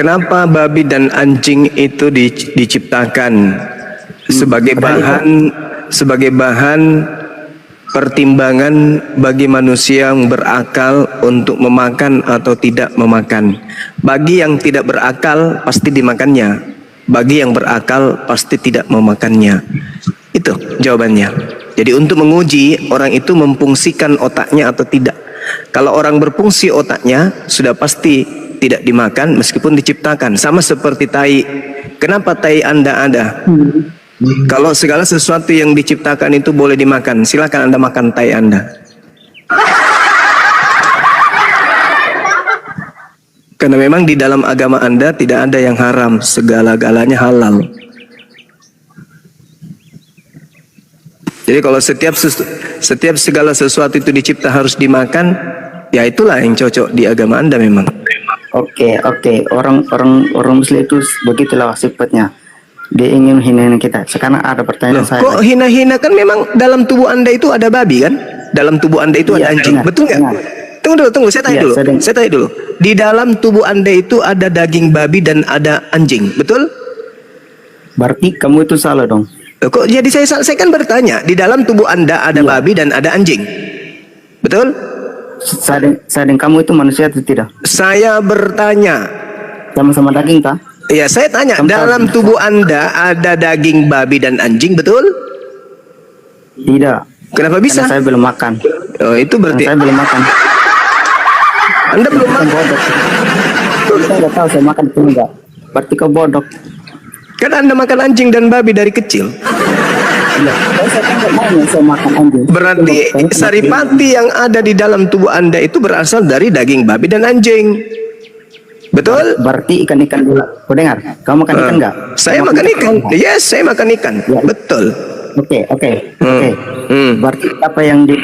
Kenapa babi dan anjing itu diciptakan sebagai bahan pertimbangan bagi manusia yang berakal untuk memakan atau tidak memakan? Bagi yang tidak berakal pasti dimakannya, bagi yang berakal pasti tidak memakannya. Itu jawabannya. Jadi untuk menguji orang itu memfungsikan otaknya atau tidak. Kalau orang berfungsi otaknya, sudah pasti tidak dimakan meskipun diciptakan. Sama seperti tai. Kenapa tai Anda ada? Kalau segala sesuatu yang diciptakan itu boleh dimakan, silakan Anda makan tai Anda. Karena memang di dalam agama Anda tidak ada yang haram, segala-galanya halal. Jadi kalau setiap segala sesuatu itu dicipta harus dimakan, ya itulah yang cocok di agama Anda memang. Oke. Orang Muslim itu begitulah sifatnya. Dia ingin hina-hina kita. Sekarang ada pertanyaan saya. Kok hina-hina? Kan memang dalam tubuh Anda itu ada babi kan? Dalam tubuh Anda itu ada anjing. Betul nggak? Tunggu, saya tanya dulu. Di dalam tubuh Anda itu ada daging babi dan ada anjing, betul? Berarti kamu itu salah dong. Kok jadi saya kan bertanya, di dalam tubuh Anda ada babi dan ada anjing. Betul? Saya dan kamu itu manusia atau tidak? Saya bertanya. Sama-sama daging kah? Iya, saya tanya, dalam tubuh Anda ada daging babi dan anjing, betul? Tidak. Kenapa bisa? Karena saya belum makan. Oh, itu berarti saya belum makan. Anda belum makan. Saya nggak tahu saya makan itu enggak. Berarti kau bodoh. Kan Anda makan anjing dan babi dari kecil. Saya makan anjing. Berarti saripati yang ada di dalam tubuh Anda itu berasal dari daging babi dan anjing. Betul? Berarti ikan-ikan dulu. Kau dengar? Kamu makan ikan enggak? Saya makan ikan. Yes, saya makan ikan. Ya. Betul. Oke. Berarti apa yang di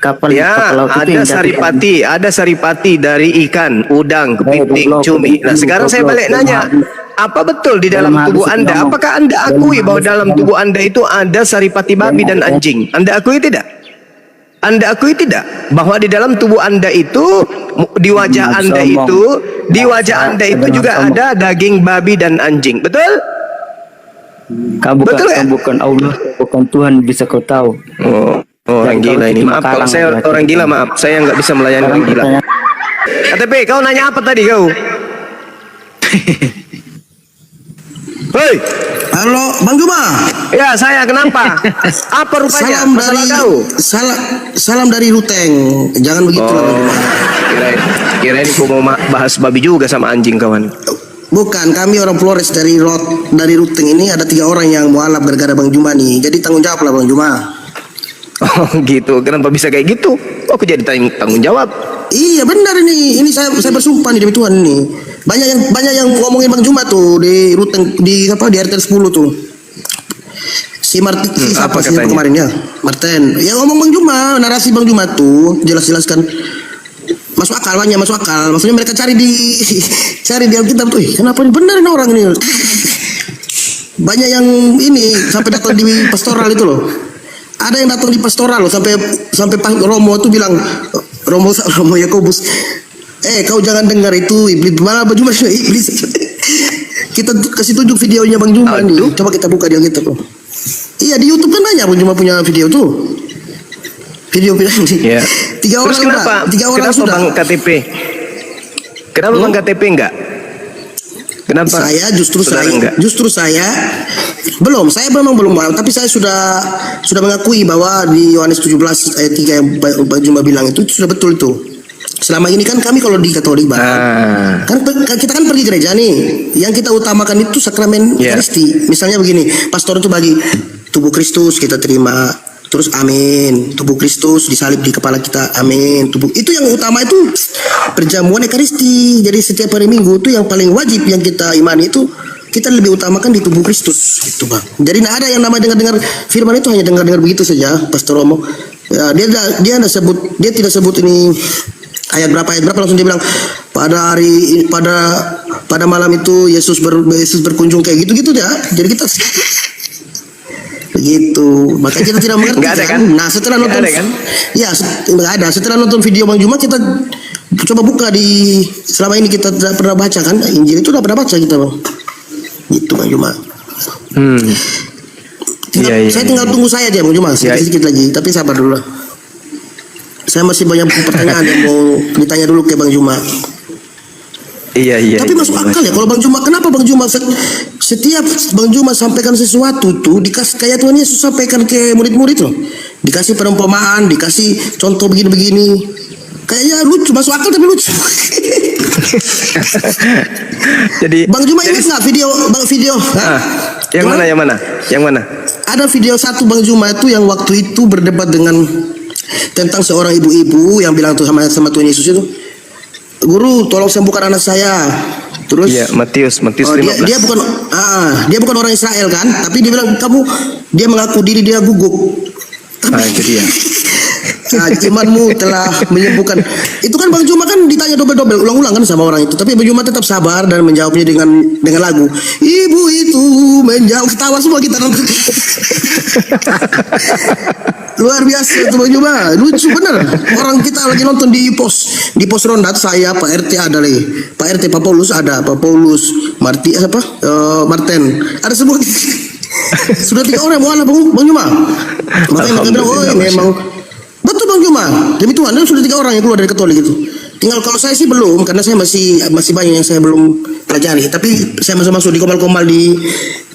kapal laut itu ada saripati dari ikan, udang, kepiting, cumi. Nah, sekarang saya balik nanya, apa betul di dalam tubuh Anda? Apakah Anda akui bahwa dalam tubuh Anda itu ada saripati babi dan anjing? Anda akui tidak? Anda akui tidak bahwa di dalam tubuh Anda itu, di wajah Anda itu juga ada daging babi dan anjing, betul? Betul ya? Bukan Allah, bukan Tuhan bisa kau tahu. Orang gila ini. Maaf kalau saya orang gila, maaf. Saya nggak bisa melayani orang gila. KTP, kau nanya apa tadi kau? Hei, halo Bang Juma. Ya, saya kenapa? Apa rupanya? Salam dari Ruteng. Jangan begitu lah Bang Juma. Kirain kau mau bahas babi juga sama anjing kawan. Bukan, kami orang Flores dari Ruteng ini ada 3 orang yang mualaf gara-gara Bang Juma nih. Jadi tanggung jawab lah Bang Juma. Oh gitu, kenapa bisa kayak gitu? Aku jadi tanggung jawab. Iya benar ini saya bersumpah nih demi Tuhan ini. Banyak yang ngomongin Bang Juma tuh di Ruteng di RT 10 tuh. Si Martin siapa kemarin ya? Martin. Ya ngomong Bang Juma, narasi Bang Juma tuh jelas-jelaskan. Masuk akal. Maksudnya mereka cari di Alkitab tuh. Kenapa ini benar ini orang ini? Banyak yang ini sampai datang di pastoral itu loh. Ada yang datang di pastoral loh sampai Pak Romo tuh bilang, Romo Yakobus, kau jangan dengar itu iblis, malah Bang Juma iblis. Kita kasih tunjuk videonya Bang Juma nih. Coba kita buka di Alkitab. Iya di YouTube kan banyak Bang Juma punya video tuh. Video ini. Yeah. 3 orang. Terus kenapa sudah. Bang KTP? Kenapa Bang KTP enggak? Kenapa? Saya belum, tapi saya sudah mengakui bahwa di Yohanes 17 ayat 3 yang Bang Juma bilang itu sudah betul itu. Selama ini kan kami kalau di Katolik kan kita kan pergi gereja nih, yang kita utamakan itu sakramen Kristi. Misalnya begini, pastor itu bagi tubuh Kristus kita terima. Terus amin, tubuh Kristus disalib di kepala kita, amin. Tubuh itu yang utama itu perjamuan Ekaristi. Jadi setiap hari Minggu itu yang paling wajib yang kita imani itu kita lebih utamakan di tubuh Kristus, gitu Bang. Jadi tidak ada yang namanya dengar firman itu hanya dengar begitu saja, Pastor Romo. Ya, dia tidak sebut ini ayat berapa langsung dia bilang pada malam itu Yesus berkunjung kayak gitu ya. Jadi kita begitu, makanya kita tidak mengerti kan? Nah setelah nonton, nggak ada. Setelah nonton video Bang Juma kita Coba buka di, selama ini kita tidak pernah baca kan Injil itu, tidak pernah baca kita bang. Gitu Bang Juma. Saya tinggal tunggu saya aja Bang Juma, sedikit lagi, tapi sabar dulu lah. Saya masih banyak pertanyaan yang mau ditanya dulu ke Bang Juma. Iya. Tapi masuk akal ya kalau Bang Juma, kenapa Bang Juma setiap Bang Juma sampaikan sesuatu tuh dikasih kayak Tuhan Yesus sampaikan ke murid-murid loh. Dikasih perumpamaan, dikasih contoh begini-begini. Kayaknya lucu, masuk akal tapi lucu. Jadi Bang Juma ingat nggak video yang mana? Ada video satu Bang Juma itu yang waktu itu berdebat dengan tentang seorang ibu-ibu yang bilang tuh sama Tuhan Yesus itu, guru tolong sembuhkan anak saya. Terus Matius 15. Dia bukan orang Israel kan, tapi dia bilang dia mengaku diri dia guguk. Tapi itu dia. Imanmu telah menyembuhkan. Itu kan Bang Juma kan ditanya dobel-dobel ulang-ulang kan sama orang itu, tapi Bang Juma tetap sabar dan menjawabnya dengan lagu. Ibu itu menjawab, ketawa semua kita nonton. Luar biasa itu Bang Juma, lucu bener. Orang kita lagi nonton di pos ronda, saya Pak RT ada lagi, Pak RT Pak Paulus ada, Pak Paulus Martin ada semua. Sudah 3 orang mualaf Bang Juma. Makanya mereka bilang, oh memang betul Bang Juma, demi Tuhan, dan sudah 3 orang yang keluar dari Katolik itu. Tinggal kalau saya sih belum, karena saya masih banyak yang saya belum pelajari. Tapi saya masuk di komal-komal di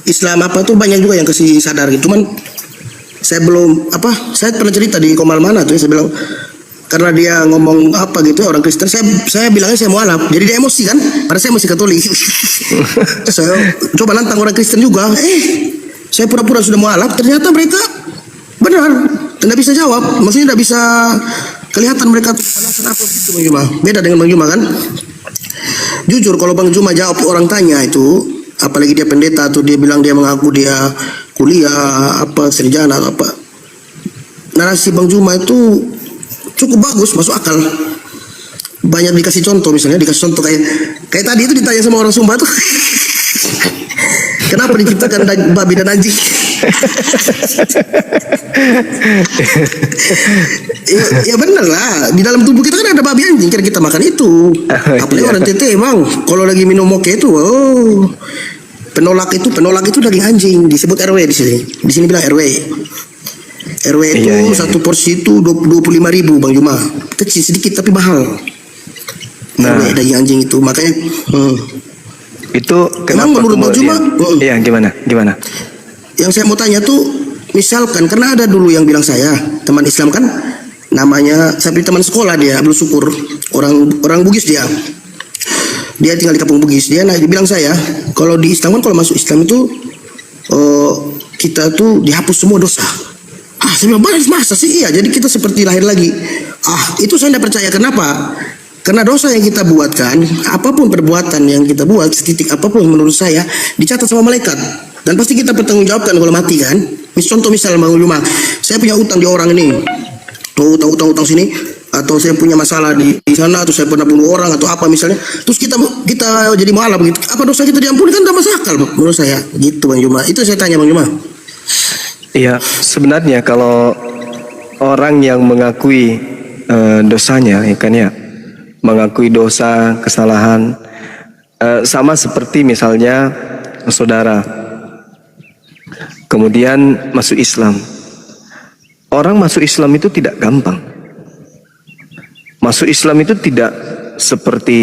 Islam tuh banyak juga yang kasih sadar gitu. Cuman saya belum saya pernah cerita di komal mana tuh, saya bilang karena dia ngomong gitu orang Kristen, saya bilangnya saya mualaf, jadi dia emosi kan, padahal saya masih Katolik. Saya coba nantang orang Kristen juga, saya pura-pura sudah mualaf, ternyata mereka benar tidak bisa jawab, maksudnya tidak bisa kelihatan mereka alasan apa gitu Bang Juma. Beda dengan Bang Juma kan. Jujur kalau Bang Juma jawab orang tanya itu, apalagi dia pendeta tuh, dia bilang dia mengaku dia kuliah sarjana narasi Bang Juma itu cukup bagus, masuk akal. Banyak dikasih contoh, misalnya dikasih contoh kayak tadi itu ditanya sama orang Sumba tuh. Kenapa diciptakan babi dan anjing? ya bener lah, di dalam tubuh kita kan ada babi anjing, kira kita makan itu. Apalagi orang tete emang kalau lagi minum moke itu, penolak itu daging anjing, disebut RW di sini bilang RW itu satu porsi itu 25.000 Bang Juma, kecil sedikit tapi mahal. RW daging anjing itu, makanya itu emang menurut Bang Juma gimana? Yang saya mau tanya tuh, misalkan karena ada dulu yang bilang saya teman Islam kan, namanya saya teman sekolah, dia Abdul Syukur, orang Bugis, dia tinggal di kampung Bugis. Dia bilang saya kalau di Islam kan, kalau masuk Islam itu kita tuh dihapus semua dosa. Saya bilang masa sih? Iya, jadi kita seperti lahir lagi. Itu saya tidak percaya. Kenapa? Karena dosa yang kita buatkan, apapun perbuatan yang kita buat, setitik apapun menurut saya dicatat sama malaikat, dan pasti kita bertanggungjawabkan kalau mati kan. Contoh misal Bang Juma, saya punya utang di orang ini, utang sini, atau saya punya masalah di sana, atau saya pernah bunuh orang atau apa misalnya, terus kita jadi mualaf gitu, apa dosa kita diampuni? Kan tidak masuk akal menurut saya gitu Bang Juma. Itu saya tanya Bang Juma. Iya, sebenarnya kalau orang yang mengakui dosanya, mengakui dosa, kesalahan, sama seperti misalnya saudara kemudian masuk Islam. Orang masuk Islam itu tidak gampang. Masuk Islam itu tidak seperti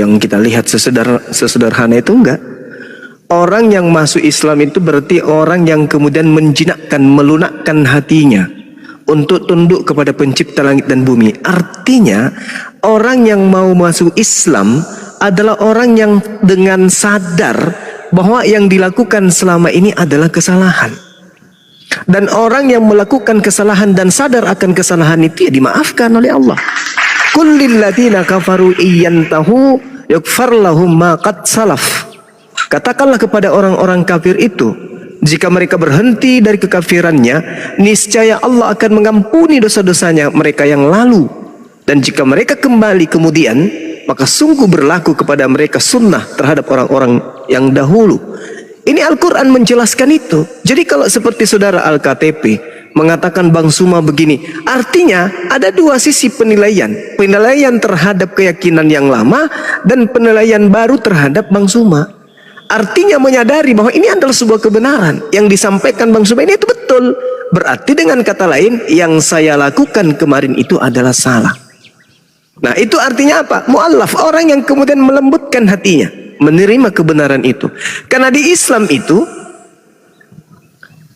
yang kita lihat sesederhana itu, enggak. Orang yang masuk Islam itu berarti orang yang kemudian menjinakkan, melunakkan hatinya untuk tunduk kepada pencipta langit dan bumi. Artinya orang yang mau masuk Islam adalah orang yang dengan sadar bahwa yang dilakukan selama ini adalah kesalahan. Dan orang yang melakukan kesalahan dan sadar akan kesalahan itu dimaafkan oleh Allah. Qul lil ladzina kafaru iyantahu yughfar lahum ma qad salaf. Katakanlah kepada orang-orang kafir itu, jika mereka berhenti dari kekafirannya, niscaya Allah akan mengampuni dosa-dosanya mereka yang lalu. Dan jika mereka kembali kemudian, maka sungguh berlaku kepada mereka sunnah terhadap orang-orang yang dahulu. Ini Al-Quran menjelaskan itu. Jadi kalau seperti saudara Al-KTP mengatakan Bang Suma begini. Artinya ada dua sisi penilaian. Penilaian terhadap keyakinan yang lama dan penilaian baru terhadap Bang Suma. Artinya menyadari bahwa ini adalah sebuah kebenaran. Yang disampaikan Bang Suma ini itu betul. Berarti dengan kata lain, yang saya lakukan kemarin itu adalah salah. Nah, itu artinya apa? Mu'allaf, orang yang kemudian melembutkan hatinya, menerima kebenaran itu. Karena di Islam itu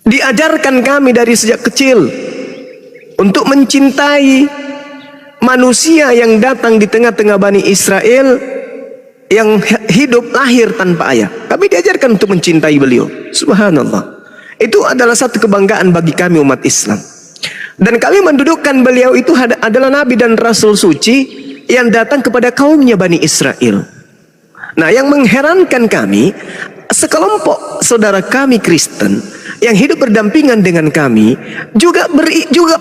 diajarkan kami dari sejak kecil untuk mencintai manusia yang datang di tengah-tengah Bani Israel yang hidup lahir tanpa ayah. Kami diajarkan untuk mencintai beliau. Subhanallah. Itu adalah satu kebanggaan bagi kami umat Islam. Dan kami mendudukkan beliau itu adalah Nabi dan Rasul suci yang datang kepada kaumnya Bani Israel. Nah, yang mengherankan kami, sekelompok saudara kami Kristen yang hidup berdampingan dengan kami juga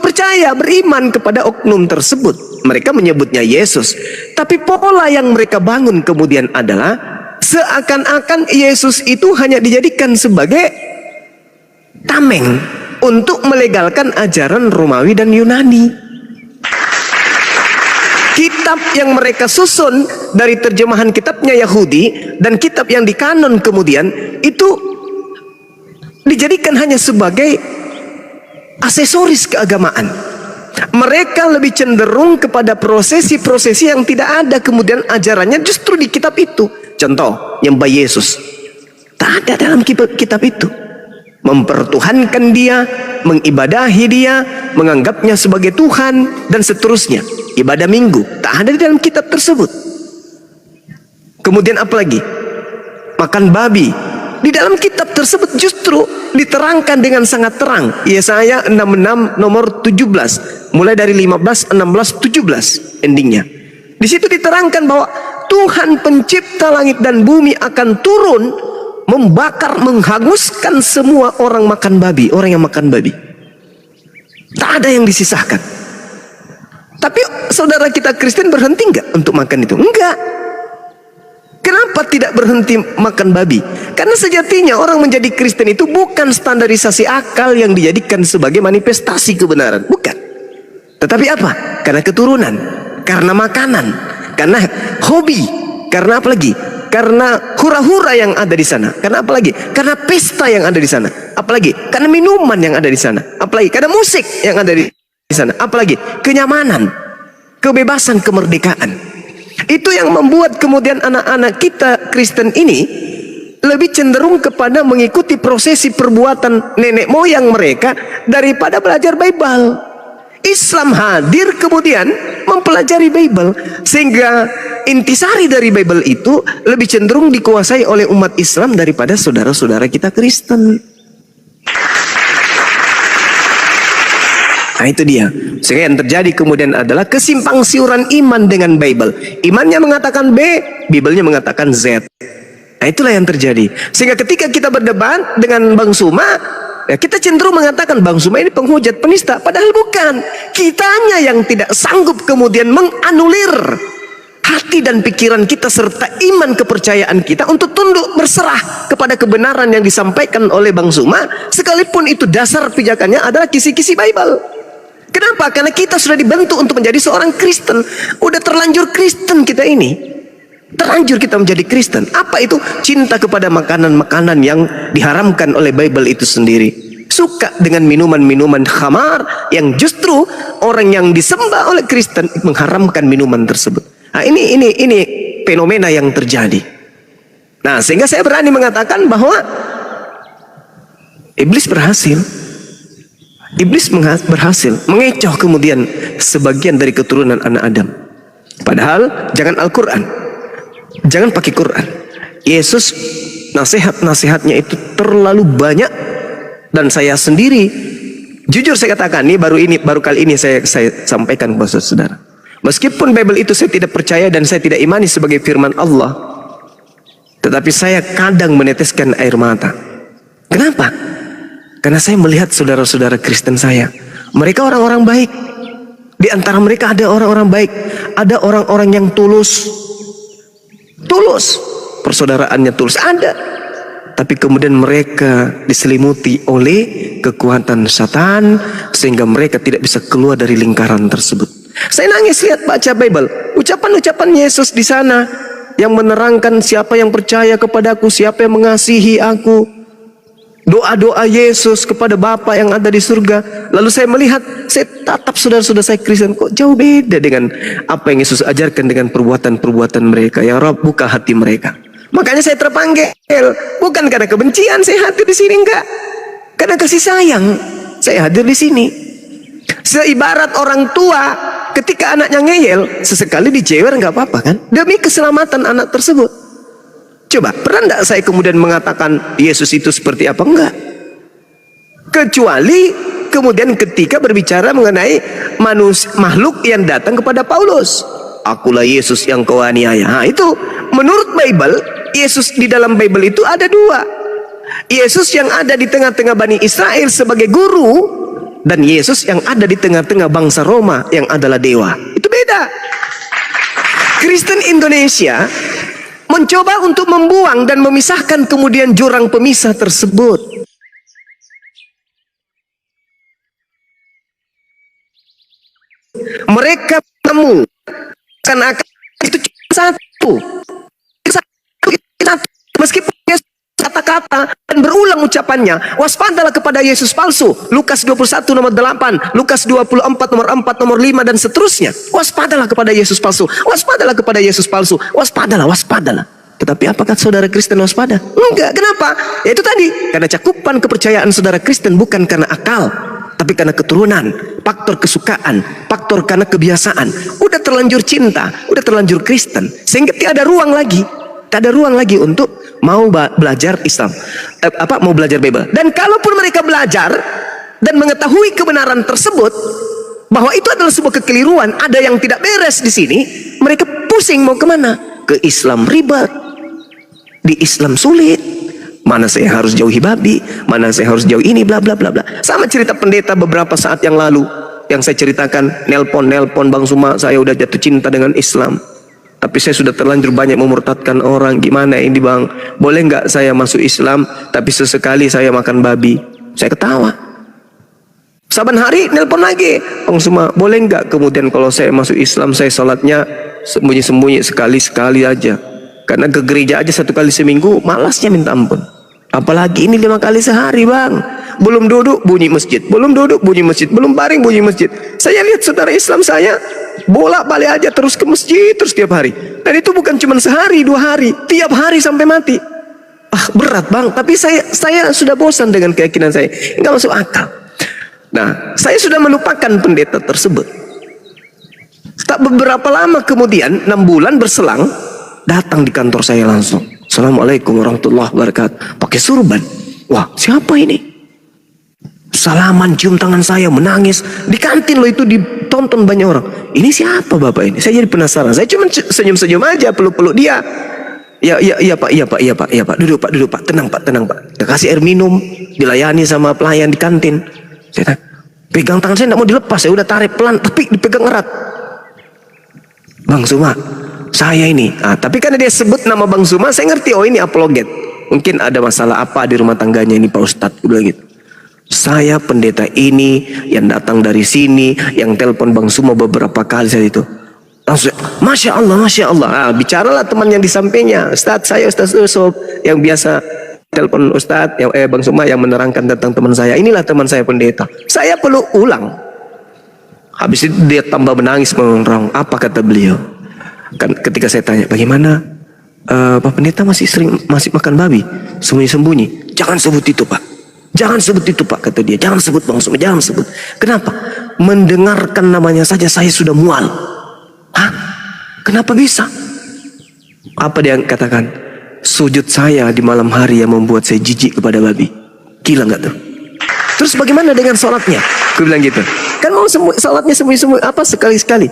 percaya, beriman kepada oknum tersebut. Mereka menyebutnya Yesus. Tapi pola yang mereka bangun kemudian adalah seakan-akan Yesus itu hanya dijadikan sebagai tameng untuk melegalkan ajaran Romawi dan Yunani. Kitab yang mereka susun dari terjemahan kitabnya Yahudi dan kitab yang dikanon kemudian itu dijadikan hanya sebagai aksesoris keagamaan. Mereka lebih cenderung kepada prosesi-prosesi yang tidak ada kemudian ajarannya justru di kitab itu. Contoh, nyembah Yesus. Tak ada dalam kitab itu. Mempertuhankan dia, mengibadahi dia, menganggapnya sebagai Tuhan, dan seterusnya. Ibadah minggu, tak ada di dalam kitab tersebut. Kemudian apa lagi? Makan babi. Di dalam kitab tersebut justru diterangkan dengan sangat terang. Yesaya 66 nomor 17. Mulai dari 15, 16, 17 endingnya. Di situ diterangkan bahwa Tuhan pencipta langit dan bumi akan turun membakar, menghanguskan semua orang makan babi, orang yang makan babi. Tak ada yang disisahkan. Tapi saudara kita Kristen berhenti enggak untuk makan itu? Enggak. Kenapa tidak berhenti makan babi? Karena sejatinya orang menjadi Kristen itu bukan standarisasi akal yang dijadikan sebagai manifestasi kebenaran. Bukan. Tetapi apa? Karena keturunan, karena makanan, karena hobi, karena apa lagi? Karena hura-hura yang ada di sana. Karena apa lagi? Karena pesta yang ada di sana. Apalagi? Karena minuman yang ada di sana. Apalagi? Karena musik yang ada di sana. Apalagi? Kenyamanan, kebebasan, kemerdekaan. Itu yang membuat kemudian anak-anak kita Kristen ini lebih cenderung kepada mengikuti prosesi perbuatan nenek moyang mereka daripada belajar Bible. Islam hadir kemudian mempelajari Bible, sehingga intisari dari Bible itu lebih cenderung dikuasai oleh umat Islam daripada saudara-saudara kita Kristen. Nah, itu dia. Sehingga yang terjadi kemudian adalah kesimpang siuran iman dengan Bible. Imannya mengatakan B, Bible-nya mengatakan Z. Nah, itulah yang terjadi. Sehingga ketika kita berdebat dengan Bang Suma, ya, kita cenderung mengatakan Bang Suma ini penghujat, penista. Padahal bukan. Kitanya yang tidak sanggup kemudian menganulir hati dan pikiran kita serta iman kepercayaan kita untuk tunduk berserah kepada kebenaran yang disampaikan oleh Bang Suma, sekalipun itu dasar pijakannya adalah kisi-kisi Bible. Kenapa? Karena kita sudah dibentuk untuk menjadi seorang Kristen. Udah terlanjur Kristen kita ini. Terlanjur kita menjadi Kristen. Apa itu? Cinta kepada makanan-makanan yang diharamkan oleh Bible itu sendiri. Suka dengan minuman-minuman khamar yang justru orang yang disembah oleh Kristen mengharamkan minuman tersebut. Nah, ini fenomena yang terjadi. Nah, sehingga saya berani mengatakan bahwa iblis berhasil. Iblis berhasil mengecoh kemudian sebagian dari keturunan anak Adam. Padahal jangan Al-Quran, jangan pakai Quran. Yesus nasihat-nasihatnya itu terlalu banyak, dan saya sendiri jujur saya katakan ini baru kali ini saya sampaikan kepada saudara. Meskipun Bible itu saya tidak percaya dan saya tidak imani sebagai firman Allah, tetapi saya kadang meneteskan air mata. Kenapa? Karena saya melihat saudara-saudara Kristen saya, mereka orang-orang baik. Di antara mereka ada orang-orang baik, ada orang-orang yang tulus, persaudaraannya tulus, ada. tapi kemudian mereka diselimuti oleh kekuatan setan sehingga mereka tidak bisa keluar dari lingkaran tersebut. Saya nangis lihat baca Bible, ucapan-ucapan Yesus di sana yang menerangkan siapa yang percaya kepadaku, siapa yang mengasihi aku, doa-doa Yesus kepada Bapa yang ada di surga. Lalu saya melihat, saya tatap saudara-saudara saya Kristen, kok jauh beda dengan apa yang Yesus ajarkan dengan perbuatan-perbuatan mereka. Ya Rabb, buka hati mereka. Makanya saya terpanggil, bukan karena kebencian saya hadir di sini, enggak. Karena kasih sayang saya hadir di sini. Seibarat orang tua ketika anaknya ngeyel, sesekali dijewer nggak apa-apa kan? Demi keselamatan anak tersebut. Coba, pernah enggak saya kemudian mengatakan Yesus itu seperti apa? Enggak. Kecuali kemudian ketika berbicara mengenai makhluk yang datang kepada Paulus. Akulah Yesus yang kau aniaya. Nah, itu menurut Bible, Yesus di dalam Bible itu ada dua. Yesus yang ada di tengah-tengah Bani Israel sebagai guru, dan Yesus yang ada di tengah-tengah bangsa Roma yang adalah dewa. Itu beda. Kristen Indonesia mencoba untuk membuang dan memisahkan kemudian jurang pemisah tersebut. Mereka menemu karena itu cuma satu. Meskipun Yesus kata-kata dan berulang ucapannya, waspadalah kepada Yesus palsu. Lukas 21 nomor 8, Lukas 24 nomor 4, nomor 5 dan seterusnya. Waspadalah kepada Yesus palsu. Waspadalah kepada Yesus palsu. Waspadalah, waspadalah. Tetapi apakah saudara Kristen waspada? Enggak. Kenapa? Ya itu tadi, karena cakupan kepercayaan saudara Kristen bukan karena akal, tapi karena keturunan, faktor kesukaan, faktor karena kebiasaan. Udah terlanjur cinta, udah terlanjur Kristen, sehingga tidak ada ruang lagi. Tak ada ruang lagi untuk mau belajar Islam, mau belajar Bible. Dan kalaupun mereka belajar dan mengetahui kebenaran tersebut, bahwa itu adalah sebuah kekeliruan, ada yang tidak beres di sini, mereka pusing mau kemana? Ke Islam ribet, di Islam sulit. Mana saya harus jauhi babi, mana saya harus jauh ini, bla bla bla bla. Sama cerita pendeta beberapa saat yang lalu yang saya ceritakan, nelpon Bang Suma, saya udah jatuh cinta dengan Islam, tapi saya sudah terlanjur banyak memurtadkan orang. Gimana ini Bang? Boleh nggak saya masuk Islam tapi sesekali saya makan babi? Saya ketawa. Saban hari nelpon lagi, Bang Suma, boleh nggak kemudian kalau saya masuk Islam saya sholatnya sembunyi-sembunyi, sekali-sekali aja, karena ke gereja aja 1 kali seminggu malasnya minta ampun. Apalagi ini 5 kali sehari Bang. Belum duduk bunyi masjid, belum duduk bunyi masjid, belum baring bunyi masjid. Saya lihat saudara Islam saya bolak-balik aja terus ke masjid terus tiap hari. Dan itu bukan cuma sehari 2 hari, tiap hari sampai mati. Berat Bang, tapi saya sudah bosan dengan keyakinan saya, nggak masuk akal. Nah, saya sudah melupakan pendeta tersebut. Tak beberapa lama kemudian, 6 bulan berselang, datang di kantor saya langsung. Assalamualaikum warahmatullahi wabarakatuh. Pakai surban. Wah, siapa ini? Salaman, cium tangan saya, menangis. Di kantin loh itu, ditonton banyak orang. Ini siapa bapak ini? Saya jadi penasaran. Saya cuma senyum-senyum aja, peluk-peluk dia. Iya pak. Duduk pak. Tenang pak. Dia kasih air minum, dilayani sama pelayan di kantin. Saya tanya, pegang tangan saya, tidak mau dilepas. Saya udah tarik pelan, tapi dipegang erat. Bang Suma, saya ini. Tapi karena dia sebut nama Bang Suma, saya ngerti, oh ini apologet. Mungkin ada masalah apa di rumah tangganya ini Pak Ustadz. Udah gitu. Saya pendeta ini yang datang dari sini, yang telepon Bang Suma beberapa kali saya itu. Langsung, Masya Allah. Bicaralah teman yang di sampingnya. Ustadz, saya Ustadz Yusuf yang biasa telepon Ustadz, Bang Suma yang menerangkan tentang teman saya. Inilah teman saya pendeta. Saya peluk ulang. Habis itu dia tambah menangis mengerang. Apa kata beliau? Kan ketika saya tanya, bagaimana Pak Pendeta masih makan babi? Sembunyi-sembunyi. Jangan sebut itu Pak. Jangan sebut itu Pak, kata dia. Jangan sebut Bang Suma, jangan sebut. Kenapa? Mendengarkan namanya saja saya sudah mual. Kenapa bisa? Apa dia katakan? Sujud saya di malam hari yang membuat saya jijik kepada babi. Gila nggak tuh? Terus bagaimana dengan sholatnya? Gue bilang gitu. Kan mau sholatnya sembunyi-sembunyi, apa sekali-sekali.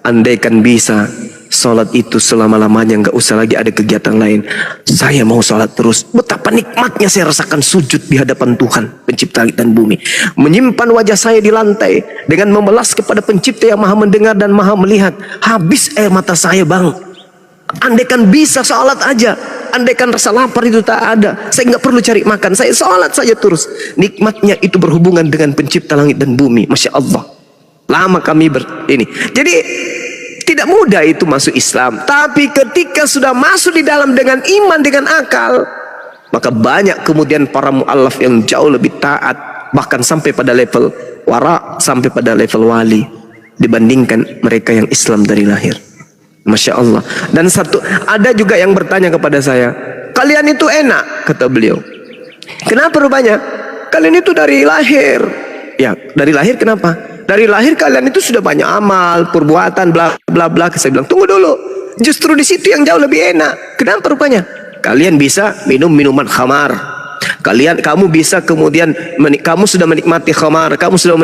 Andaikan bisa sholat itu selama-lamanya, nggak usah lagi ada kegiatan lain. Saya mau sholat terus. Betapa nikmatnya saya rasakan sujud di hadapan Tuhan, pencipta langit dan bumi. Menyimpan wajah saya di lantai dengan memelas kepada pencipta yang maha mendengar dan maha melihat. Habis air mata saya Bang. Andaikan bisa sholat aja, andaikan rasa lapar itu tak ada, saya nggak perlu cari makan, saya sholat saja terus. Nikmatnya itu berhubungan dengan pencipta langit dan bumi. Masya Allah, lama kami ini. Jadi tidak mudah itu masuk Islam. Tapi ketika sudah masuk di dalam dengan iman, dengan akal, maka banyak kemudian para mu'allaf yang jauh lebih taat, bahkan sampai pada level wara, sampai pada level wali, dibandingkan mereka yang Islam dari lahir. Masya Allah. Dan ada juga yang bertanya kepada saya, kalian itu enak, kata beliau. Kenapa rupanya? Kalian itu dari lahir. Ya, dari lahir kenapa? Dari lahir kalian itu sudah banyak amal, perbuatan, bla bla bla. Saya bilang, tunggu dulu. Justru di situ yang jauh lebih enak. Kenapa rupanya? Kalian bisa minum minuman khamar. Kamu bisa kemudian kamu sudah menikmati khamar, kamu sudah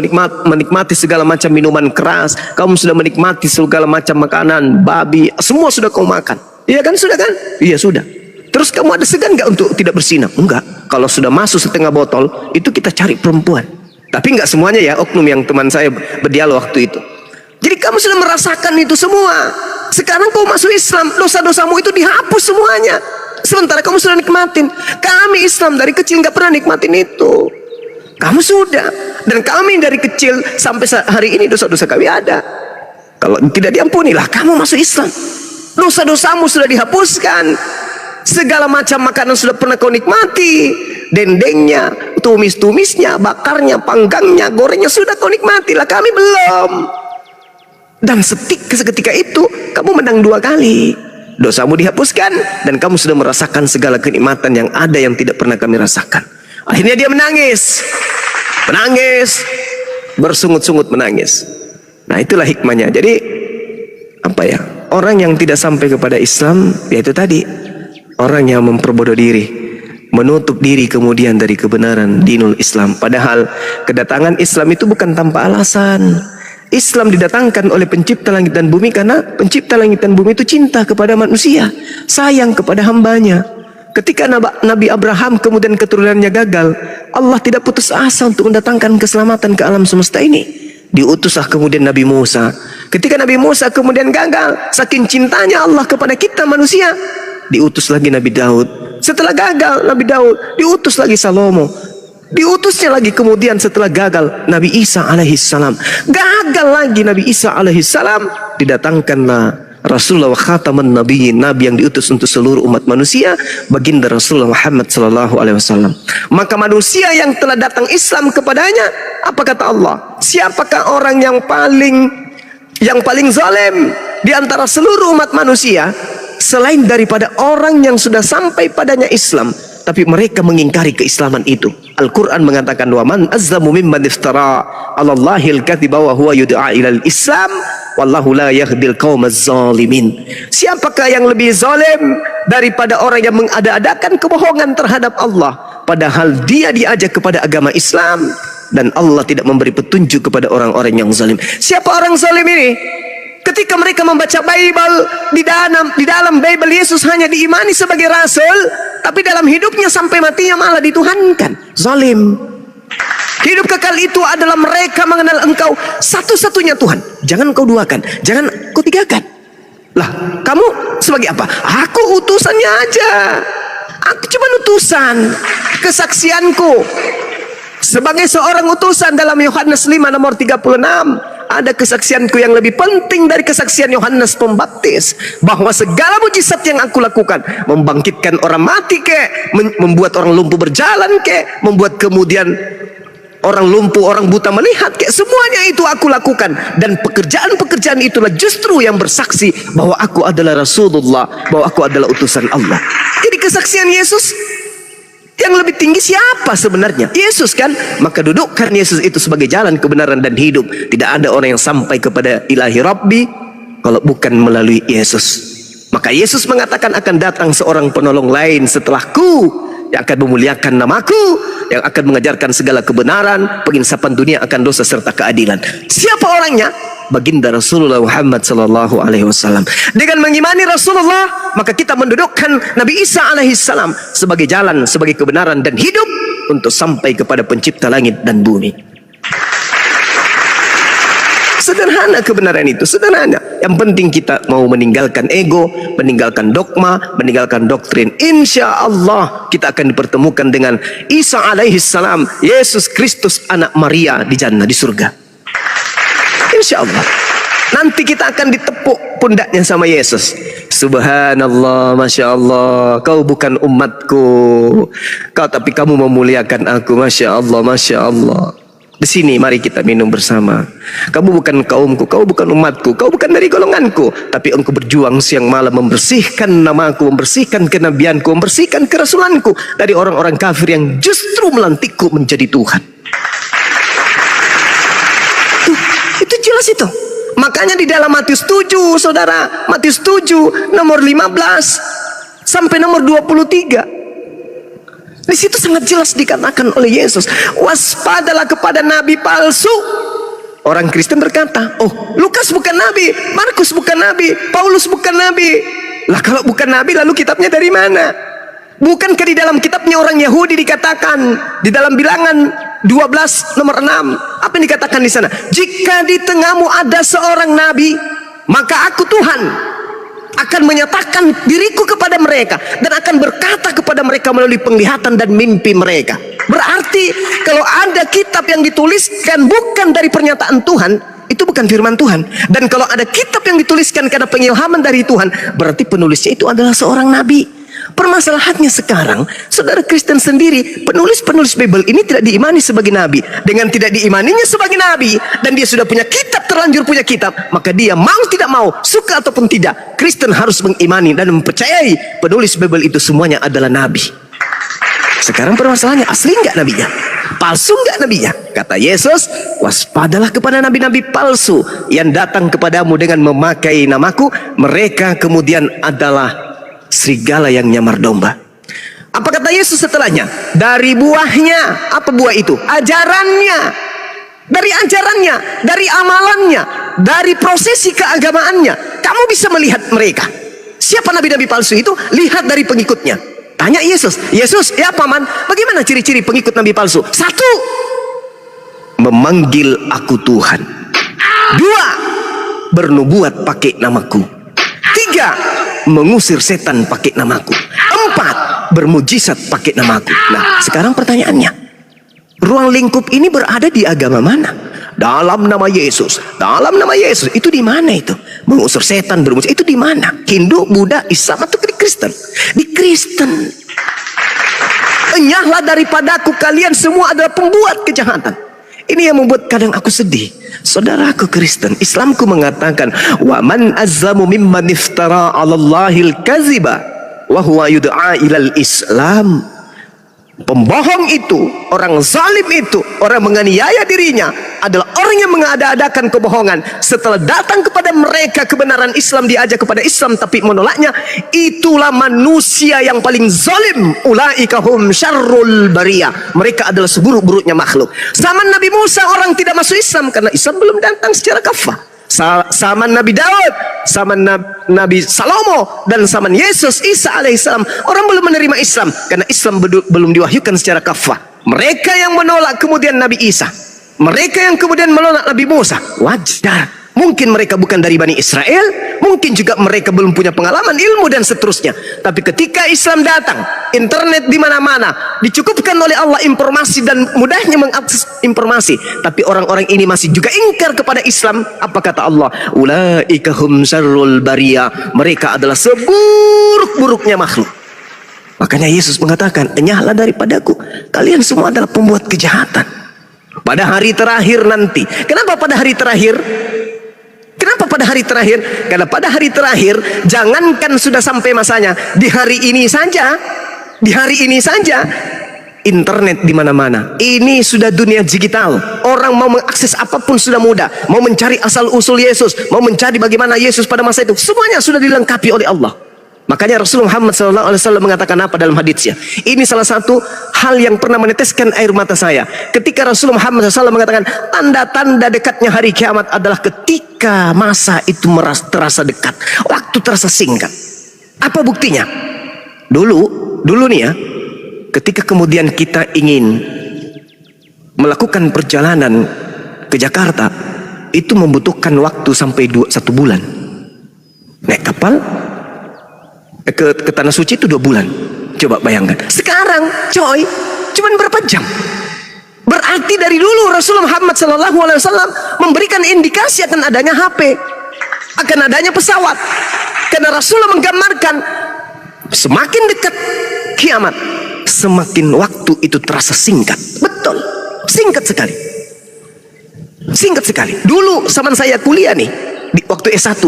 menikmati segala macam minuman keras, kamu sudah menikmati segala macam makanan, babi, semua sudah kau makan. Iya kan, sudah kan? Iya sudah. Terus kamu ada segan nggak untuk tidak bersinap? Enggak. Kalau sudah masuk setengah botol, itu kita cari perempuan. Tapi nggak semuanya ya, oknum yang teman saya berdialog waktu itu. Jadi kamu sudah merasakan itu semua. Sekarang kau masuk Islam, dosa-dosamu itu dihapus semuanya. Sementara kamu sudah nikmatin. Kami Islam dari kecil nggak pernah nikmatin itu. Kamu sudah. Dan kami dari kecil sampai hari ini dosa-dosa kami ada. Kalau tidak diampuni lah kamu masuk Islam. Dosa-dosamu sudah dihapuskan. Segala macam makanan sudah pernah kau nikmati. Dendengnya, tumis-tumisnya, bakarnya, panggangnya, gorengnya sudah kau nikmati lah. Kami belum. Dan seketika itu kamu menang 2 kali. Dosamu dihapuskan dan kamu sudah merasakan segala kenikmatan yang ada yang tidak pernah kami rasakan. Akhirnya dia menangis, bersungut-sungut menangis. Nah, itulah hikmahnya. Jadi apa ya, orang yang tidak sampai kepada Islam, yaitu tadi orang yang memperbodoh diri, menutup diri kemudian dari kebenaran dinul Islam. Padahal kedatangan Islam itu bukan tanpa alasan. Islam didatangkan oleh pencipta langit dan bumi karena pencipta langit dan bumi itu cinta kepada manusia, sayang kepada hambanya. Ketika Nabi Abraham kemudian keturunannya gagal, Allah tidak putus asa untuk mendatangkan keselamatan ke alam semesta ini. Diutuslah kemudian Nabi Musa. Ketika Nabi Musa kemudian gagal, saking cintanya Allah kepada kita manusia, diutus lagi Nabi Daud. Setelah gagal Nabi Daud, diutus lagi Salomo. Diutusnya lagi kemudian setelah gagal Nabi Isa alaihissalam. Gagal lagi Nabi Isa alaihissalam, didatangkanlah Rasulullah khataman nabiyyin, nabi yang diutus untuk seluruh umat manusia, baginda Rasulullah Muhammad sallallahu alaihi wasallam. Maka manusia yang telah datang Islam kepadanya, apa kata Allah? Siapakah orang yang paling zalim di antara seluruh umat manusia selain daripada orang yang sudah sampai padanya Islam tapi mereka mengingkari keislaman itu? Al-Quran mengatakan, wa man azzamu mimman iftara 'ala Allahil kadhiba wa huwa yud'a ilal Islam wallahu la yahdil qaumaz zalimin. Siapakah yang lebih zalim daripada orang yang mengada-adakan kebohongan terhadap Allah padahal dia diajak kepada agama Islam, dan Allah tidak memberi petunjuk kepada orang-orang yang zalim. Siapa orang zalim ini? Ketika mereka membaca Bible, di dalam Bible Yesus hanya diimani sebagai rasul, tapi dalam hidupnya sampai matinya malah dituhankan. Zalim. Hidup kekal itu adalah mereka mengenal Engkau satu-satunya Tuhan. Jangan kau duakan, jangan kau tigakan. Lah, kamu sebagai apa? Aku utusannya aja. Aku cuma utusan. Kesaksianku sebagai seorang utusan dalam Yohanes 5 nomor 36. Ada kesaksianku yang lebih penting dari kesaksian Yohanes Pembaptis, bahwa segala mujizat yang aku lakukan, membangkitkan orang mati kek, membuat orang lumpuh berjalan kek, membuat kemudian orang lumpuh, orang buta melihat kek, semuanya itu aku lakukan. Dan pekerjaan-pekerjaan itulah justru yang bersaksi bahwa aku adalah Rasulullah, bahwa aku adalah utusan Allah. Jadi kesaksian Yesus yang lebih tinggi siapa sebenarnya? Yesus kan? Maka dudukkan Yesus itu sebagai jalan kebenaran dan hidup. Tidak ada orang yang sampai kepada ilahi Rabbi kalau bukan melalui Yesus. Maka Yesus mengatakan akan datang seorang penolong lain setelahku, yang akan memuliakan namaku, yang akan mengajarkan segala kebenaran, penginsapan dunia akan dosa serta keadilan. Siapa orangnya? Baginda Rasulullah Muhammad sallallahu alaihi wasallam. Dengan mengimani Rasulullah, maka kita mendudukkan Nabi Isa alaihissalam sebagai jalan, sebagai kebenaran dan hidup untuk sampai kepada pencipta langit dan bumi. Sederhana kebenaran itu, sederhana. Yang penting kita mau meninggalkan ego, meninggalkan dogma, meninggalkan doktrin. Insya Allah kita akan dipertemukan dengan Isa alaihi salam, Yesus Kristus anak Maria di jannah, di surga. Insya Allah. Nanti kita akan ditepuk pundaknya sama Yesus. Subhanallah, Masya Allah, kau bukan umatku, tapi kamu memuliakan aku. Masya Allah, Masya Allah. Di sini mari kita minum bersama. Kamu bukan kaumku, kau bukan umatku, kau bukan dari golonganku, tapi engkau berjuang siang malam membersihkan namaku, membersihkan kenabianku, membersihkan kerasulanku dari orang-orang kafir yang justru melantikku menjadi Tuhan. Itu jelas itu. Makanya di dalam Matius 7, saudara, Matius 7 nomor 15 sampai nomor 23. Di situ sangat jelas dikatakan oleh Yesus, waspadalah kepada nabi palsu. Orang Kristen berkata, oh, Lukas bukan nabi, Markus bukan nabi, Paulus bukan nabi. Lah kalau bukan nabi, lalu kitabnya dari mana? Bukankah di dalam kitabnya orang Yahudi dikatakan di dalam Bilangan 12 nomor 6, apa yang dikatakan di sana? Jika di tengahmu ada seorang nabi, maka aku Tuhan akan menyatakan diriku kepada mereka dan akan berkata kepada mereka melalui penglihatan dan mimpi mereka. Berarti kalau ada kitab yang dituliskan bukan dari pernyataan Tuhan, itu bukan firman Tuhan. Dan kalau ada kitab yang dituliskan karena pengilhaman dari Tuhan, berarti penulisnya itu adalah seorang nabi. Permasalahannya sekarang, saudara Kristen sendiri, penulis-penulis Bible ini tidak diimani sebagai nabi. Dengan tidak diimaninya sebagai nabi, dan dia sudah punya kitab, terlanjur punya kitab, maka dia mau tidak mau, suka ataupun tidak, Kristen harus mengimani dan mempercayai penulis Bible itu semuanya adalah nabi. Sekarang permasalahannya, asli enggak nabinya? Palsu enggak nabinya? Kata Yesus, waspadalah kepada nabi-nabi palsu yang datang kepadamu dengan memakai namaku, mereka kemudian adalah serigala yang nyamar domba. Apa kata Yesus setelahnya? Dari buahnya. Apa buah itu? Ajarannya. Dari ajarannya, dari amalannya, dari prosesi keagamaannya, kamu bisa melihat mereka. Siapa nabi-nabi palsu itu? Lihat dari pengikutnya. Tanya Yesus, Yesus, ya paman, bagaimana ciri-ciri pengikut nabi palsu? 1, memanggil aku Tuhan. 2, bernubuat pakai namaku. 3, mengusir setan pakai namaku. 4, bermujizat pakai namaku. Nah, sekarang pertanyaannya, ruang lingkup ini berada di agama mana? Dalam nama Yesus. Dalam nama Yesus itu di mana itu? Mengusir setan, bermujizat itu di mana? Hindu, Buddha, Islam atau di Kristen? Di Kristen. Enyahlah daripadaku, kalian semua adalah pembuat kejahatan. Ini yang membuat kadang aku sedih. Saudaraku Kristen, Islamku mengatakan, wa man azzamu mimman iftara 'ala Allahil kadziba wa huwa yud'a ilal Islam. Pembohong itu, orang zalim itu, orang menganiaya dirinya adalah orang yang mengada-adakan kebohongan. Setelah datang kepada mereka kebenaran Islam, diajak kepada Islam tapi menolaknya, itulah manusia yang paling zalim. Ulaika hum syarrul bariyah. Mereka adalah seburuk-buruknya makhluk. Zaman Nabi Musa orang tidak masuk Islam karena Islam belum datang secara kafah. Zaman Nabi Daud, zaman Nabi Salomo, dan zaman Yesus Isa alaihissalam, orang belum menerima Islam karena Islam belum diwahyukan secara kafah. Mereka yang menolak kemudian Nabi Isa, mereka yang kemudian menolak Nabi Musa, wajar. Mungkin mereka bukan dari Bani Israel, mungkin juga mereka belum punya pengalaman, ilmu dan seterusnya. Tapi ketika Islam datang, internet di mana-mana, dicukupkan oleh Allah informasi dan mudahnya mengakses informasi. Tapi orang-orang ini masih juga ingkar kepada Islam. Apa kata Allah? Ulaika hum syarrul bariyah. Mereka adalah seburuk-buruknya makhluk. Makanya Yesus mengatakan, enyahlah daripadaku, kalian semua adalah pembuat kejahatan. Pada hari terakhir nanti. Kenapa pada hari terakhir? Kenapa pada hari terakhir? Karena pada hari terakhir, jangankan sudah sampai masanya, di hari ini saja, internet di mana-mana. Ini sudah dunia digital. Orang mau mengakses apapun sudah mudah. Mau mencari asal usul Yesus, mau mencari bagaimana Yesus pada masa itu, semuanya sudah dilengkapi oleh Allah. Makanya Rasulullah Muhammad SAW mengatakan apa dalam hadisnya? Ini salah satu hal yang pernah meneteskan air mata saya. Ketika Rasulullah Muhammad SAW mengatakan tanda-tanda dekatnya hari kiamat adalah ketika masa itu terasa dekat, waktu terasa singkat. Apa buktinya? Dulu nih ya, ketika kemudian kita ingin melakukan perjalanan ke Jakarta, itu membutuhkan waktu sampai 1 bulan. Naik kapal ke tanah suci itu 2 bulan. Coba bayangkan. Sekarang coy, cuman berapa jam? Berarti dari dulu Rasulullah Muhammad SAW memberikan indikasi akan adanya HP, akan adanya pesawat. Karena Rasulullah menggambarkan semakin dekat kiamat, semakin waktu itu terasa singkat. Betul, singkat sekali. Singkat sekali. Dulu zaman saya kuliah nih, di waktu S1,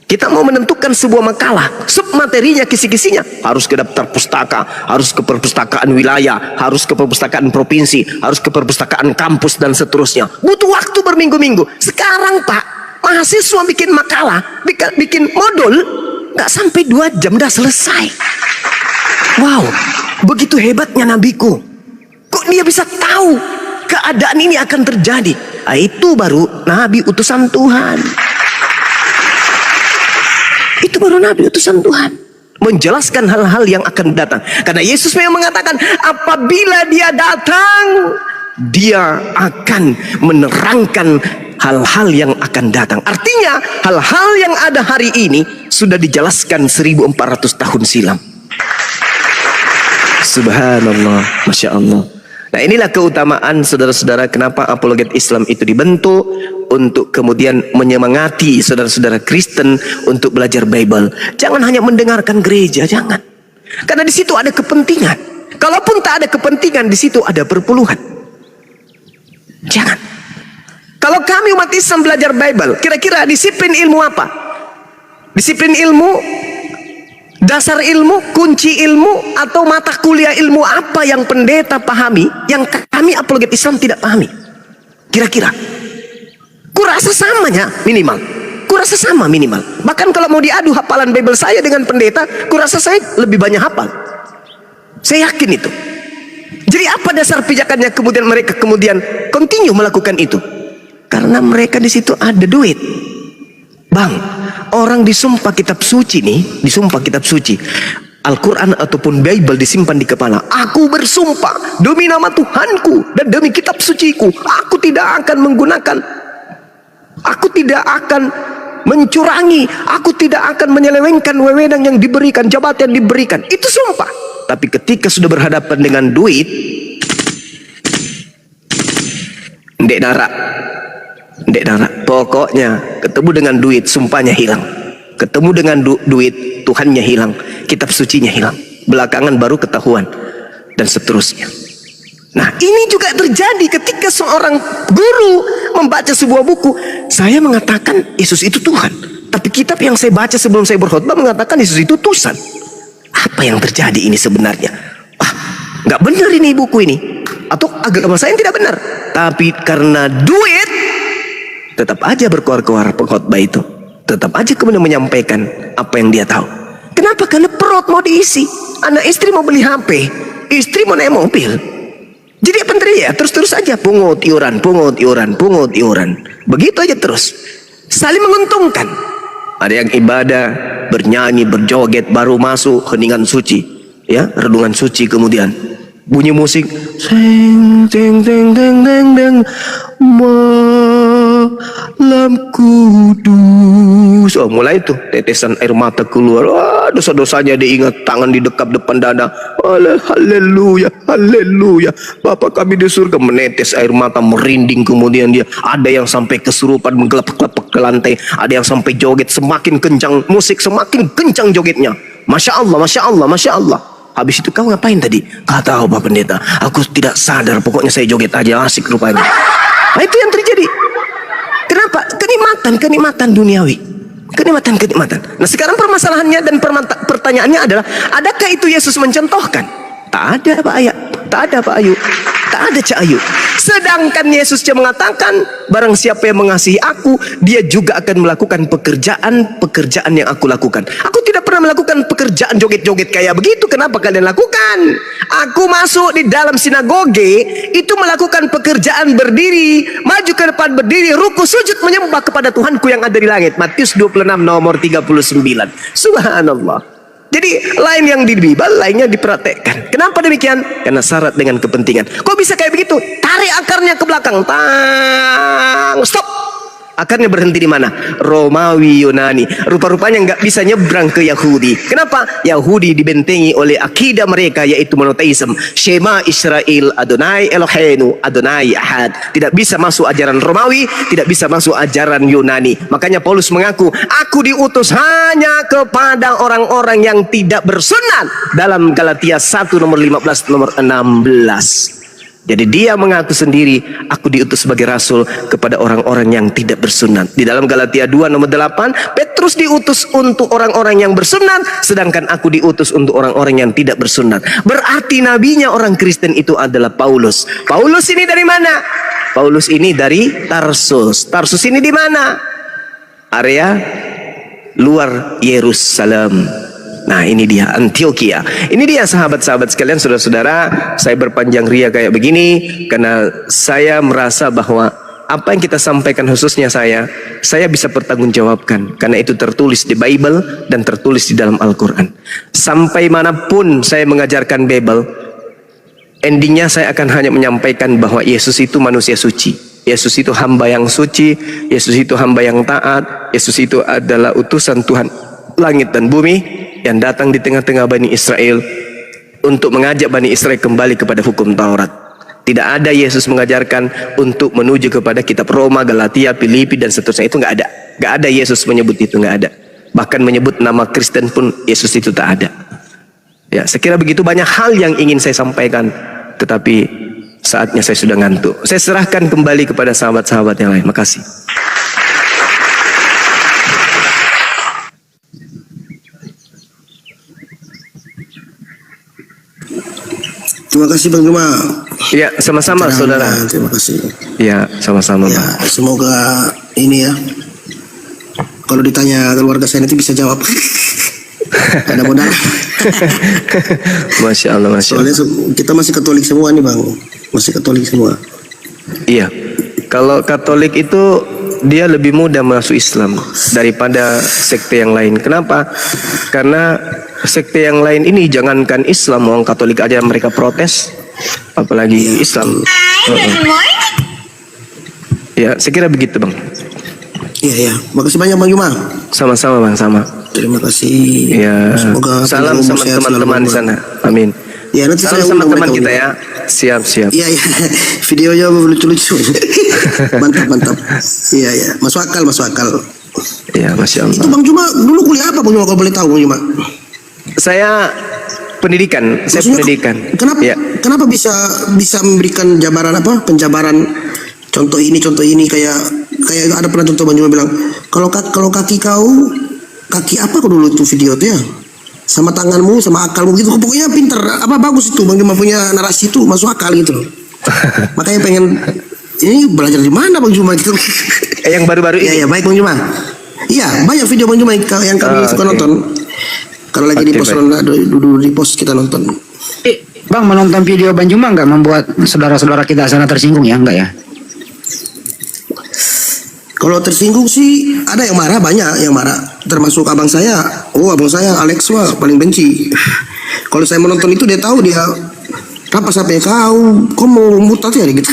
kita mau menentukan sebuah makalah, submaterinya, kisi-kisinya, harus ke daftar pustaka, harus ke perpustakaan wilayah, harus ke perpustakaan provinsi, harus ke perpustakaan kampus dan seterusnya. Butuh waktu berminggu-minggu. Sekarang Pak, mahasiswa bikin makalah, bikin modul, nggak sampai 2 jam dah selesai. Wow, begitu hebatnya nabiku. Kok dia bisa tahu keadaan ini akan terjadi? Nah, itu baru nabi utusan Tuhan. Itu baru nabi utusan Tuhan, menjelaskan hal-hal yang akan datang. Karena Yesus memang mengatakan apabila dia datang, dia akan menerangkan hal-hal yang akan datang. Artinya hal-hal yang ada hari ini sudah dijelaskan 1400 tahun silam. Subhanallah, Masya Allah. Nah, inilah keutamaan saudara-saudara, kenapa apologet Islam itu dibentuk, untuk kemudian menyemangati saudara-saudara Kristen untuk belajar Bible. Jangan hanya mendengarkan gereja, jangan. Karena di situ ada kepentingan. Kalaupun tak ada kepentingan, di situ ada perpuluhan. Jangan. Kalau kami umat Islam belajar Bible, kira-kira disiplin ilmu apa? Disiplin ilmu, dasar ilmu, kunci ilmu, atau mata kuliah ilmu apa yang pendeta pahami, yang kami apologet Islam tidak pahami? Kira-kira kurasa samanya minimal. Kurasa sama minimal. Bahkan kalau mau diadu hafalan Bible saya dengan pendeta, kurasa saya lebih banyak hafal. Saya yakin itu. Jadi apa dasar pijakannya kemudian mereka kemudian continue melakukan itu? Karena mereka di situ ada duit. Bang, orang disumpah kitab suci nih, disumpah kitab suci, Al-Quran ataupun Bible disimpan di kepala. Aku bersumpah demi nama Tuhanku dan demi kitab suciku, aku tidak akan menggunakan, aku tidak akan mencurangi, aku tidak akan menyelewengkan wewenang yang diberikan, jabatan yang diberikan. Itu sumpah. Tapi ketika sudah berhadapan dengan duit, ndek darah. Pokoknya ketemu dengan duit, sumpahnya hilang. Ketemu dengan duit, Tuhannya hilang, kitab sucinya hilang. Belakangan baru ketahuan dan seterusnya. Nah, ini juga terjadi ketika seorang guru membaca sebuah buku. Saya mengatakan Yesus itu Tuhan, tapi kitab yang saya baca sebelum saya berkhotbah mengatakan Yesus itu Tuhan. Apa yang terjadi ini sebenarnya? Wah, nggak benar ini buku ini, atau agama saya yang tidak benar. Tapi karena duit, tetap aja berkoar-koar pengkhotbah itu, tetap aja kemudian menyampaikan apa yang dia tahu. Kenapa? Karena perut mau diisi, anak istri mau beli HP, istri mau naik mobil. Jadi apa ya, terus aja pungut iuran. Begitu aja terus. Saling menguntungkan. Ada yang ibadah, bernyanyi, berjoget, baru masuk heningan suci, ya, renungan suci, kemudian bunyi musik, seng teng teng teng teng teng, malam kudus. Oh, mulai itu tetesan air mata keluar. Wah, dosa-dosanya diingat, tangan didekap depan dada. Haleluya, haleluya. Bapa kami di surga, menetes air mata, merinding. Kemudian dia ada yang sampai kesurupan, menggelepek-gelepek ke lantai. Ada yang sampai joget, semakin kencang musik, semakin kencang jogetnya. Masya Allah, Masya Allah, Masya Allah. Habis itu kau ngapain tadi? Gak tahu Pak Pendeta, aku tidak sadar, pokoknya saya joget aja, asik rupanya. Nah, itu yang terjadi. Kenapa? Kenikmatan duniawi. Kenikmatan. Nah, sekarang permasalahannya dan pertanyaannya adalah, adakah itu Yesus mencontohkan? Tak ada Pak Ayat, tak ada Pak Ayu, tak ada Cak Ayu. Sedangkan Yesus dia mengatakan, barang siapa yang mengasihi aku, dia juga akan melakukan pekerjaan yang aku lakukan. Aku tidak pernah melakukan pekerjaan joget-joget kayak begitu. Kenapa kalian lakukan? Aku masuk di dalam sinagoge itu melakukan pekerjaan berdiri, maju ke depan berdiri, ruku, sujud, menyembah kepada Tuhanku yang ada di langit. Matius 26 nomor 39. Subhanallah. Jadi lain yang di Bible, lainnya dipraktekkan. Kenapa demikian? Karena syarat dengan kepentingan. Kok bisa kayak begitu? Tarik akarnya ke belakang, tang, stop. Akarnya berhenti di mana? Romawi, Yunani. Rupa-rupanya nggak bisa nyebrang ke Yahudi. Kenapa? Yahudi dibentengi oleh akidah mereka, yaitu monoteisme. Shema Israel, Adonai Eloheinu, Adonai Ahad. Tidak bisa masuk ajaran Romawi, tidak bisa masuk ajaran Yunani. Makanya Paulus mengaku, aku diutus hanya kepada orang-orang yang tidak bersunat. Dalam Galatia 1 nomor 15 nomor 16. Jadi dia mengaku sendiri, aku diutus sebagai rasul kepada orang-orang yang tidak bersunat. Di dalam Galatia 2 nomor 8, Petrus diutus untuk orang-orang yang bersunat, sedangkan aku diutus untuk orang-orang yang tidak bersunat. Berarti nabinya orang Kristen itu adalah Paulus. Paulus ini dari mana? Paulus ini dari Tarsus. Tarsus ini di mana? Area luar Yerusalem. Nah, ini dia Antioquia. Ini dia sahabat-sahabat sekalian, saudara-saudara. Saya berpanjang ria kayak begini karena saya merasa bahwa apa yang kita sampaikan, khususnya saya bisa pertanggungjawabkan karena itu tertulis di Bible dan tertulis di dalam Al-Quran. Sampai manapun saya mengajarkan Bible, endingnya saya akan hanya menyampaikan bahwa Yesus itu manusia suci. Yesus itu hamba yang suci. Yesus itu hamba yang taat. Yesus itu adalah utusan Tuhan langit dan bumi yang datang di tengah-tengah Bani Israel untuk mengajak Bani Israel kembali kepada hukum Taurat. Tidak ada Yesus mengajarkan untuk menuju kepada kitab Roma, Galatia, Filipi dan seterusnya. Itu nggak ada. Nggak ada Yesus menyebut itu, nggak ada. Bahkan menyebut nama Kristen pun Yesus itu tak ada. Ya, sekira begitu banyak hal yang ingin saya sampaikan, tetapi saatnya saya sudah ngantuk. Saya serahkan kembali kepada sahabat-sahabat yang lain. Makasih. Terima kasih Bang Juma. Ya, sama-sama saudara. Terima kasih. Ya, sama-sama. Ya, semoga ini ya. Kalau ditanya keluarga saya nanti bisa jawab. Ada modal. Masya Allah, Masya Allah. Soalnya kita masih Katolik semua nih Bang. Masih Katolik semua. Iya. Kalau Katolik itu dia lebih mudah masuk Islam daripada sekte yang lain. Kenapa? Karena sekte yang lain ini jangankan Islam, orang Katolik aja mereka protes, apalagi Islam. Ya, saya kira begitu Bang. Iya, ya. Makasih banyak Bang Juma. Sama-sama Bang, sama. Terima kasih. Ya. Semoga salam sama teman-teman di sana. Amin. Ya, nanti salam saya sama undang teman mereka kita ya. Siap. Iya, iya. Videonya lucu-lucu. Mantap. Iya, ya. Masuk akal. Ya, Masya Allah. Itu Bang Juma dulu kuliah apa Bang Juma kalau boleh tahu Bang Juma? Saya pendidikan. Kenapa bisa memberikan penjabaran contoh ini kayak ada pernah contoh Bang Juma bilang kalau kaki apa kau dulu itu video tuh ya, sama tanganmu sama akalmu gitu, pokoknya pinter bagus itu Bang Juma punya narasi itu masuk akal gitu loh. Makanya pengen ini belajar di mana Bang Juma gitu. Yang baru-baru ini. Iya, baik Bang Juma. Iya, banyak video Bang Juma yang kami suka nonton. Kalau lagi di post dulu di post kita nonton. Bang, menonton video Bang Juma nggak membuat saudara-saudara kita sana tersinggung ya? Enggak ya? Kalau tersinggung sih ada yang marah, banyak yang marah. Termasuk abang saya Alex paling benci. Kalau saya menonton itu dia tahu dia apa sampai kau mau mutat ya gitu.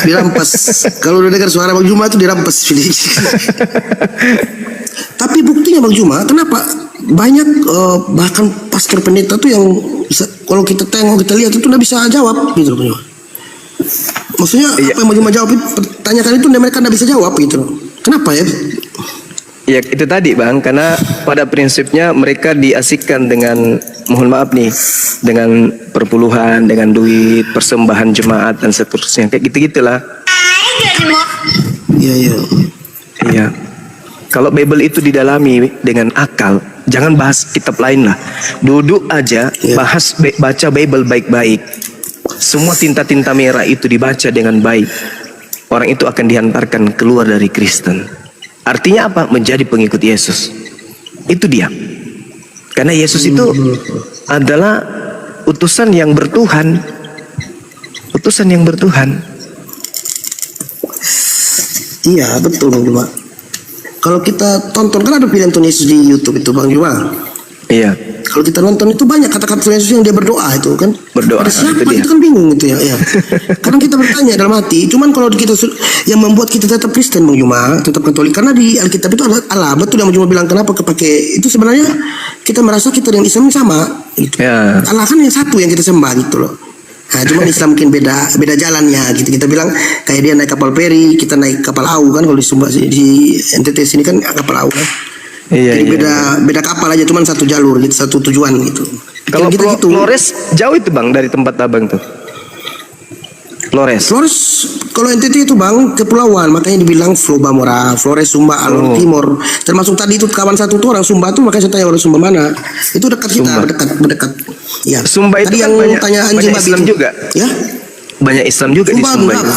Dirampas. Kalau udah dengar suara Bang Juma itu dirampas video. Tapi buktinya Bang Juma, kenapa banyak bahkan pastor pendeta tuh yang kalau kita lihat itu nggak bisa jawab gitu Bang Juma. Maksudnya apa yang Bang Juma jawab pertanyaan itu mereka nggak bisa jawab gitu. Kenapa ya? Ya itu tadi Bang, karena pada prinsipnya mereka diasikkan dengan, mohon maaf nih, dengan perpuluhan, dengan duit, persembahan jemaat dan seterusnya, kayak gitu-gitulah. Iya. Kalau Bible itu didalami dengan akal, jangan bahas kitab lain lah. Duduk aja, baca Bible baik-baik. Semua tinta-tinta merah itu dibaca dengan baik. Orang itu akan dihantarkan keluar dari Kristen. Artinya apa? Menjadi pengikut Yesus. Itu dia. Karena Yesus itu adalah utusan yang bertuhan. Utusan yang bertuhan. Iya, betul Bang Juma. Kalau kita tonton, kan ada pilihan Yesus di YouTube itu Bang Juma. Iya. Kalau kita nonton itu banyak kata-kata Yesus yang dia berdoa itu kan. Berdoa, Pada siapa itu dia. kita kan bingung gitu ya. Ya. Kadang kita bertanya dalam hati. Cuman kalau kita yang membuat kita tetap Kristen Bang Juma, tetap Katolik, karena di Alkitab itu Allah betul yang Bang Juma bilang kenapa kepake itu sebenarnya kita merasa kita dengan Islam sama. Gitu. Ya. Allah kan yang satu yang kita sembah gitu loh. Nah, cuma Islam mungkin beda jalannya gitu. Kita bilang kayak dia naik kapal feri, kita naik kapal AU kan kalau di Sumba di NTT sini kan kapal AU kan. Iya, Jadi iya. beda kapal aja, cuman satu jalur gitu, satu tujuan gitu. Kalau kita gitu. Flores jauh itu Bang dari tempat Abang tuh. Flores. Flores kalau NTT itu Bang kepulauan, makanya dibilang Flobamora, Flores Sumba Alor Timor. Termasuk tadi itu kawan satu tuh orang Sumba tuh, makanya saya tanya orang Sumba mana. Itu dekat kita, berdekat. Ya. Sumba itu tadi kan yang banyak, tanya anjing banyak babi Islam itu. juga. Ya? Banyak Islam juga di Sumba Sumba enggak. itu.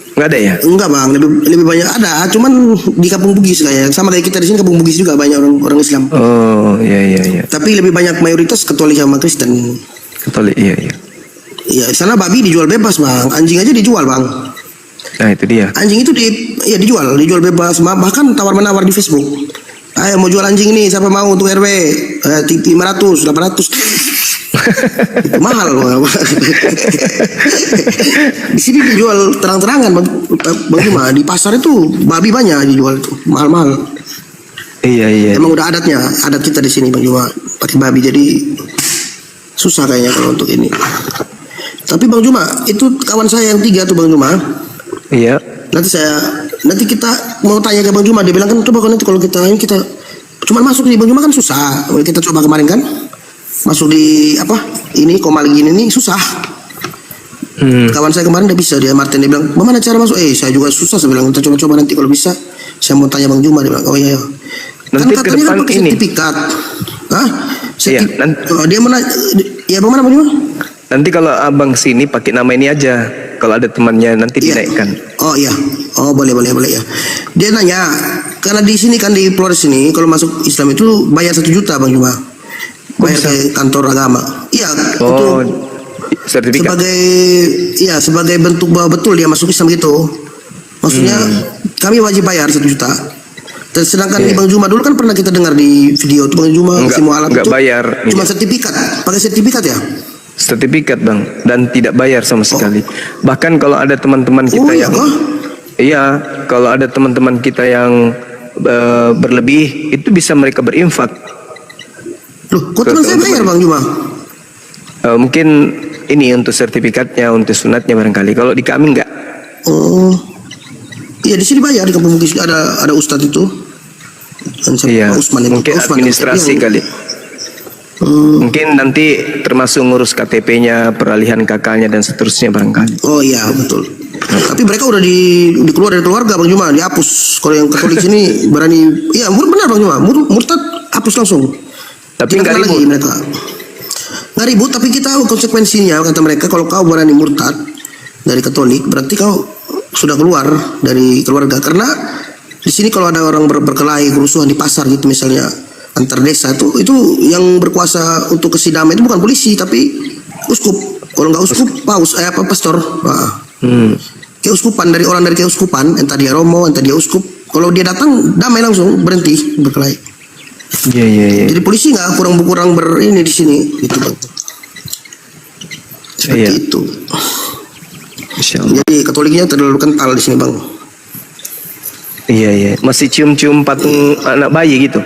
Enggak ada ya? Enggak Bang, lebih banyak ada, cuman di Kampung Bugis kayak sama kayak kita di sini Kampung Bugis juga banyak orang Islam. Oh, iya. Tapi lebih banyak mayoritas Katolik sama Kristen. Katolik, iya. Ya, di sana babi dijual bebas Bang, anjing aja dijual Bang. Nah, itu dia. Anjing itu dijual bebas, bahkan tawar-menawar di Facebook. Ayo mau jual anjing ini, siapa mau untuk RW? 500, 800. Itu mahal loh. Di sini dijual terang-terangan Bang Juma. Di pasar itu babi banyak dijual itu, mahal-mahal. Iya. Emang udah adat kita di sini Bang Juma pakai babi, jadi susah kayaknya kalau untuk ini. Tapi Bang Juma, itu kawan saya yang 3 tuh Bang Juma. Iya. Nanti kita mau tanya ke Bang Juma, dia bilang kan coba nanti kalau kita cuma masuk di Bang Juma kan susah. Kita coba kemarin kan masuk di ini Komal gini nih susah. Kawan saya kemarin udah bisa, dia Martin, dia bilang bagaimana cara masuk, saya juga susah. Saya bilang kita coba nanti kalau bisa saya mau tanya Bang Juma. Dia bilang oh iya. Nanti Kan ke katanya depan kan pakai ini. sertifikat. Iya, Dia mana ya bagaimana Bang Juma? Nanti kalau Abang sini pakai nama ini aja. Kalau ada temannya nanti Iya. dinaikkan. Oh iya. Oh boleh ya. Dia nanya karena di sini kan di Flores ini kalau masuk Islam itu bayar 1 juta Bang Juma. Bayar ke kantor agama. Iya, itu Oh, sertifikat. sebagai bentuk bahwa betul dia masuk Islam gitu. Maksudnya kami wajib bayar 1 juta. Dan sedangkan di Bang Juma dulu kan pernah kita dengar di video tuh Bang Juma Enggak- si mualaf enggak itu bayar. cuma sertifikat, pakai sertifikat ya. Sertifikat Bang, dan tidak bayar sama sekali. Bahkan kalau ada teman-teman kita iya yang kah? iya, kalau ada teman-teman kita yang berlebih itu bisa mereka berinfak. Loh, kok teman saya bayar Bang Juma? Mungkin ini untuk sertifikatnya, untuk sunatnya barangkali. Kalau di kami enggak. Oh. Iya di sini bayar di Kampung Bugis ada ustadz itu. Iya, Pak Usman itu. mungkin Pak Usman administrasi yang- kali. Mungkin nanti termasuk ngurus KTP-nya, peralihan KK-nya dan seterusnya barangkali. Oh iya betul. Tapi mereka udah dikeluar dari keluarga Bang Juma, dihapus. Kalau yang Katolik sini berani, iya benar Bang Juma, murtad hapus langsung. Tapi Tidak nggak kenal ribut. lagi mereka. Nggak ribut, tapi kita tahu konsekuensinya kata mereka. Kalau kau berani murtad dari Katolik, berarti kau sudah keluar dari keluarga. Karena di sini kalau ada orang berkelahi kerusuhan di pasar gitu misalnya antar desa itu yang berkuasa untuk kasih damai itu bukan polisi tapi uskup. Kalau nggak uskup, pastor. Nah. Keuskupan dari keuskupan, entah dia romo, entah dia uskup. Kalau dia datang damai langsung berhenti berkelahi. Iya. Jadi polisi nggak kurang ini di sini gitu Bang. Seperti Iya. itu. Insya Allah. Jadi Katoliknya terlalu kental di sini Bang. Iya. Masih cium-cium patung anak bayi gitu.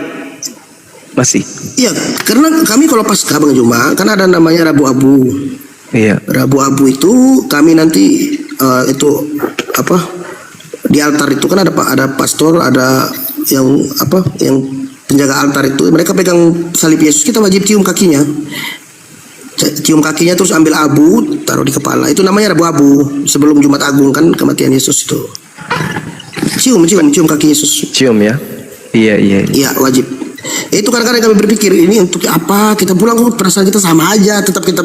Masih. Iya, karena kami kalau Paskah Bang Juma kan ada namanya Rabu Abu. Iya. Rabu Abu itu kami nanti itu di altar itu kan ada pastor, ada yang yang penjaga altar itu mereka pegang salib Yesus, kita wajib cium kakinya. Cium kakinya terus ambil abu taruh di kepala, itu namanya Rabu Abu sebelum Jumat Agung kan kematian Yesus itu. Cium kaki Yesus. Cium ya. Iya. Iya wajib. Itu kadang-kadang kami berpikir ini untuk apa, kita pulang perasaan kita sama aja, tetap kita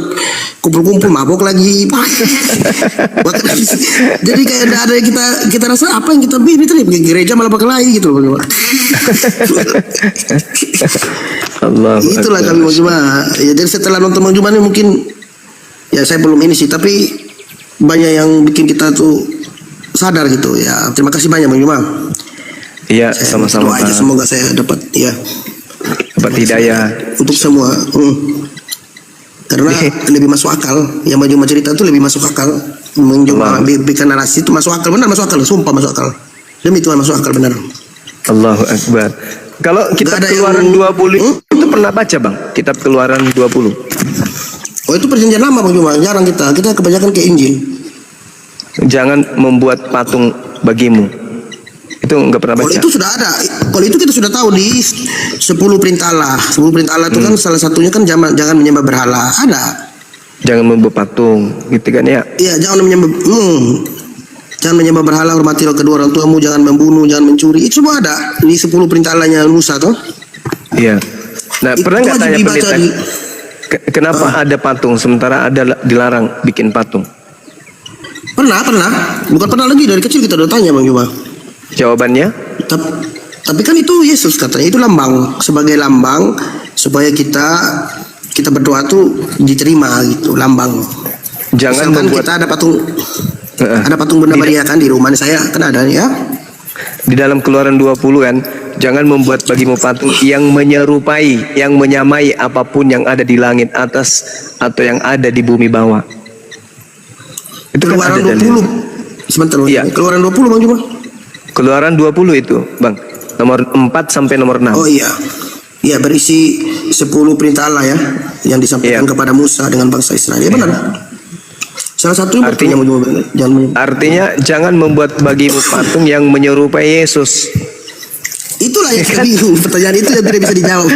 kumpul-kumpul mabok lagi. Jadi kayak ada yang kita rasa apa yang kita ini tadi pergi gereja malah pakai lagi gitu loh. Allah. Itulah kami mau cuma ya, jadi setelah nonton Bang Juma ini mungkin ya saya belum ini sih, tapi banyak yang bikin kita tuh sadar gitu ya. Terima kasih banyak Bang Juma. Iya, Saya sama-sama. doa aja semoga saya dapat ya. dapat hidayah. Untuk semua. Karena lebih masuk akal. Yang Bang Juma cerita itu lebih masuk akal. Mencoba bikin narasi itu masuk akal, benar masuk akal, sumpah masuk akal. Demi Tuhan masuk akal benar. Allahu Akbar. Kalau kitab Keluaran 20 itu pernah baca Bang? Kitab Keluaran 20. Oh itu perjanjian lama Bang Juma, jarang kita kebanyakan ke Injil. Jangan membuat patung bagimu. Itu enggak pernah baca. Kalau itu sudah ada. Kalau itu kita sudah tahu di 10 perintah Allah. 10 perintah Allah itu kan salah satunya kan jangan menyembah berhala. Ada. Jangan membuat patung, gitu kan ya? Iya, jangan menyembah berhala, hormatilah kedua orang tuamu, jangan membunuh, jangan mencuri. Itu semua ada di 10 perintah Allahnya Musa tuh. Iya. Nah, Itu pernah nggak wajib tanya dibaca pendeta? Kenapa ada patung sementara ada dilarang bikin patung? Pernah. Bukan pernah lagi, dari kecil kita udah tanya Bang Juma. Jawabannya? Tapi kan itu Yesus katanya, itu lambang, sebagai lambang supaya kita berdoa tuh diterima gitu, lambang. Jangan Misalkan membuat kita ada patung Bunda Maria kan di rumah saya kan ada ya. di dalam Keluaran 20 kan, jangan membuat bagimu patung yang menyerupai, yang menyamai apapun yang ada di langit atas atau yang ada di bumi bawah. Itu kan Keluaran ada 20. Sebentar. Iya. Keluaran 20 Bang Juma. Keluaran 20 itu, Bang. Nomor 4 sampai nomor 6. Oh iya. Iya, berisi 10 perintah Allah ya yang disampaikan kepada Musa dengan bangsa Israel. Ya benar. Salah satu Artinya jangan membuat bagimu patung yang menyerupai Yesus. Itulah yang kita bingung. Pertanyaan itu yang tidak bisa dijawab.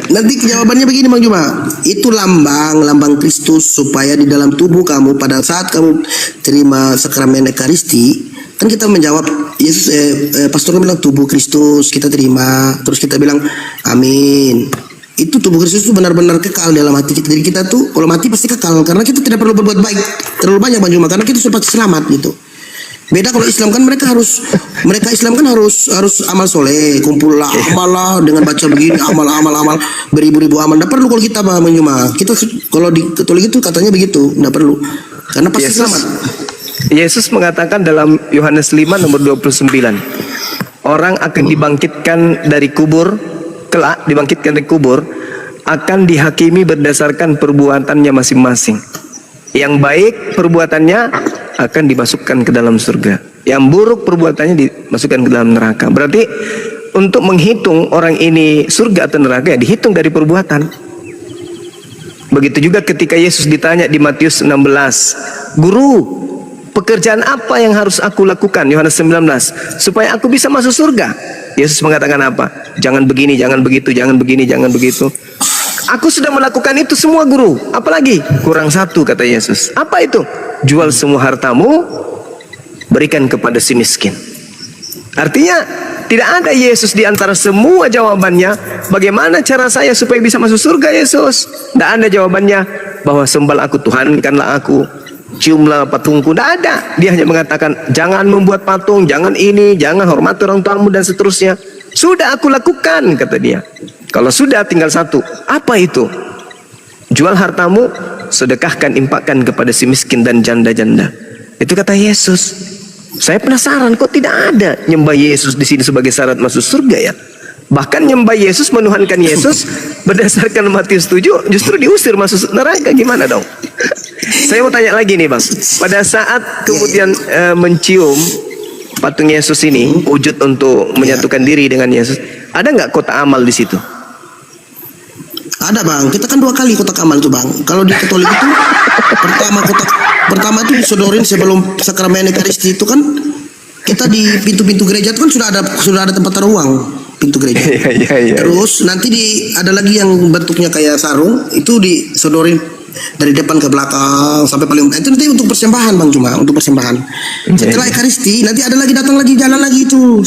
Nanti jawabannya begini Bang Juma. Itu lambang Kristus supaya di dalam tubuh kamu pada saat kamu terima sakramen Ekaristi, kan kita menjawab Yesus pastornya bilang tubuh Kristus kita terima, terus kita bilang amin. Itu tubuh Kristus itu benar-benar kekal dalam hati kita. Jadi kita tuh kalau mati pasti kekal karena kita tidak perlu berbuat baik terlalu banyak Bang Juma karena kita sudah pasti selamat gitu. Beda kalau Islam kan mereka Islam kan harus amal soleh, kumpul lah amal lah dengan baca begini amal beribu-ribu amal. Tidak perlu kalau kita Bang Juma. Kita kalau di Katolik itu katanya begitu, tidak perlu karena pasti selamat. Yesus mengatakan dalam Yohanes 5 nomor 29, orang akan dibangkitkan dari kubur, kelak dibangkitkan dari kubur, akan dihakimi berdasarkan perbuatannya masing-masing. Yang baik perbuatannya akan dimasukkan ke dalam surga, yang buruk perbuatannya dimasukkan ke dalam neraka. Berarti untuk menghitung orang ini surga atau neraka ya dihitung dari perbuatan. Begitu juga ketika Yesus ditanya di Matius 16, Guru, pekerjaan apa yang harus aku lakukan? Yohanes 19, supaya aku bisa masuk surga. Yesus mengatakan apa? Jangan begini, jangan begitu, jangan begini, jangan begitu. Aku sudah melakukan itu semua Guru. Apalagi? Kurang satu kata Yesus. Apa itu? Jual semua hartamu, berikan kepada si miskin. Artinya tidak ada Yesus di antara semua jawabannya. Bagaimana cara saya supaya bisa masuk surga Yesus? Tidak ada jawabannya bahwa sembah aku, Tuhankanlah aku, ciumlah patungku. Tidak ada. Dia hanya mengatakan jangan membuat patung, jangan ini, jangan hormati orang tuamu dan seterusnya. Sudah aku lakukan kata dia. Kalau sudah tinggal satu, apa itu? Jual hartamu, sedekahkan, infakkan kepada si miskin dan janda-janda. Itu kata Yesus. Saya penasaran kok tidak ada nyembah Yesus di sini sebagai syarat masuk surga ya. Bahkan nyembah Yesus, menuhankan Yesus berdasarkan Matius 7 justru diusir masuk neraka. Gimana dong? Saya mau tanya lagi nih Bang. Pada saat kemudian mencium patung Yesus ini, wujud untuk menyatukan diri dengan Yesus, ada nggak kotak amal di situ? Ada Bang, kita kan 2 kali kotak amal itu Bang. Kalau di Katolik itu pertama itu disodorin sebelum sakramen Ekaristi itu kan kita di pintu-pintu gereja itu kan sudah ada tempat taruh uang pintu gereja. Terus nanti ada lagi yang bentuknya kayak sarung itu disodorin dari depan ke belakang sampai paling itu nanti untuk persembahan Bang, cuma untuk persembahan. Setelah Ekaristi nanti ada lagi datang lagi jalan lagi itu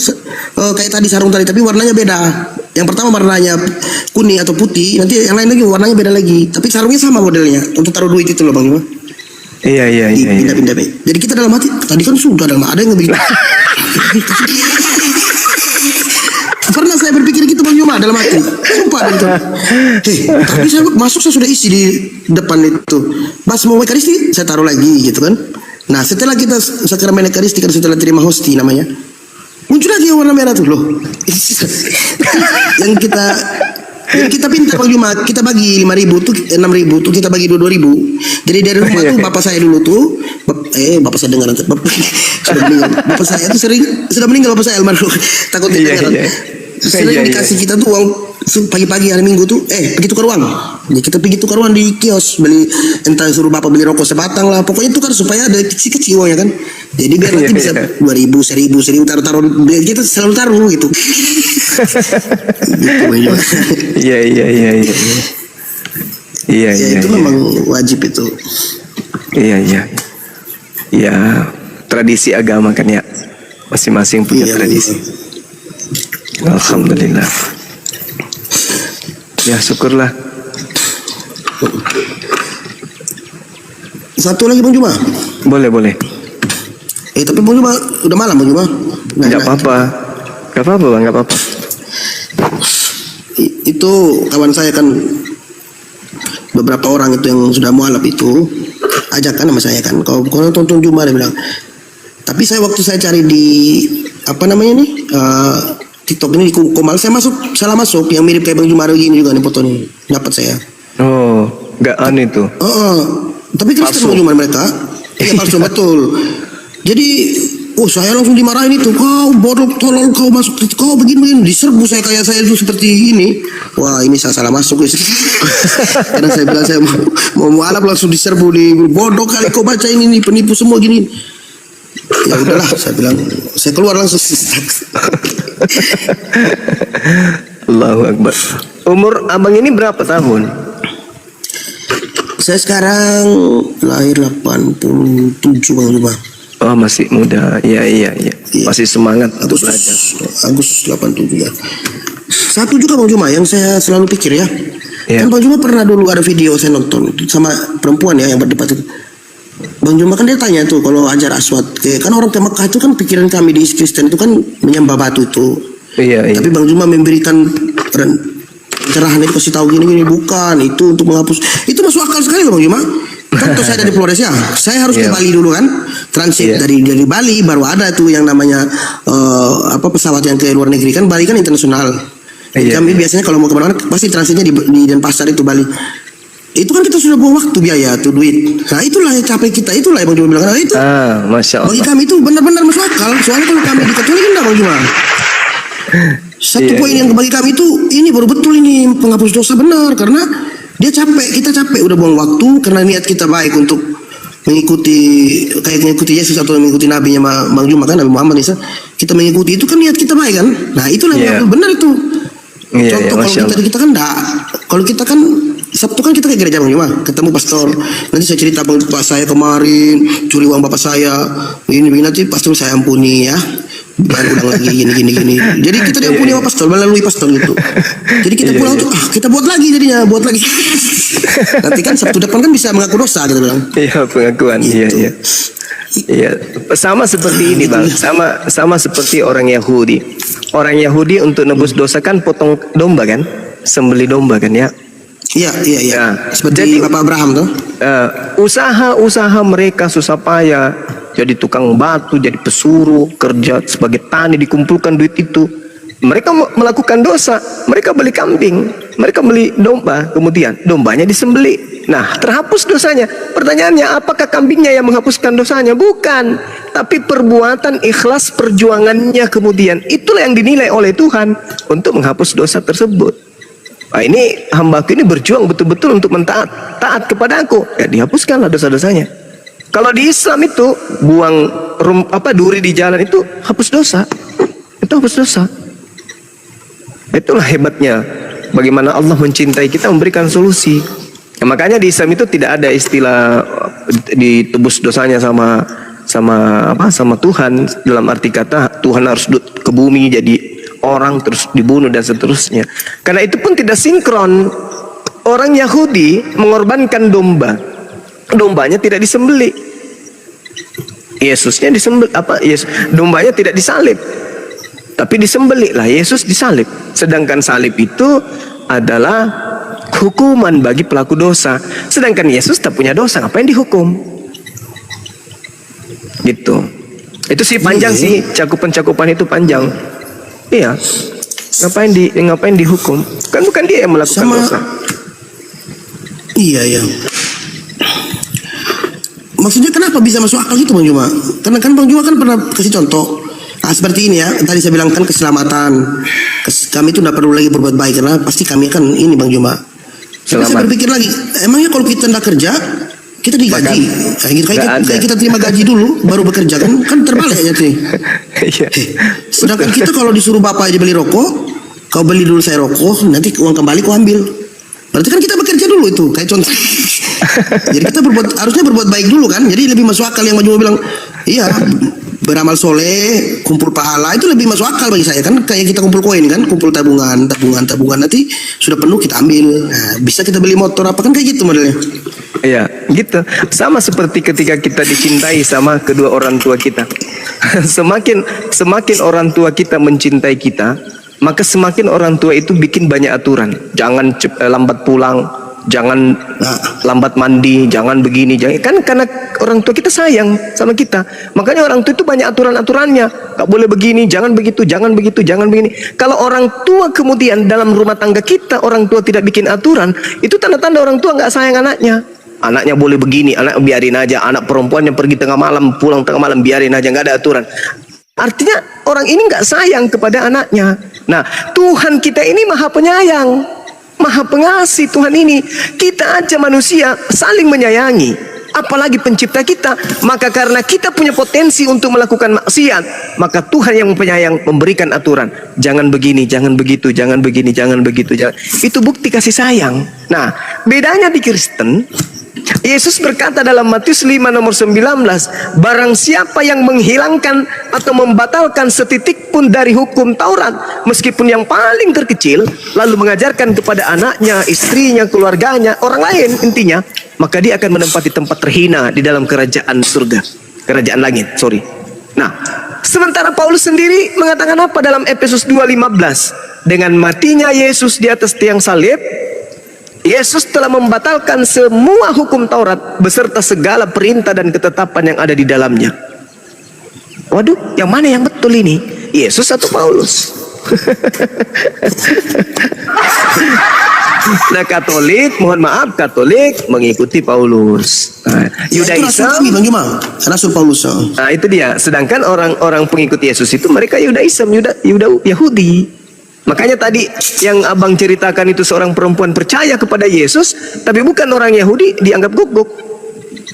kayak tadi sarung tadi tapi warnanya beda. Yang pertama warnanya kuning atau putih, nanti yang lain lagi warnanya beda lagi. Tapi sarungnya sama modelnya untuk taruh duit itu loh Bang. Iya. Pindah-pindah. Jadi kita dalam hati tadi kan sudah ada yang begitu. Pernah saya berpikir gitu Bang Juma dalam hati. Sumpah gitu. Tapi saya masuk saya sudah isi di depan itu. Pas mau Ekaristi saya taruh lagi gitu kan. Nah setelah kita sakramen Ekaristi kan setelah terima hosti namanya. Muncul lagi yang warna merah tuh loh. yang kita pintar Bang Juma, kita bagi 5.000 tuh, 6.000 tuh kita bagi 2.000. Jadi dari rumah tuh bapak saya dulu tuh, bapak saya dengar nanti, sudah meninggal. Bapak saya tuh sudah meninggal bapak saya almarhum. Takut dengar. Sering dikasih kita tuh uang pagi-pagi hari Minggu tuh, pergi tukar uang. Jadi kita pergi tukar uang di kios, beli entah suruh bapak beli rokok sebatang lah, pokoknya tukar supaya ada kecil-kecil uangnya kan. Jadi biar nanti bisa 2.000, 1.000 taruh biar kita selalu taruh gitu. Iya. Iya, itu memang wajib itu. Iya. Ya, tradisi agama kan ya. Masing-masing punya tradisi. Alhamdulillah. Ya, syukurlah. Satu lagi Bang Juma. Boleh. Tapi Bang Juma udah malam Bang Juma. Enggak apa-apa. Enggak apa-apa, Bang, enggak apa-apa. Itu kawan saya kan, beberapa orang itu yang sudah mualaf itu ajakan sama saya kan, kau tonton Juma, dia bilang. Tapi waktu saya cari di apa namanya nih TikTok ini di Komal, salah masuk yang mirip kayak Bang Juma gini juga nih foto nih dapat saya. Oh, enggak aneh tuh. Tapi Kristen Bang Juma mereka. Iya palsu betul. Jadi saya langsung dimarahin itu, kau bodoh tolol, kau masuk, kau begini diserbu saya itu seperti ini. Wah ini saya salah masuk guys. Karena saya bilang saya mau mualaf langsung diserbu di bodoh kali kau baca ini nih, penipu semua gini. Ya udahlah saya bilang, saya keluar langsung. Allahu Akbar. Umur abang ini berapa tahun? Saya sekarang lahir 87 Bang Juma. Oh masih muda, iya. Masih semangat untuk belajar. Agustus 87 ya. Satu juga Bang Juma yang saya selalu pikir ya. Iya. Kan Bang Juma pernah dulu ada video saya nonton sama perempuan ya yang berdebat itu. Bang Juma kan dia tanya tuh kalau ajar aswad, kan orang ke Mekah itu kan pikiran kami di Kristen itu kan menyembah batu itu. Iya. Tapi Bang Juma memberikan pencerahan itu, kasih tahu gini bukan itu untuk menghapus. Itu masuk akal sekali Bang Juma. Contoh saya dari Flores ya, saya harus ke Bali dulu kan, transit dari Bali baru ada tuh yang namanya pesawat yang ke luar negeri kan, Bali kan internasional. Kami biasanya kalau mau kemana-mana pasti transitnya di Denpasar itu Bali. Itu kan kita sudah buang waktu, biaya tuh, duit. Nah itulah yang capek kita, itulah yang Bang Juma bilang. Nah itu Masya Allah. bagi kami itu benar-benar masuk akal. Soalnya kalau kami dikatolikin enggak Bang Juma. Satu poin yang bagi kami itu ini baru betul, ini penghapus dosa benar, karena dia capek, kita capek udah buang waktu karena niat kita baik untuk mengikuti Yesus atau mengikuti nabinya Bang Juma kan, Nabi Muhammad Isa, kita mengikuti itu kan niat kita baik kan. Nah itulah yang benar itu. Contoh kalau kita kan enggak, kalau kita kan Sabtu kan kita ke gereja Bang Juma, ketemu pastor, nanti saya cerita Bang Pak saya kemarin curi uang bapak saya, ini nanti pastor saya ampuni ya. Baru ulang lagi gini. Jadi kita diampuni sama pastor, melalui pastor gitu. Jadi kita pulang tuh, kita buat lagi. Nanti kan Sabtu depan kan bisa mengaku dosa kita bilang. Iya, pengakuan. Gitu. Iya. Sama seperti ini Bang, sama seperti orang Yahudi. Orang Yahudi untuk nebus dosa kan potong domba kan, sembelih domba kan ya. Iya. Ya. Seperti Jadi, Bapak Abraham tuh. Usaha mereka susah payah. Jadi tukang batu, jadi pesuruh, kerja sebagai tani, dikumpulkan duit itu. Mereka melakukan dosa, mereka beli kambing, mereka beli domba, kemudian dombanya disembelih. Nah, terhapus dosanya. Pertanyaannya, apakah kambingnya yang menghapuskan dosanya? Bukan, tapi perbuatan ikhlas perjuangannya kemudian. Itulah yang dinilai oleh Tuhan untuk menghapus dosa tersebut. Nah, ini hambaku ini berjuang betul-betul untuk taat kepada aku. Ya, dihapuskanlah dosa-dosanya. Kalau di Islam itu buang duri di jalan itu hapus dosa. Itu hapus dosa. Itulah hebatnya bagaimana Allah mencintai kita, memberikan solusi. Ya, makanya di Islam itu tidak ada istilah ditebus dosanya sama Tuhan, dalam arti kata Tuhan harus ke bumi jadi orang terus dibunuh dan seterusnya. Karena itu pun tidak sinkron. Orang Yahudi mengorbankan domba. Dombanya tidak disembelih. Yesusnya disembelih, dombanya tidak disalib. Tapi disembelih lah, Yesus disalib. Sedangkan salib itu adalah hukuman bagi pelaku dosa. Sedangkan Yesus tak punya dosa, ngapain dihukum? Gitu. Itu sih panjang sih, cakupan itu panjang. Iya. Ngapain dihukum? Kan bukan dia yang melakukan dosa. Iya. Maksudnya kenapa bisa masuk akal gitu Bang Juma? Karena kan Bang Juma kan pernah kasih contoh. Seperti ini ya, tadi saya bilang kan keselamatan. Kami itu tidak perlu lagi berbuat baik karena pasti kami akan ini Bang Juma. Tapi saya berpikir lagi, emangnya kalau kita tidak kerja, kita digaji. Kayak kita terima gaji dulu, baru bekerja kan terbalik aja sih. Sedangkan kita kalau disuruh bapak aja beli rokok, kau beli dulu saya rokok, nanti uang kembali kau ambil. Berarti kan kita bekerja dulu itu, kayak contoh. Jadi kita harusnya berbuat baik dulu kan. Jadi lebih masuk akal yang Bang Juma bilang, iya beramal soleh, kumpul pahala itu lebih masuk akal bagi saya kan. Kayak kita kumpul koin kan, kumpul tabungan nanti sudah penuh kita ambil. Nah, bisa kita beli motor apa kan kayak gitu modelnya. Iya, gitu. Sama seperti ketika kita dicintai sama kedua orang tua kita. Semakin orang tua kita mencintai kita, maka semakin orang tua itu bikin banyak aturan. Jangan lambat pulang, jangan lambat mandi, jangan begini, jangan. Kan karena orang tua kita sayang sama kita. Makanya orang tua itu banyak aturan-aturannya. Gak boleh begini, jangan begitu, jangan begitu, jangan begini. Kalau orang tua kemudian dalam rumah tangga kita, orang tua tidak bikin aturan, itu tanda-tanda orang tua gak sayang anaknya. Anaknya boleh begini, anak biarin aja. Anak perempuan yang pergi tengah malam, pulang tengah malam, biarin aja, gak ada aturan. Artinya orang ini gak sayang kepada anaknya. Nah, Tuhan kita ini maha penyayang, maha pengasih. Tuhan ini, kita aja manusia saling menyayangi, apalagi pencipta kita. Maka karena kita punya potensi untuk melakukan maksiat, maka Tuhan yang penyayang memberikan aturan. Jangan begini, jangan begitu, jangan begini, jangan begitu, jangan. Itu bukti kasih sayang. Nah, bedanya di Kristen, Yesus berkata dalam Matius 5 nomor 19, barang siapa yang menghilangkan atau membatalkan setitik pun dari hukum Taurat, meskipun yang paling terkecil, lalu mengajarkan kepada anaknya, istrinya, keluarganya, orang lain intinya, maka dia akan menempati tempat terhina di dalam kerajaan surga, kerajaan langit, Nah, sementara Paulus sendiri mengatakan apa dalam Efesus 2:15? Dengan matinya Yesus di atas tiang salib, Yesus telah membatalkan semua hukum Taurat beserta segala perintah dan ketetapan yang ada di dalamnya. Waduh, yang mana yang betul ini? Yesus atau Paulus? Nah, Katolik, mohon maaf, Katolik mengikuti Paulus. Nah, Yudaism, Rasul Paulus. Nah, itu dia. Sedangkan orang-orang pengikut Yesus itu mereka Yudaism, Yahudi. Makanya tadi yang abang ceritakan itu seorang perempuan percaya kepada Yesus, tapi bukan orang Yahudi, dianggap guguk.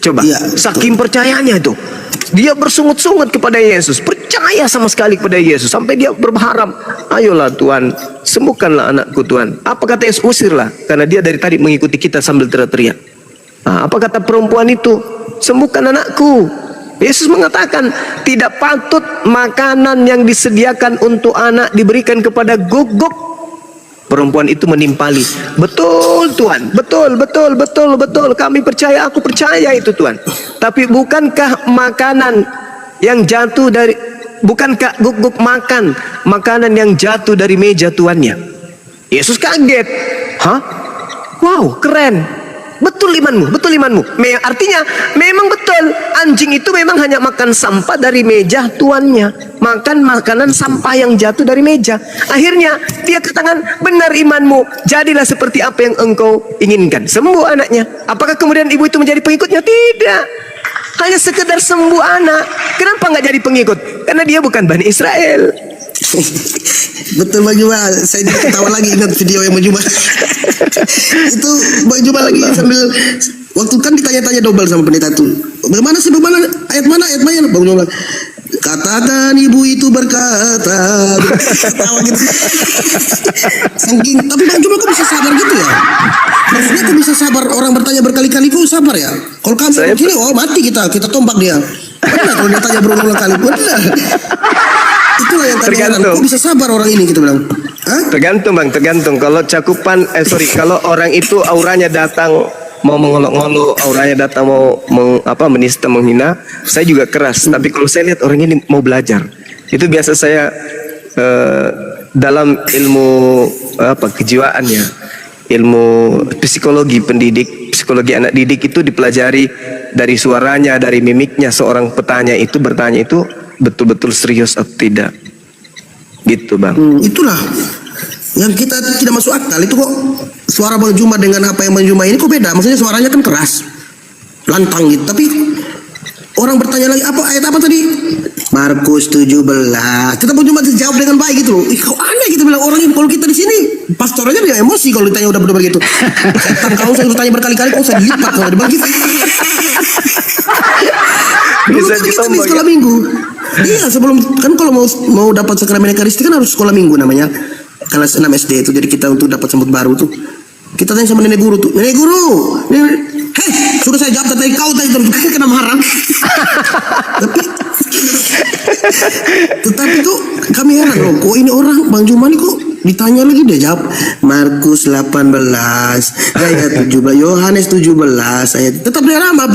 Coba, ya, saking percayanya itu, dia bersungut-sungut kepada Yesus, percaya sama sekali kepada Yesus, sampai dia berharap, ayolah Tuhan, sembuhkanlah anakku Tuhan. Apa kata Yesus? Usirlah, karena dia dari tadi mengikuti kita sambil teriak-teriak. Nah, apa kata perempuan itu? Sembuhkan anakku. Yesus mengatakan tidak patut makanan yang disediakan untuk anak diberikan kepada guguk. Perempuan itu menimpali, betul Tuhan, betul, kami percaya, aku percaya itu Tuhan. Tapi bukankah makanan yang jatuh dari, bukankah guguk makan makanan yang jatuh dari meja tuannya? Yesus kaget. Hah? Wow, keren. Betul imanmu. Artinya memang betul, anjing itu memang hanya makan sampah dari meja tuannya, makan makanan sampah yang jatuh dari meja. Akhirnya dia katakan, benar imanmu, jadilah seperti apa yang engkau inginkan. Sembuh anaknya. Apakah kemudian ibu itu menjadi pengikutnya? Tidak. Hanya sekedar sembuh anak. Kenapa nggak jadi pengikut? Karena dia bukan Bani Israel. Betul Bang Juma, saya ketawa lagi ingat video yang Bang Juma. Itu Bang Juma lagi sambil waktu kan ditanya-tanya double sama pendeta itu. Bagaimana sih, bagaimana ayat mana Bang Juma? Katakan ibu itu berkata. Ketawa gitu. Saking, tapi Bang Juma kok bisa sabar gitu ya? Maksudnya kok bisa sabar, orang bertanya berkali-kali kok sabar ya? Kalau kamu begini, oh mati kita tombak dia. Benar kalau dia tanya berulang-ulang kali, benar. Itulah yang tergantung. Kok bisa sabar orang ini kita bilang? Hah? Tergantung Bang, tergantung. Kalau cakupan, kalau orang itu auranya datang mau mengolok-ngolok, auranya datang mau menista, menghina, saya juga keras. Tapi kalau saya lihat orang ini mau belajar, itu biasa saya dalam ilmu kejiwaan ya, ilmu psikologi pendidik psikologi anak didik itu dipelajari dari suaranya, dari mimiknya seorang petanya itu bertanya itu betul-betul serius atau tidak. Gitu Bang. Itulah yang kita tidak masuk akal itu kok, suara Bang Juma dengan apa yang Bang Juma ini kok beda. Maksudnya suaranya kan keras, lantang gitu, tapi orang bertanya lagi apa ayat apa tadi? Markus 17. Kita Bang Juma jawab dengan baik gitu loh. Ih, kau aneh gitu bilang orang ini. Kalau kita di sini pastor aja dia emosi kalau ditanya udah benar gitu. Setan kau saya tanya berkali-kali kau saya dilipat kalau dibilang gitu. Bisa Dulu kan kita di ditombol, sekolah ya? minggu. Iya, sebelum kan kalau mau dapat sakramen Ekaristi kan harus sekolah minggu namanya. Kelas 6 SD itu. Jadi kita untuk dapat sambut baru tuh, kita tanya sama nenek guru tuh. Nenek guru, hei, sudah saya jawab tadi kau tadi terus kena marah. Tetapi tuh kami heran loh, kok ini orang Bang Juma nih kok ditanya lagi dia jawab Markus 18 ayat 17, Yohanes 17 ayat, tetap dia ramah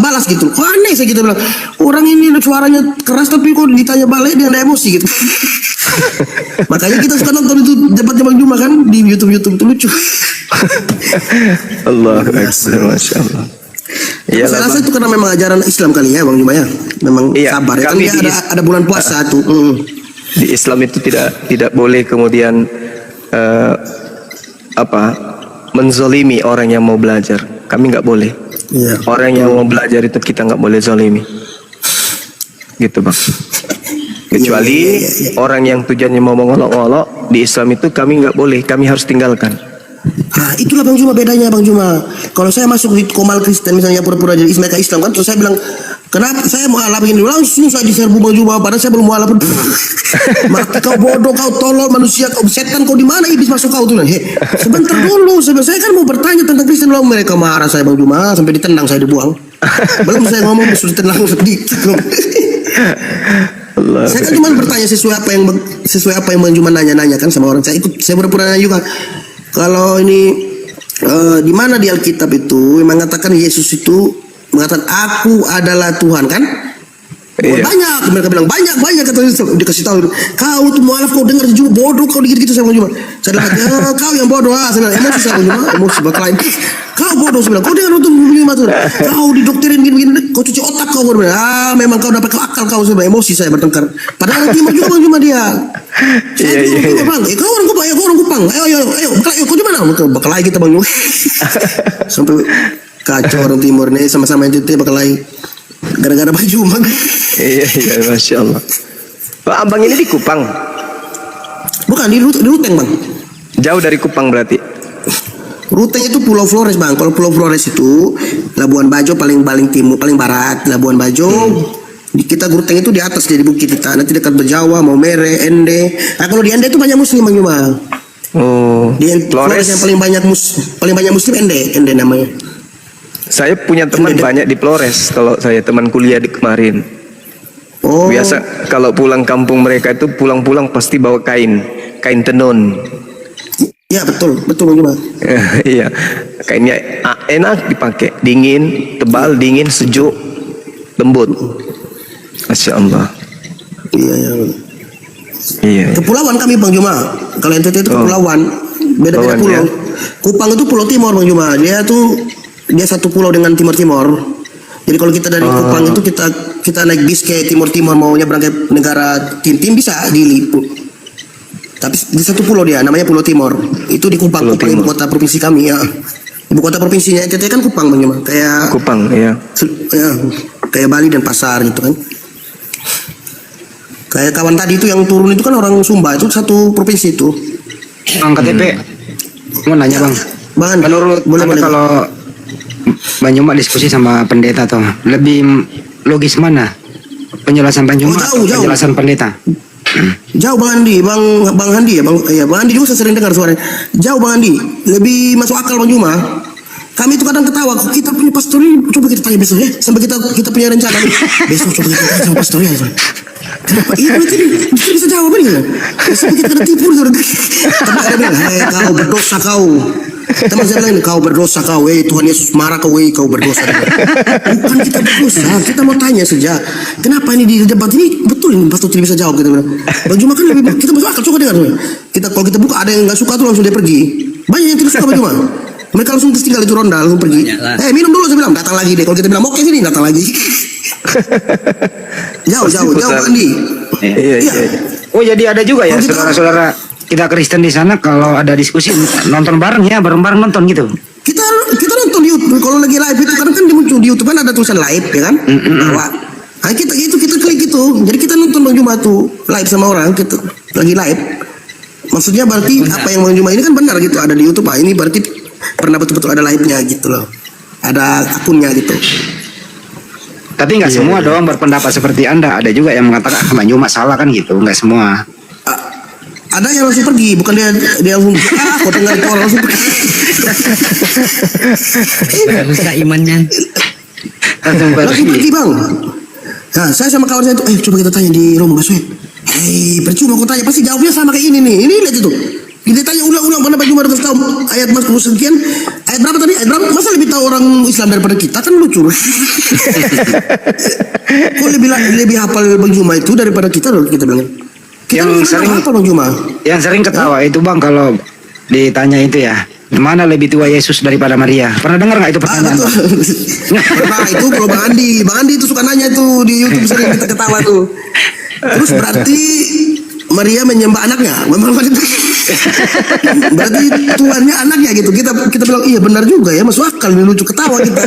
balas gitu. Kok aneh saya gitu bilang, orang ini suaranya keras tapi kok ditanya balik dia ada emosi gitu. Makanya kita suka nonton itu debatnya Bang Juma kan di YouTube itu lucu. Allah Akbar, Masya Allah. Ya, saya rasa itu karena memang ajaran Islam kali ya Bang Juma ya. Memang Iya, sabar ya. Kan kami dia ada bulan puasa tuh. Di Islam itu tidak boleh kemudian menzolimi orang yang mau belajar. Kami nggak boleh. Iya. Orang yang mau belajar itu kita nggak boleh zolimi. Gitu Bang. Kecuali orang yang tujuannya mau mengolok-olok, di Islam itu kami nggak boleh, kami harus tinggalkan. Nah, itulah Bang Juma bedanya Bang Juma. Kalau saya masuk di Komal Kristen misalnya pura-pura jadi mereka Islam kan, terus saya bilang kenapa saya mau alap begini, langsung saya diserbu Bang Juma padahal saya belum mau alap. Mati kau bodoh, kau tolol manusia, kau setan, kau di mana iblis masuk kau tuh? Sebentar dulu, saya kan mau bertanya tentang Kristen, lalu mereka marah saya Bang Juma sampai ditendang saya dibuang. Belum saya ngomong sudah ditendang sedikit. Saya kan cuma bertanya sesuai apa yang Bang Juma nanya-nanya kan sama orang. Saya pura-pura nanya juga. Kalau ini di mana di Alkitab itu mengatakan Yesus itu mengatakan aku adalah Tuhan kan? Iya. Banyak mereka bilang banyak kata dikasih tahu kau tuh mualaf kau dengar juga bodoh kau gitu saya bilang saya bilang kau yang bodoh saya bilang emosi saya bilang emosi bakal kau bodoh saya bilang kau dengar untuk Juma tuh kau didoktrin gini kau cuci otak kau bilang memang kau dapat akal kau saya bilang emosi saya bertengkar padahal timur juga cuma dia saya bang kau orang Kupang ayo kau di mana bakal lagi kita bang sampai kacau orang timur nih sama-sama itu bakal lagi gara-gara Bang Juma. Iya, Masya Allah. Pak, abang ini di Kupang? Bukan, di Ruteng Bang. Jauh dari Kupang berarti? Ruteng itu Pulau Flores Bang. Kalau Pulau Flores itu Labuan Bajo paling timur, paling barat. Labuan Bajo kita Ruteng itu di atas dari bukit kita. Nanti dekat Bejawa, Maumere, Ende. Nah kalau di Ende itu banyak muslim Bang Juma. Oh, Di Flores yang paling banyak muslim Ende namanya. Saya punya teman banyak di Flores. Kalau saya teman kuliah di kemarin. Oh. Biasa kalau pulang kampung mereka itu pulang-pulang pasti bawa kain tenun. Iya betul Bang Juma. Iya, kainnya enak dipakai, dingin, tebal, dingin, sejuk, lembut. Masya Allah. Iya. Kepulauan kami Bang Juma. Kalau NTT itu kepulauan, beda-beda pulau. Ya. Kupang itu Pulau Timur Bang Juma. Dia satu pulau dengan Timur. Jadi kalau kita dari Kupang itu kita naik bis ke Timur mau nyebrang ke negara Tim bisa di Lipu. Tapi di satu pulau dia namanya Pulau Timur. Itu di Kupang, ibu kota provinsi kami ya. Ibu kota provinsinya NTT kan Kupang Bang Juma. Kayak Kupang ya. Kayak Bali dan Pasar gitu kan. Kayak kawan tadi itu yang turun itu kan orang Sumba, itu satu provinsi itu. Bang KTP, mau nanya Bang. Bang, Menurut boleh. kalau Bang Juma diskusi sama pendeta tuh, lebih logis mana? Penjelasan Bang Juma atau jauh. penjelasan pendeta? Jauh Bang Andi, Bang Andi ya, Bang Andi juga saya sering dengar suaranya. Jauh Bang Andi, lebih masuk akal Bang Juma. Kami itu kadang ketawa, kita punya pastor ini, coba kita tanya besok ya, sampai kita punya rencana nih. Besok coba kita tanya sama pastor ya. Kenapa? Iya berarti bisa jawab ini kan? Sampai kita kena tipu gitu. Tapi ada bilang, kau berdosa kau. Teman saya bilang, kau berdosa kau, Tuhan Yesus marah kau, kau berdosa. Bukan kita berdosa, kita mau tanya saja. Kenapa ini di debat ini betul ini pastor tidak bisa jawab kita bilang. Bang Juma kan lebih kita masuk akal coba dengar. Kalau kita buka ada yang nggak suka tuh langsung dia pergi. Banyak yang tidak suka Bang Juma. Mereka langsung tinggal itu ronda, langsung pergi. Minum dulu, saya bilang, datang lagi deh. Kalau kita bilang oke sini, datang lagi. jauh Andi. Iya. Oh, jadi ada juga ya saudara-saudara kita Kristen di sana kalau ada diskusi nonton bareng ya, bareng-bareng nonton gitu. Kita nonton di YouTube. Kalau lagi live itu kadang kan muncul di YouTube kan ada tulisan live ya kan? Nah, kita klik itu. Jadi kita nonton Bang Juma tuh live sama orang, kita lagi live. Maksudnya berarti apa yang Bang Juma ini kan benar gitu, ada di YouTube. Ini berarti pernah betul-betul ada live-nya gitu loh. Ada akunnya gitu. Tapi nggak semua dong berpendapat seperti Anda. Ada juga yang mengatakan Bang Juma salah kan gitu. Nggak semua. Ada yang langsung pergi, bukan dia langsung kok tinggal itu orang langsung pergi. Rusak imannya. Langsung pergi Bang. Nah, saya sama kawan saya itu, coba kita tanya di Romo Mas. Percuma aku tanya, pasti jawabnya sama kayak ini nih. Ini lihat itu. Kita tanya ulang-ulang mana Bang Juma harus tahu ayat mas sekian. Ayat berapa tadi? Ayat berapa? Masa lebih tahu orang Islam daripada kita, kan lucu. Kok lebih hafal Bang Juma itu daripada kita loh, kita bilang. Kita yang sering apa Bang Juma? Yang sering ketawa itu Bang kalau ditanya itu ya, mana lebih tua Yesus daripada Maria? Pernah dengar nggak itu pertanyaan? Pernah itu kalau Bang Andi itu suka nanya tuh di YouTube, sering kita ketawa tuh. Terus berarti Maria menyembah anaknya, berarti Tuhannya anaknya gitu. Kita bilang iya benar juga ya, masuk akal, ini lucu, ketawa kita.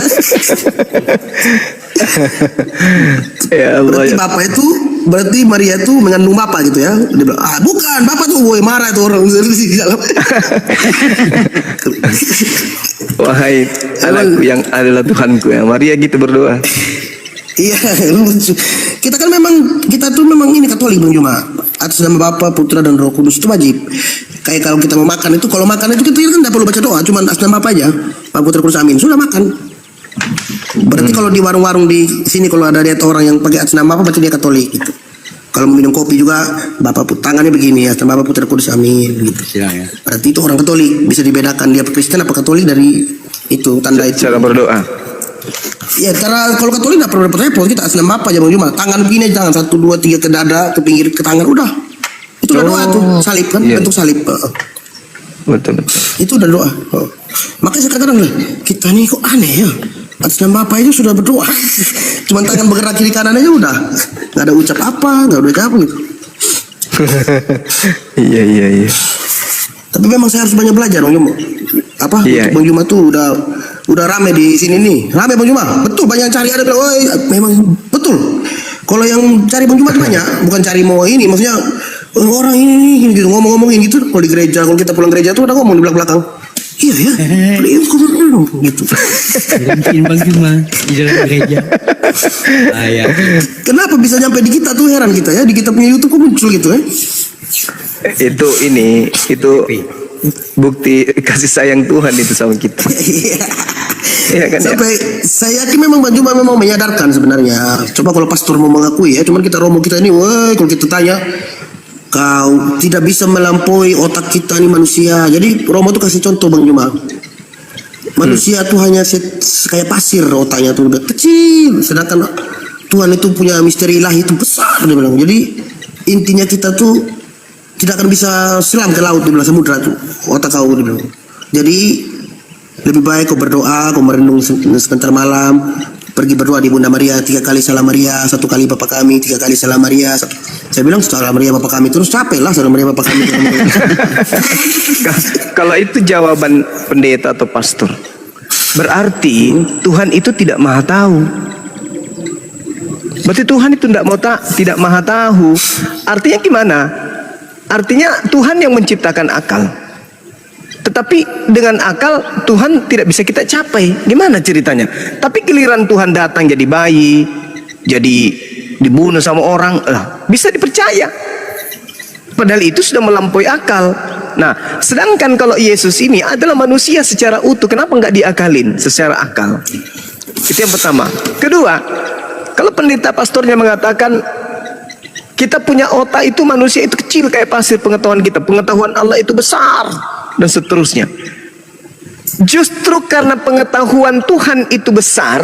Ya Allah, berarti bapak itu, berarti Maria itu mengandung bapak gitu ya. Dia bilang bukan, bapak tuh woi, marah tuh orang di dalam. wahai anakku yang adalah Tuhanku ya. Maria gitu berdoa. Iya, lucu. Kita tuh memang ini Katolik Bang Juma. Atas nama Bapa, Putra dan Roh Kudus itu wajib. Kayak kalau kita mau makan itu, kalau makan itu kita kan tidak perlu baca doa, cuma atas nama Bapa aja. Pak Putra Kudus Amin, sudah makan. Berarti kalau di warung-warung di sini kalau ada lihat orang yang pakai atas nama Bapa, berarti dia Katolik gitu. Kalau mau minum kopi juga Bapak tangannya begini ya, atas nama Bapa, Putra Kudus Amin gitu. Berarti itu orang Katolik, bisa dibedakan dia Kristen apa Katolik dari itu tanda itu. Cara berdoa. Ya, cara kalau Katolik tidak perlu repot-repot, kita atas nama apa aja Bang Juma. Tangan begini, tangan 1, 2, 3 ke dada, ke pinggir, ke tangan, udah. Itu udah doa tuh, salib kan, bentuk salib. Betul. Itu udah doa. Makanya saya kadang-kadang kita nih kok aneh ya. Atas nama apa itu sudah berdoa. Cuman tangan bergerak kiri kanan aja udah. Nggak ada ucap apa, nggak ada ucap apa gitu. Iya. Tapi memang saya harus banyak belajar Bang Juma. Bang Juma tuh udah rame di sini nih. Rame Bang Juma. Betul, banyak yang cari, ada bilang, "Woi, memang betul." Kalau yang cari Bang Juma tuh banyak, bukan cari mau ini, maksudnya orang ini gitu ngomong-ngomongin gitu. Kalau di gereja, kalau kita pulang gereja tuh udah ngomong di belakang. Iya ya. Gitu. Mungkin Bang Juma di dalam gereja. Kenapa bisa nyampe di kita tuh, heran kita ya. Di kita punya YouTube kok muncul gitu ya. Itu bukti kasih sayang Tuhan itu sama kita. Iya kan, sampai saya yakin memang Bang Juma memang menyadarkan sebenarnya. Coba kalau pastor mau mengakui ya, cuman kita Romo kita ini, woi, kalau kita tanya, kau tidak bisa melampaui otak kita nih manusia. Jadi Romo tuh kasih contoh Bang Juma. Manusia tuh hanya kayak pasir, otaknya tuh udah kecil, sedangkan Tuhan itu punya misteri ilahi itu besar, dia bilang. Jadi intinya kita tuh tidak akan bisa selam ke laut di belah samudra tuh otak kau, dia bilang. Jadi lebih baik kau berdoa, kau merenung sebentar malam, pergi berdoa di Bunda Maria 3 kali Salam Maria, 1 kali Bapa Kami, 3 kali Salam Maria. Saya bilang Salam Maria Bapa Kami terus capek lah Salam Maria Bapa Kami. Kalau itu jawaban pendeta atau pastor, berarti Tuhan itu tidak maha tahu. Berarti Tuhan itu tidak maha tahu. Artinya gimana? Artinya Tuhan yang menciptakan akal. Tetapi dengan akal Tuhan tidak bisa kita capai. Gimana ceritanya? Tapi giliran Tuhan datang jadi bayi, jadi dibunuh sama orang, bisa dipercaya. Padahal itu sudah melampaui akal. Nah, sedangkan kalau Yesus ini adalah manusia secara utuh, kenapa nggak diakalin secara akal? Itu yang pertama. Kedua, kalau pendeta pastornya mengatakan kita punya otak itu, manusia itu kecil kayak pasir, pengetahuan kita, pengetahuan Allah itu besar, dan seterusnya. Justru karena pengetahuan Tuhan itu besar,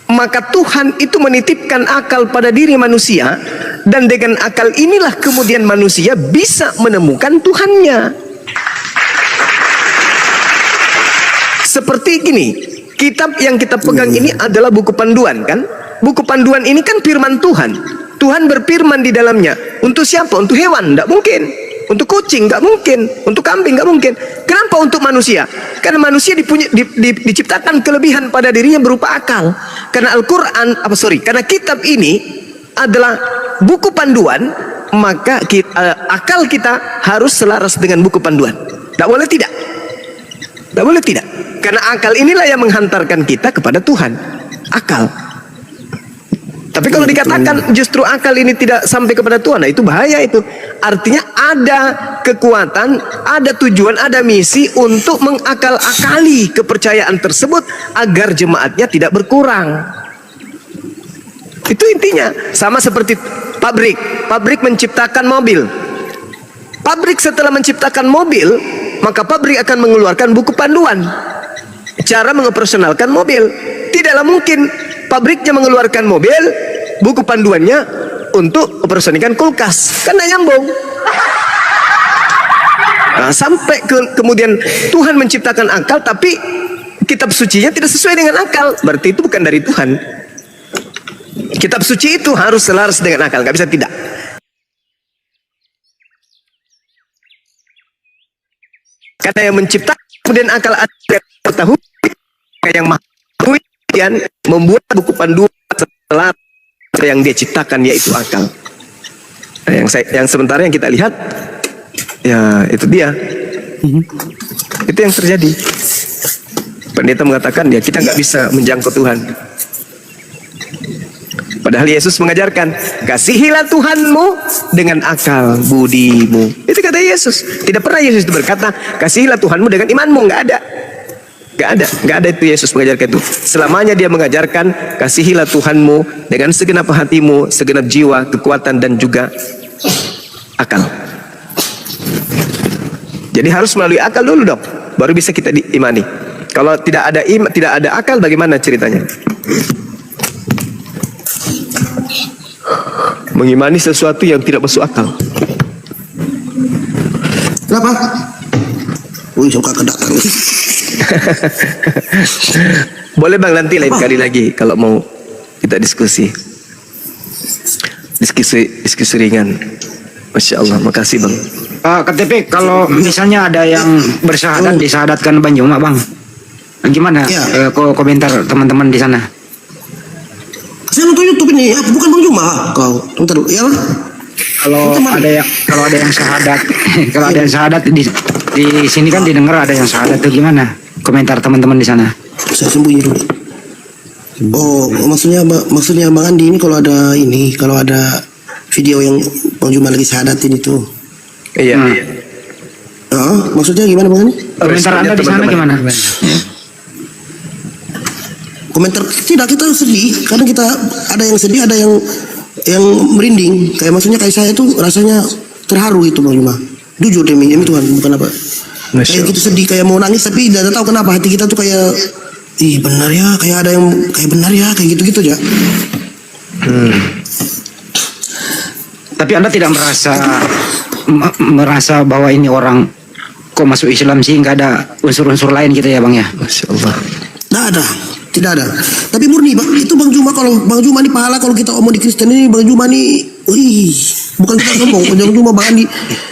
maka Tuhan itu menitipkan akal pada diri manusia, dan dengan akal inilah kemudian manusia bisa menemukan Tuhannya. seperti gini, kitab yang kita pegang ini adalah buku panduan kan? Buku panduan ini kan firman Tuhan. Tuhan berfirman di dalamnya. Untuk siapa? Untuk hewan? Tidak mungkin. Untuk kucing? Tidak mungkin. Untuk kambing? Tidak mungkin. Kenapa untuk manusia? Karena manusia diciptakan kelebihan pada dirinya berupa akal. Karena karena kitab ini adalah buku panduan, maka akal kita harus selaras dengan buku panduan. Tidak boleh tidak. Tidak boleh tidak. Karena akal inilah yang menghantarkan kita kepada Tuhan. Akal. Tapi kalau dikatakan justru akal ini tidak sampai kepada Tuhan, nah itu bahaya itu. Artinya ada kekuatan, ada tujuan, ada misi untuk mengakal-akali kepercayaan tersebut agar jemaatnya tidak berkurang. Itu intinya. Sama seperti pabrik. Pabrik menciptakan mobil. Pabrik setelah menciptakan mobil, maka pabrik akan mengeluarkan buku panduan cara mengoperasionalkan mobil. Tidaklah mungkin pabriknya mengeluarkan mobil, buku panduannya untuk operasionalkan kulkas, karena nyambung. Nah, sampai kemudian Tuhan menciptakan akal, tapi kitab sucinya tidak sesuai dengan akal, berarti itu bukan dari Tuhan. Kitab suci itu harus selaras dengan akal, nggak bisa tidak. Karena yang menciptakan kemudian akal tahu yang maha kemudian membuat buku panduan setelah yang dia ciptakan, yaitu akal. Nah, yang sementara yang kita lihat ya itu dia. Itu yang terjadi. Pendeta mengatakan ya kita nggak bisa menjangkau Tuhan. Padahal Yesus mengajarkan, kasihilah Tuhanmu dengan akal budimu. Itu kata Yesus. Tidak pernah Yesus itu berkata, kasihilah Tuhanmu dengan imanmu. Nggak ada. Nggak ada itu Yesus mengajarkan itu. Selamanya dia mengajarkan, kasihilah Tuhanmu dengan segenap hatimu, segenap jiwa, kekuatan, dan juga akal. Jadi harus melalui akal dulu dong, baru bisa kita diimani. Kalau tidak ada akal, bagaimana ceritanya? Mengimani sesuatu yang tidak masuk akal. Kenapa? Wih, suka kedatang. Boleh bang, nanti lain kali lagi kalau mau kita diskusi ringan. Masya Allah, makasih bang. KTP, kalau misalnya ada yang bersyahadat disyahadatkan Bang Juma bang, gimana komentar teman-teman di sana? Saya nonton YouTube ini, bukan Bang Juma. Kau nonton dulu, ya? Kalau ada yang syahadat, kalau ada yang syahadat di sini kan didengar ada yang syahadat, itu gimana komentar teman-teman di sana? Saya sembunyi dulu. Oh, maksudnya Bang Andi ini kalau ada video yang Bang Juma lagi syahadatin itu. Iya. Maksudnya gimana Bang Andi? Komentar Anda di sana gimana? Komentar tidak, kita sedih karena kita ada yang sedih, ada yang merinding. Kayak maksudnya kayak saya itu rasanya terharu gitu Bang Juma. Jujur demi Tuhan, bukan apa. Kayak gitu sedih, kayak mau nangis tapi tidak tahu kenapa hati kita tuh kayak benar ya, kayak ada yang kayak benar ya, kayak gitu-gitu aja. Tapi Anda tidak merasa bahwa ini orang kok masuk Islam sih, nggak ada unsur-unsur lain gitu ya Bang ya? Masya Allah. Tidak ada. Tapi murni Bang, itu Bang Juma, kalau Bang Juma ini pahala kalau kita omong di Kristen ini, Bang Juma ini, bukan kita ngomong, Bang Juma, Bang Andi,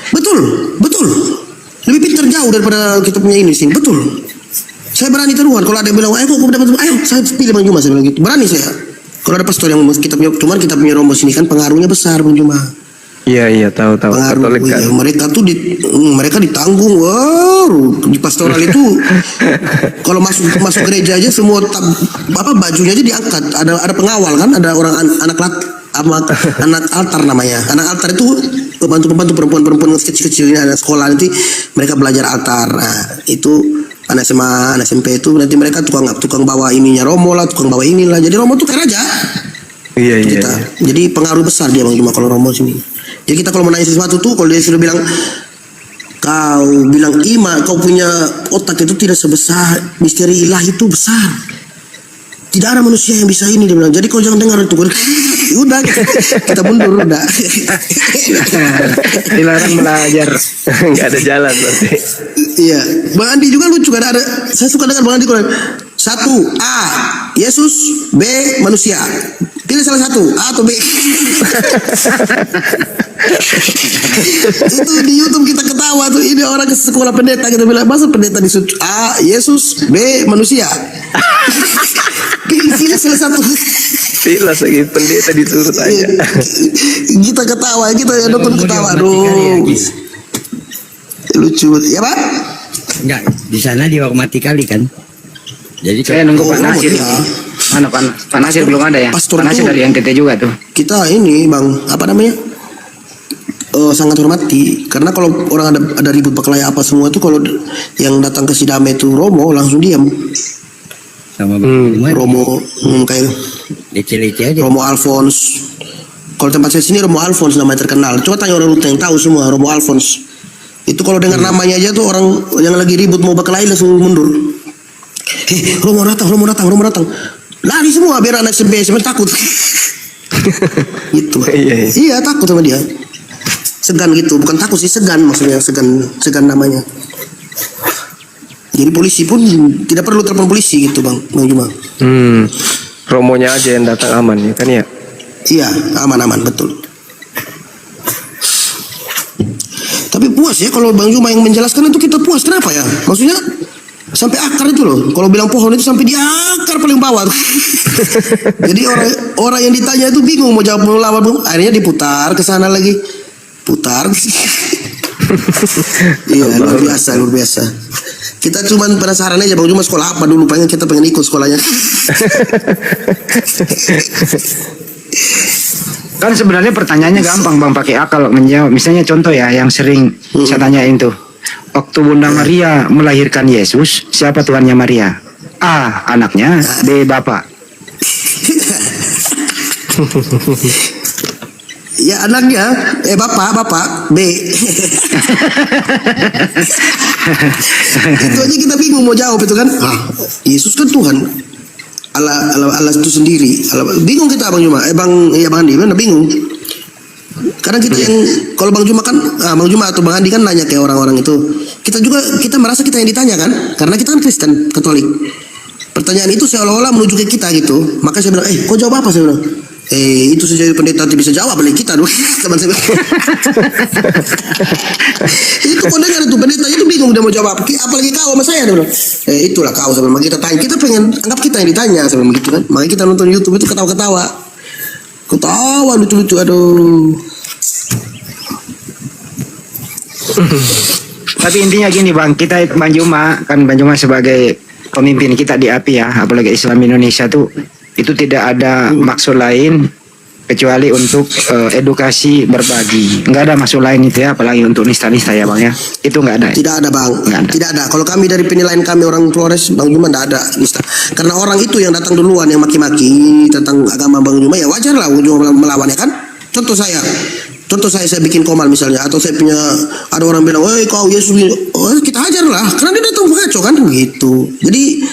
betul, lebih pintar jauh daripada kita punya ini sih, betul. Saya berani taruhan kalau ada yang bilang, kok dapat, ayo saya pilih Bang Juma, saya bilang gitu, berani saya. Kalau ada pastor yang kita punya rombong sini kan pengaruhnya besar Bang Juma. Iya tahu. Pengaruh, mereka tuh mereka ditanggung. Wow, di pastoral itu kalau masuk gereja aja semua bajunya aja diangkat. Ada pengawal kan, ada orang anak altar namanya. Anak altar itu pembantu perempuan kecil-kecil ini, ada sekolah nanti mereka belajar altar. Nah, itu anak SMA, anak SMP itu nanti mereka tukang bawa ininya romo lah, tukang bawa inilah. Jadi romo tuh kayak raja. Iya. Jadi pengaruh besar dia Bang Juma kalau romo sini. Jadi kita kalau menanya sesuatu tuh, kalau dia sudah bilang kau bilang iman, kau punya otak itu tidak sebesar misteri ilahi, itu besar. tidak ada manusia yang bisa ini, dia bilang. Jadi kau jangan dengar itu. Udah kita mundur udah. Dilarang belajar. Nggak ada jalan berarti. Iya, Bang Andi juga lucu kan, ada. Saya suka dengar Bang Andi kalau 1 A Yesus, B manusia. Pilih salah satu, A atau B. Itu di YouTube kita ketawa tuh, ini orang ke sekolah pendeta kita bilang, masa pendeta disuruh A Yesus, B manusia. Pilih salah satu. Pilas lagi pendeta disuruh tanya. Kita ketawa, kita ya nonton ketawa, Dihormati kali ya, aduh. Gis. Lucu, ya Pak? Enggak, di sana dihormati kali kan. Jadi Saya nunggu Pak Oh, Nasir. iya. Mana Pak Nasir belum ada ya? Pastor Pak Nasir tuh- dari NTT juga tuh. Kita ini Bang, apa namanya? Sangat hormati, karena kalau orang ada ribut berkelahi apa semua itu, kalau yang datang ke Sidame itu Romo langsung diam. sama Bang Romo kayak lece-lece aja. Romo Alphonse. Kalau tempat saya sini Romo Alphonse namanya terkenal. Coba tanya orang Ruteng, tahu semua Romo Alphonse. Itu kalau dengar namanya aja tuh orang yang lagi ribut mau berkelahi langsung mundur. Romo datang, Romo datang, Romo datang. Lari semua biar anak SMP takut. Gitu. Iya, iya. Iya, takut sama dia. Segan gitu, bukan takut sih, segan maksudnya, segan namanya. Jadi polisi pun tidak perlu telepon polisi gitu Bang Juma. Romonya aja yang datang aman ya kan ya. Iya, aman-aman betul. Tapi puas ya kalau Bang Juma yang menjelaskan itu, kita puas. Kenapa ya? Maksudnya sampai akar itu loh. Kalau bilang pohon itu sampai di akar paling bawah. Jadi orang yang ditanya itu bingung mau jawab, mau lawan. Akhirnya diputar ke sana lagi. Putar. Iya, luar biasa, luar biasa. Kita cuman penasaran aja Bang Juma sekolah apa dulu, pengen kita pengen ikut sekolahnya. Kan sebenarnya pertanyaannya gampang Bang, pakai akal menjawab. Misalnya contoh ya yang sering saya tanyain tuh. Waktu Bunda Maria melahirkan Yesus, siapa tuannya Maria? A. Anaknya, B. Bapak. Ya anaknya, bapak B. Itu aja kita bingung mau jawab itu kan. Yesus kan Tuhan. Allah itu sendiri. Bingung kita Bang Juma. Bang Andi mana bingung. Karena kita yang kalau Bang Juma kan, Bang Juma atau Bang Andi kan nanya kayak orang-orang itu. Kita merasa kita yang ditanya kan, karena kita kan Kristen Katolik. Pertanyaan itu seolah-olah menuju ke kita gitu. Maka saya bilang, kau jawab apa? Saya bilang, itu saja pendeta nanti bisa jawab, apalagi kita dong. Teman saya. Itu kau dengar itu pendeta itu bingung dia mau jawab. Apalagi kau sama saya dong. Itulah kau sama kita tanya. Kita pengen anggap kita yang ditanya sama begitu kan. Makanya kita nonton YouTube itu ketawa-ketawa. Ketawa lucu-lucu, aduh. Tapi intinya gini Bang, kita Bang Juma sebagai pemimpin kita di API ya, apalagi Islam Indonesia tuh, itu tidak ada maksud lain kecuali untuk edukasi, berbagi. Nggak ada maksud lain itu ya, apalagi untuk nista-nista ya Bang ya. Itu nggak ada. Tidak ada Bang, Nggak ada. tidak ada. Kalau kami dari penilaian kami orang Flores, Bang Juma tidak ada nista. Karena orang itu yang datang duluan yang maki-maki tentang agama Bang Juma, ya wajar lah Bang Juma melawannya kan. Contoh saya bikin komal misalnya, atau saya punya ada orang bilang, kau Yesus, kita hajar lah, karena dia datang mengacau kan gitu. Jadi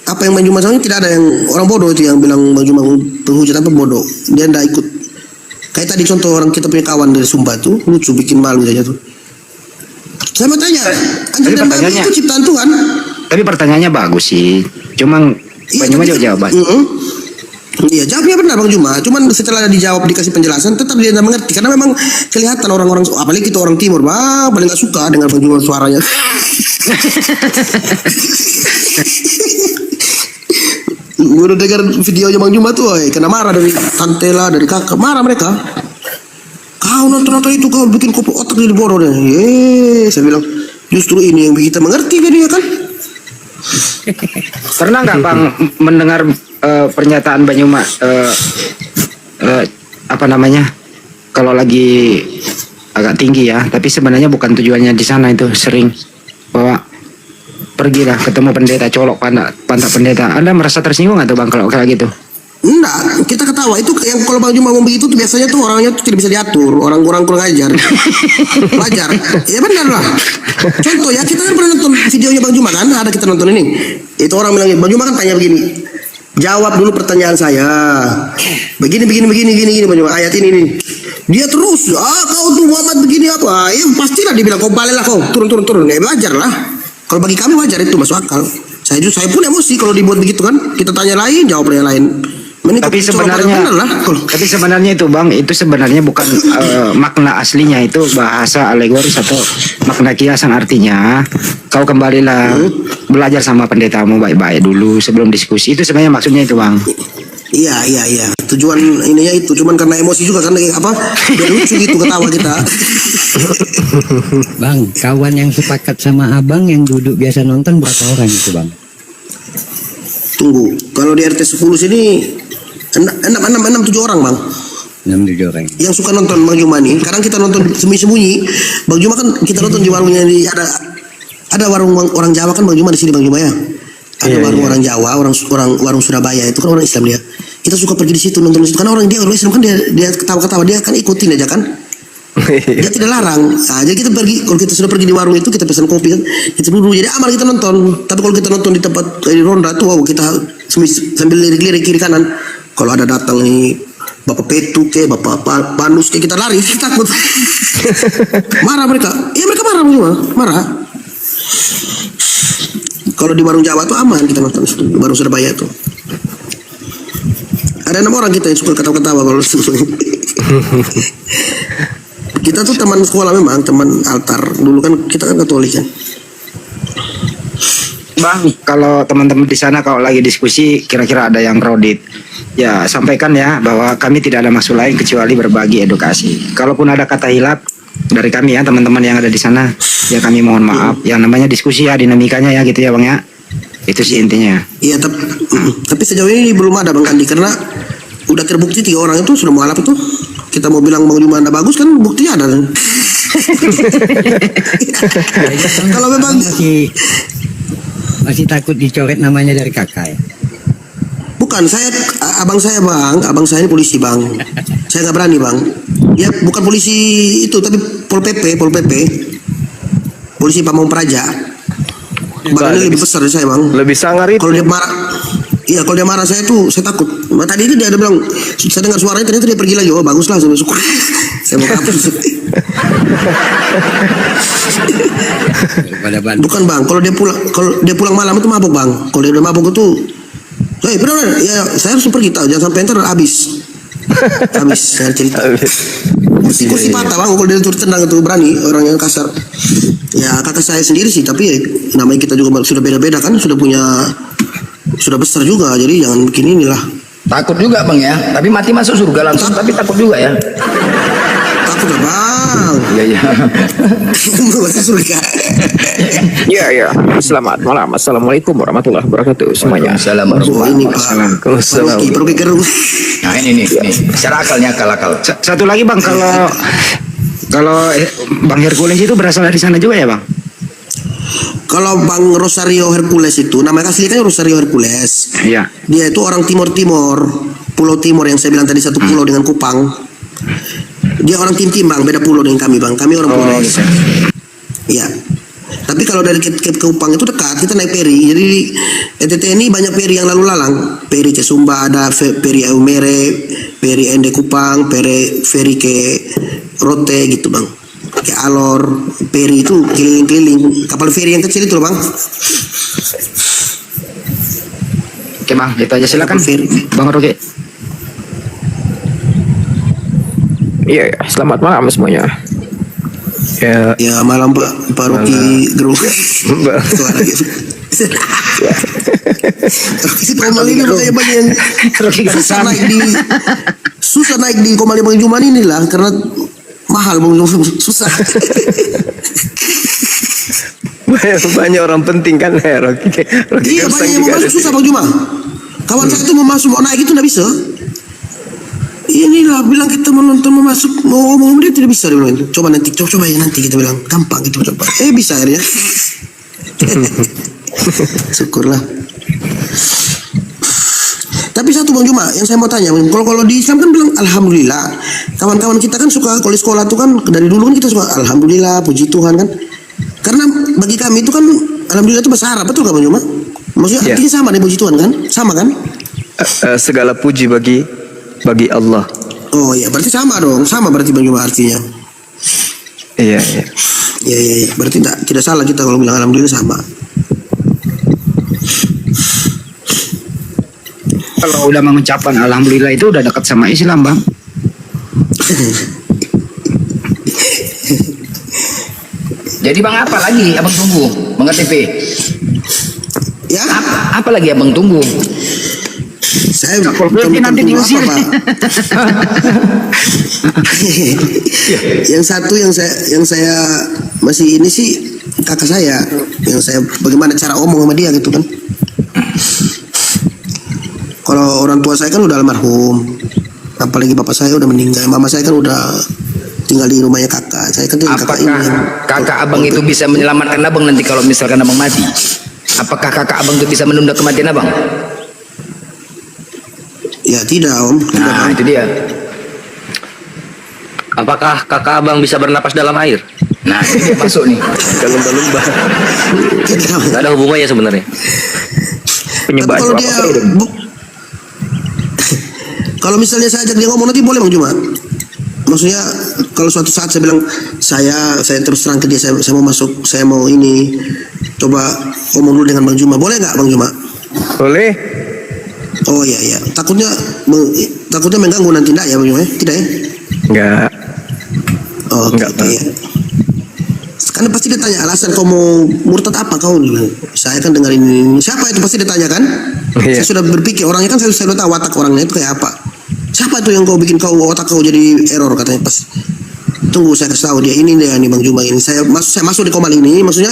apa yang Bang Juma sama tidak ada yang orang bodoh itu yang bilang Bang Juma penghujat apa bodoh, dia tidak ikut. Kayak tadi contoh orang kita punya kawan dari Sumba tuh lucu, bikin malu saja tuh. Saya mau tanya, anjing dan babi itu ciptaan Tuhan. Tapi pertanyaannya bagus sih, cuma Bang Juma jawab. Iya, jawabnya benar Bang Juma. Cuman setelah dijawab dikasih penjelasan tetap dia tidak mengerti, karena memang kelihatan orang-orang, apalagi kita orang timur, paling gak suka dengan Bang Juma suaranya. Gue udah dengar videonya Bang Juma tuh, kena marah dari tante lah, dari kakak, marah mereka. Kau nonton itu, kau bikin kopi otak jadi bodoh deh. Saya bilang justru ini yang bikin kita mengerti dia kan. Pernah nggak Bang mendengar pernyataan Bang Juma apa namanya, kalau lagi agak tinggi ya, tapi sebenarnya bukan tujuannya di sana, itu sering bahwa pergilah ketemu pendeta, colok pantat pendeta. Anda merasa tersinggung nggak tuh Bang kalau kayak gitu? Enggak, kita ketawa. Itu yang kalau Bang Juma ngomong begitu tuh biasanya tuh orangnya tuh tidak bisa diatur, orang kurang ajar. Wajar. Ya benar lah. Contoh ya, kita kan pernah nonton videonya Bang Juma kan, ada kita nonton ini. Itu orang bilang, Bang Juma kan tanya begini, Jawab dulu pertanyaan saya. Begini Bang Juma, ayat ini nih. Dia terus, kau tuh Muhammad begini apa? Ya pastilah dia bilang kau balik lah kau, turun. Ya belajar lah. Kalau bagi kami wajar itu masuk akal. Saya pun emosi kalau dibuat begitu kan. Kita tanya lain, jawabnya lain. Tapi sebenarnya itu Bang, itu sebenarnya bukan makna aslinya, itu bahasa alegoris atau makna kiasan. Artinya kau kembalilah belajar sama pendetamu baik-baik dulu sebelum diskusi. Itu sebenarnya maksudnya itu Bang. Iya. Tujuan ininya itu, cuman karena emosi juga karena apa? Biar lucu gitu ketawa kita. Bang, kawan yang sepakat sama abang yang duduk biasa nonton berapa orang itu Bang? Tunggu, kalau di RT 10 sini 6-7 orang Bang. 6-7 orang. Yang suka nonton Bang Juma nih. Kadang kita nonton sembunyi-sembunyi. Bang Juma kan kita nonton di warungnya di ada warung orang Jawa kan Bang Juma di sini Bang Juma ya. Ada warung orang Jawa, warung Surabaya itu kan orang Islam dia. Kita suka pergi di situ nonton di situ karena orang Islam kan dia ketawa-ketawa, dia kan ikutin aja kan. Dia tidak larang. Nah, jadi kita pergi, kalau kita sudah pergi di warung itu kita pesan kopi kan, kita dulu jadi amal kita nonton. Tapi kalau kita nonton di tempat di ronda tuh, kita sambil lirik-lirik kiri kanan. Kalau ada datang nih Bapak Petu ke Bapak Panus ke, kita lari, kita takut. Marah mereka. Iya mereka marah semua, marah. Kalau di warung Jawa tuh aman kita nonton itu, di warung Surabaya tuh. Ada 6 orang kita yang suka ketawa-ketawa kalau kita tuh teman sekolah memang, teman altar. Dulu kan kita kan Katolik kan. Bang, kalau teman-teman di sana kalau lagi diskusi kira-kira ada yang kredit, ya sampaikan ya bahwa kami tidak ada maksud lain kecuali berbagi edukasi. Kalaupun ada kata hilap dari kami ya teman-teman yang ada di sana, ya kami mohon maaf. Yang namanya diskusi ya dinamikanya ya gitu ya Bang ya. Itu sih intinya. Iya, tapi sejauh ini belum ada Bang Kandi karena udah terbukti 3 orang itu sudah mualaf itu. Kita mau bilang Bang Juma anda bagus kan buktinya ada. Kalau memang masih takut dicoret namanya dari kakak ya? bukan abang saya ini polisi Bang. Saya nggak berani Bang. Dia bukan polisi itu tapi Pol PP. Polisi Pamong Praja. Badannya lebih besar dari saya Bang. Lebih sangar itu. Kalau dia marah, iya kalau dia marah saya takut. Tadi itu dia ada bilang, saya dengar suaranya ternyata dia pergi lagi. Oh baguslah, saya syukur. Saya mau hapus. Bukan Bang, kalau dia pulang malam itu mabuk Bang. Kalau dia udah mabuk itu, benar ya saya harus pergi tahu, jangan sampai ntar habis saya cerita. Kursi patah Bang, kalau dia tendang itu berani orang yang kasar. Ya kakak saya sendiri sih, tapi ya, namanya kita juga sudah beda-beda kan, sudah besar juga, jadi jangan bikin inilah. Takut juga Bang ya, tapi mati masuk surga langsung, tapi takut juga ya. Takut lah Bang. Iya. Masuk surga. Ya. Selamat malam. Assalamualaikum warahmatullahi wabarakatuh semuanya. Oh, ini Pak. Perlu keru. Nah ini. Secara akalnya akal. Satu lagi Bang, kalau Bang Hercules itu berasal dari sana juga ya Bang? Kalau Bang Rosario Hercules itu namanya asli kan Rosario Hercules. Iya. Dia itu orang Timur, Pulau Timur yang saya bilang tadi, satu pulau dengan Kupang. Dia orang Tim Bang, beda pulau dengan kami Bang. Kami orang Pulau. Gitu. Iya. Tapi kalau dari ke Kupang itu dekat, kita naik peri. Jadi NTT ini banyak peri yang lalu lalang. Peri ke Sumba ada, peri Eumere, peri Ende Kupang, peri ke Rote gitu Bang. Ke Alor, peri itu keliling-keliling. Kapal feri yang kecil itu loh Bang. Oke Bang, itu aja silakan. Bang Roke. Iya, selamat malam semuanya. Ya malam Pak Roki Gerung. Suara gitu. Si Komal ini kayak banyak yang susah naik di Komal Bang Juman inilah karena mahal Bang Juman, susah. Banyak orang penting kan Rocky. Iya banyak yang mau masuk susah Bang Juma. Kawan saya itu mau masuk mau naik itu nggak bisa. Inilah bilang kita mau nonton mau masuk mau ngomong dia tidak bisa, dia bilang itu. Coba ya nanti kita bilang gampang gitu coba. Bisa akhirnya. Syukurlah. Tapi satu Bang Juma yang saya mau tanya, kalau di Islam kan bilang alhamdulillah. Kawan-kawan kita kan suka kalau di sekolah tuh kan dari dulu kan kita suka alhamdulillah, puji Tuhan kan. Karena bagi kami itu kan alhamdulillah itu bahasa Arab, betul kan Bang Juma? Maksudnya artinya sama nih puji Tuhan kan? Sama kan? segala puji bagi Allah. Oh iya, berarti sama dong, sama berarti Bang Juma artinya. Iya, iya. Iya iya, iya. Berarti tidak salah kita kalau bilang alhamdulillah sama. Kalau udah mengucapkan alhamdulillah itu udah dekat sama Islam, Bang. Jadi bang apa lagi abang tunggu? Bang KTP. Ya, Apa lagi abang tunggu? saya Berarti nanti diusir. Pak. Yang satu yang saya masih ini sih kakak saya, yang saya bagaimana cara omong sama dia gitu kan. Kalau orang tua saya kan udah almarhum, apalagi bapak saya udah meninggal, mama saya kan udah tinggal di rumahnya kakak. Saya kan dengan kakak ini. Apakah kakak abang itu bisa menyelamatkan abang nanti kalau misalkan abang mati? Apakah kakak abang itu bisa menunda kematian abang? Ya tidak om. Tidak, Nah Om. itu dia. Apakah kakak abang bisa bernapas dalam air? Nah ini dia masuk nih. Lumba-lumba. Tidak. Gak ada hubungannya sebenarnya. Tapi Penyebab kalau apa dia itu? kalau misalnya saya ajak dia ngomong nanti boleh Bang Juma. Maksudnya kalau suatu saat saya bilang saya terus terang ke dia, saya mau masuk, saya mau ini, coba ngomong dulu dengan Bang Juma, boleh nggak Bang Juma? Boleh? Oh iya iya, takutnya mengganggu nanti enggak ya Bang Juma? Tidak ya? Enggak. Oh Enggak, gitu ya. Karena pasti dia tanya alasan kau mau murtad apa kau nih? Saya kan dengerin ini. Siapa itu pasti dia tanya kan? Iya. Saya sudah berpikir orangnya kan saya sudah tahu watak orangnya itu kayak apa. Siapa itu yang kau bikin kau otak kau jadi error katanya pas. Tunggu saya kasih tahu dia ini nih Bang Juma ini. Saya masuk di Komal ini maksudnya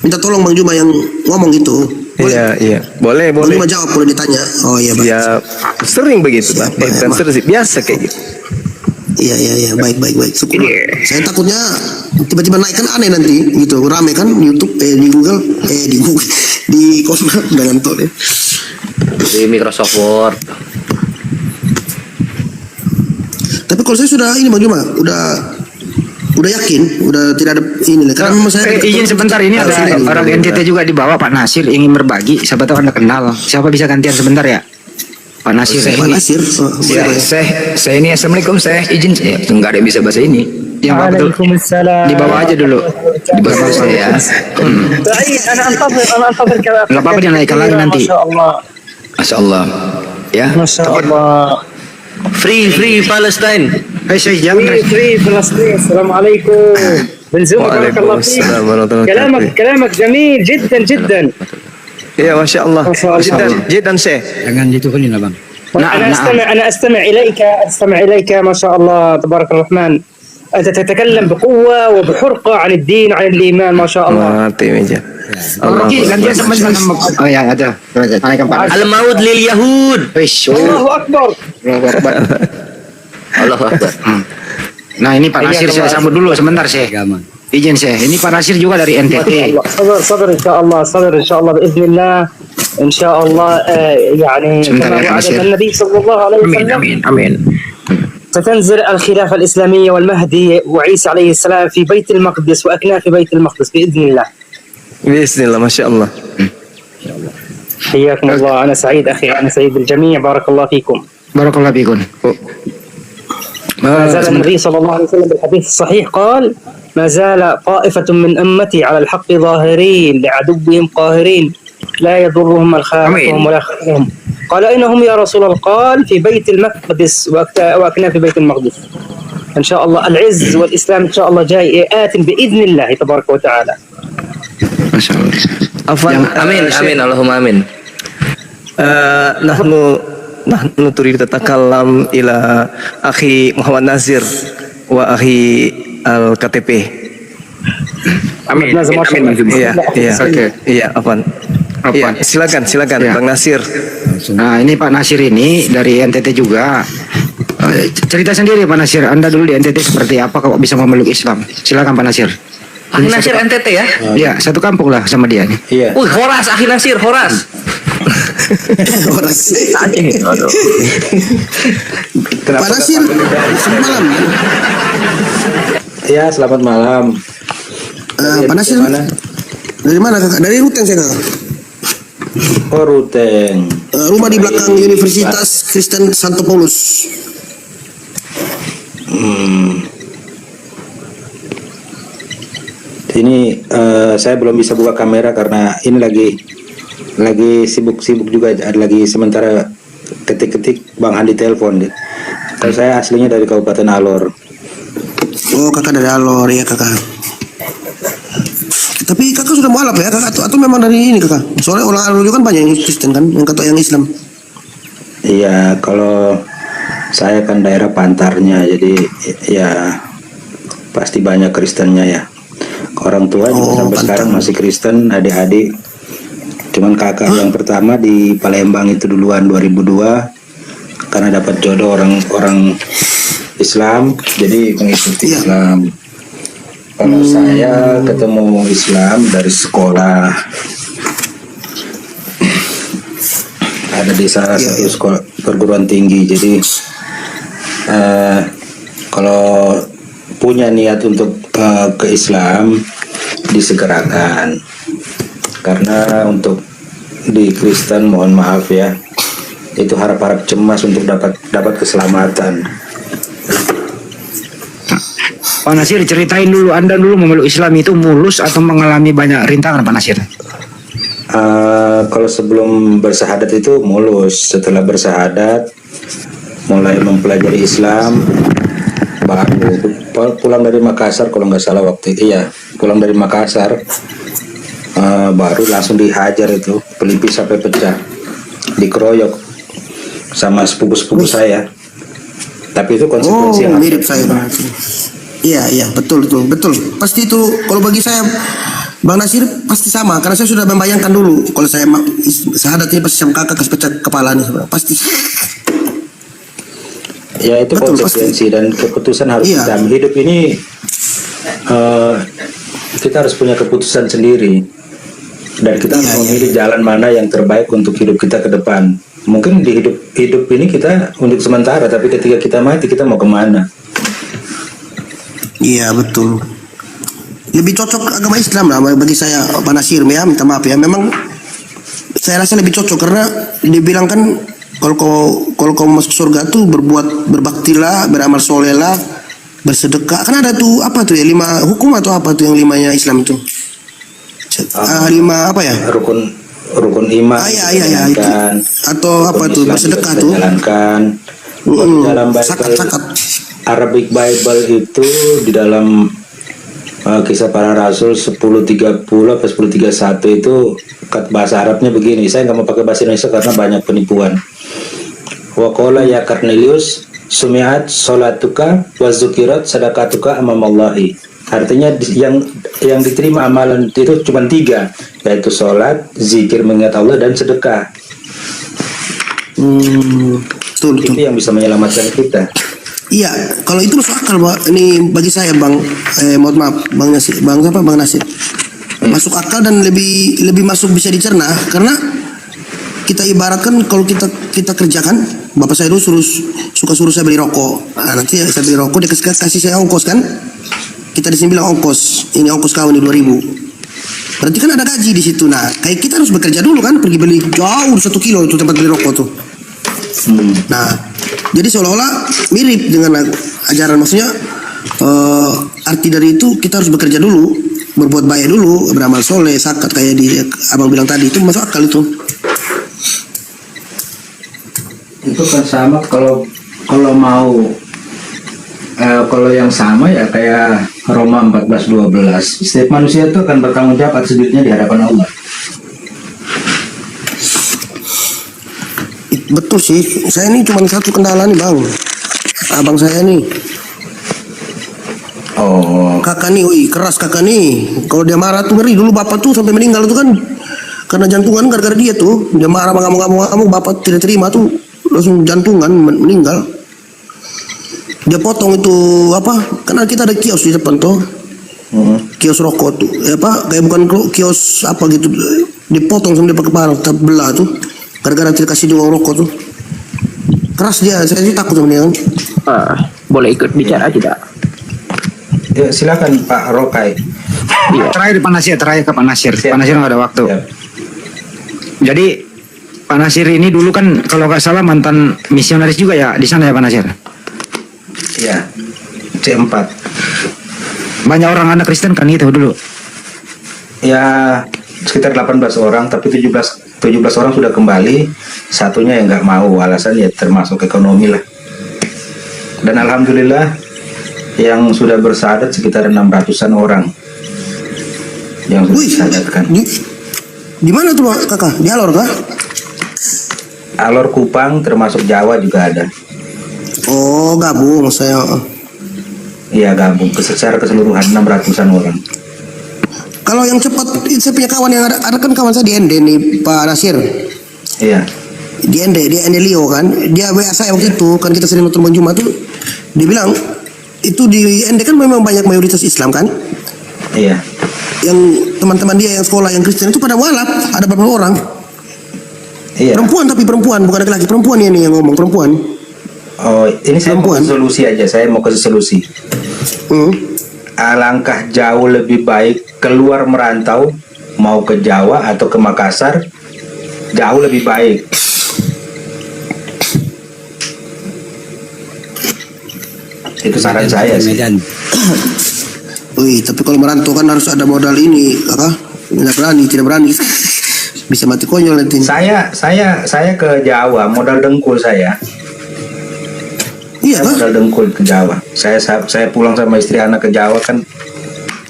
minta tolong Bang Juma yang ngomong gitu. Boleh? Iya, iya. Boleh, Bang boleh. Juma jawab boleh ditanya. Oh iya baik. Ya, sering begitu, Pak. Siapa, Bukan Mak? sering sih, biasa kayak gitu. Iya iya iya baik baik baik. Syukur. Saya takutnya tiba-tiba naik kan aneh nanti gitu. Rame kan di YouTube di Google di Komal udah ngantuk deh. Di Microsoft Word. Tapi kalau saya sudah ini Bang Juma, udah yakin, udah tidak ada ini lah. Karena memang saya Izin sebentar, ini ada orang NTT juga di bawah, Pak Nasir ingin berbagi. Siapa tahu Anda kenal. Siapa bisa gantian sebentar ya? Pak Nasir. Pak Nasir. Ya, saya ini assalamualaikum saya izin saya. Enggak ada yang bisa bahasa ini. Yang Pak betul. Di bawah aja dulu. Di bawah saya. أنا أنتظر كذا. Nggak apa-apa, dia naikkan lagi nanti. ما شاء الله Masya Allah. Ya. ما شاء الله. Free Palestine. Hei Syekh, jangan. free فلسطين. السلام عليكم. بنزوم بارك الله فيك. Waalaikumsalam warahmatullahi wabarakatuh. كلامك جميل جدا جدا. Iya, Masya Allah. Masya Allah. Jidan, Syekh. Jangan diturunin lah bang. أنا أستمع إليك ما شاء الله تبارك الرحمن. أنت تتكلم بقوة وبحرقة عن الدين وعن الإيمان ما شاء الله. Mati meja. Allah. Oke, gantian sama. Oh ya, ada. Naikkan Pak Nasir. Al-Maud lil Yahud. Wish. الله أكبر. Allahu Akbar. Nah ini Pak Nasir saya sambut dulu sebentar Syekh. Agama. Izin Syekh. Ini Pak Nasir juga dari NTT. صبر إن شاء الله بإذن الله إن شاء الله يعني سمعت كما عليك وعدنا بشير. النبي صلى الله عليه وسلم Amin. ستنزل الخلافة الإسلامية والمهدي وعيسى عليه السلام في بيت المقدس وأكناف بيت المقدس بإذن الله. Bismillah, Masya Allah. حياكم الله. أنا سعيد أخي، أنا سعيد الجميع. بارك الله فيكم. Barakallahu fikum. ما زال النبي صلى الله عليه وسلم بالحديث الصحيح قال: ما زال طائفة من أمتي على الحق ظاهرين لعدوهم قاهرين لا يضرهم من خالفهم ولا خالفهم. قال أين هم يا رسول الله؟ قال في بيت المقدس وأكنا في بيت المقدس. إن شاء الله العز والإسلام إن شاء الله جاي آت بإذن الله تبارك وتعالى. Masya Allah. Afwan. Amin, amin, Allahumma amin. نحن تريد تتكلم إلى أخي محمد ناصر وأخي الKTP. Amin. Iya, iya. Oke. Iya, Afwan. Iya, silakan Ya. Bang Nasir. Nah ini Pak Nasir ini dari NTT juga. Cerita sendiri Pak Nasir. Anda dulu di NTT seperti apa kok bisa memeluk Islam? Silakan Pak Nasir. Akhi Nasir NTT ya? Ya satu kampung lah sama dia nih. Iya. Horas, Akhi Nasir, Horas. Pak Nasir, selamat malam. Ya, selamat malam. Pak Nasir, dari mana kakak? Dari Ruteng saya kakak. Oh, Ruteng. Rumah di belakang Universitas Kristen Santo Paulus. Ini saya belum bisa buka kamera karena ini lagi sibuk-sibuk juga, ada lagi sementara ketik-ketik Bang Andi telepon. Kalau saya aslinya dari Kabupaten Alor. Oh, kakak dari Alor ya kakak. Tapi kakak sudah mualaf ya kakak atau memang dari ini kakak? Soalnya orang Alor juga kan banyak yang Kristen kan, yang kata yang Islam. Iya, kalau saya kan daerah pantarnya, jadi ya pasti banyak Kristennya ya. Orang tua juga sampai sekarang masih Kristen, adik-adik. Cuman kakak yang pertama di Palembang itu duluan 2002 karena dapat jodoh orang Islam, jadi mengikuti Islam. Kalau saya ketemu Islam dari sekolah, ada di salah satu sekolah perguruan tinggi. Jadi kalau punya niat untuk ke Islam disegerakan, karena untuk di Kristen mohon maaf ya, itu harap-harap cemas untuk dapat keselamatan. Pak Nasir, ceritain dulu, Anda dulu memeluk Islam itu mulus atau mengalami banyak rintangan, Pak Nasir? Kalau sebelum bersahadat itu mulus. Setelah bersahadat mulai mempelajari Islam, baru pulang dari Makassar kalau nggak salah waktu itu ya, pulang dari Makassar baru langsung dihajar itu, pelipis sampai pecah, dikeroyok sama sepupu-sepupu saya. Tapi itu konsekuensi yang mirip saya berarti. Iya betul. Pasti itu kalau bagi saya Bang Nasir pasti sama, karena saya sudah membayangkan dulu kalau saya sahadat ini pasti sama kakak kasih pecah kepala nih pasti. Ya itu betul, konsekuensi pasti. Dan keputusan harus kita ambil. Hidup ini kita harus punya keputusan sendiri, dan kita harus memilih jalan mana yang terbaik untuk hidup kita ke depan. Mungkin di hidup ini kita untuk sementara, tapi ketika kita mati kita mau kemana? Iya betul. Lebih cocok agama Islam lah bagi saya Pak Nasir ya, minta maaf ya. Memang saya rasa lebih cocok karena dibilang kan kalau kau masuk surga tuh berbaktilah, beramal soleh lah, bersedekah. Kan ada tuh apa tuh ya 5 hukum atau apa tuh yang 5-nya Islam itu? 5 apa ya? Rukun iman. Iya itu. Atau apa tuh bersedekah tuh? Jalankan. Dalam Bible, Arabic Bible itu di dalam kisah para rasul 10:30 atau 10:31 itu bahasa Arabnya begini. Saya nggak mau pakai bahasa Indonesia karena banyak penipuan. Wa qala ya Cornelius sumi'at salatuka wa zukirat sadaqatuka amamallahi. Artinya yang diterima amalan itu cuma 3, yaitu sholat, zikir mengingat Allah, dan sedekah. Betul. Itu yang bisa menyelamatkan kita. Iya, kalau itu masuk akal, Pak. Ini bagi saya, Bang. Mohon maaf, Bang Nasir. Bang Nasir. Masuk akal dan lebih masuk bisa dicerna, karena kita ibaratkan kalau kita kerjakan, bapak saya dulu suka suruh saya beli rokok. Nah, nanti saya beli rokok, dia kasih saya ongkos kan. Kita di sini bilang ongkos. Ini ongkos kau ini 2.000. Berarti kan ada gaji di situ. Nah, kayak kita harus bekerja dulu kan, pergi beli jauh 1 kilo itu tempat beli rokok tuh. Nah, jadi seolah-olah mirip dengan ajaran, maksudnya arti dari itu kita harus bekerja dulu, berbuat baik dulu, beramal soleh, zakat kayak di abang bilang tadi, itu masuk akal itu. Itu kan sama kalau mau kalau yang sama ya kayak Roma 14:12. Setiap manusia itu akan bertanggung jawab atas dirinya di hadapan Allah. Betul sih, saya ini cuma satu kendala nih Bang, abang saya nih. Kakak nih, keras kakak nih. Kalau dia marah tuh ngeri. Dulu bapak tuh sampai meninggal tuh kan karena jantungan gara-gara dia tuh. Dia marah ngamuk, bapak tidak terima tuh langsung jantungan meninggal. Dia potong itu apa? Karena kita ada kios di depan tuh. Kios rokok tuh. Kayak bukan kios apa gitu. Dipotong sama dia pakai parang, terbelah tuh. Gara-gara tidak kasih dia uang rokok tuh. Keras dia, saya sih takut sama dia kan. Boleh ikut bicara tidak? Ya, silakan Pak Rokai. Terakhir Pak Nasir, Pak Nasir nggak ada waktu. Jadi Pak Nasir ini dulu kan kalau nggak salah mantan misionaris juga ya di sana ya Pak Nasir. Iya, C4. Banyak orang anak Kristen kan itu dulu. Ya sekitar 18 orang, tapi 17 orang sudah kembali, satunya yang nggak mau, alasan ya termasuk ekonomi lah. Dan alhamdulillah yang sudah bersahadat sekitar 600-an orang yang sudah Wih, disahadatkan. di mana tuh kakak? Di Alor kah? Alor, Kupang, termasuk Jawa juga ada. Oh, gabung saya. Iya, gabung secara keseluruhan 600-an orang. Kalau yang cepat, saya punya kawan yang ada kan kawan saya di ND nih, Pak Nasir. Iya. Di ND Leo kan. Dia WA saya waktu itu, kan kita sering nonton Bang Jumat tuh. Dia bilang, itu di ND kan memang banyak mayoritas Islam kan. Iya. Yang teman-teman dia yang sekolah yang Kristen itu pada walap, ada beberapa orang. Iya. Perempuan, tapi perempuan, bukan laki-laki. Perempuan ini yang ngomong, perempuan. Oh, ini saya mau Perempuan. ke solusi aja. Saya mau ke solusi. Alangkah jauh lebih baik keluar merantau, mau ke Jawa atau ke Makassar, jauh lebih baik. Itu saran saya sih. Medan. Wih, tapi kalau merantau kan harus ada modal ini, kakak. Tidak berani. Bisa mati konyol nanti. Saya ke Jawa, modal dengkul saya. Iya Saya kan? modal dengkul ke Jawa. Saya pulang sama istri anak ke Jawa kan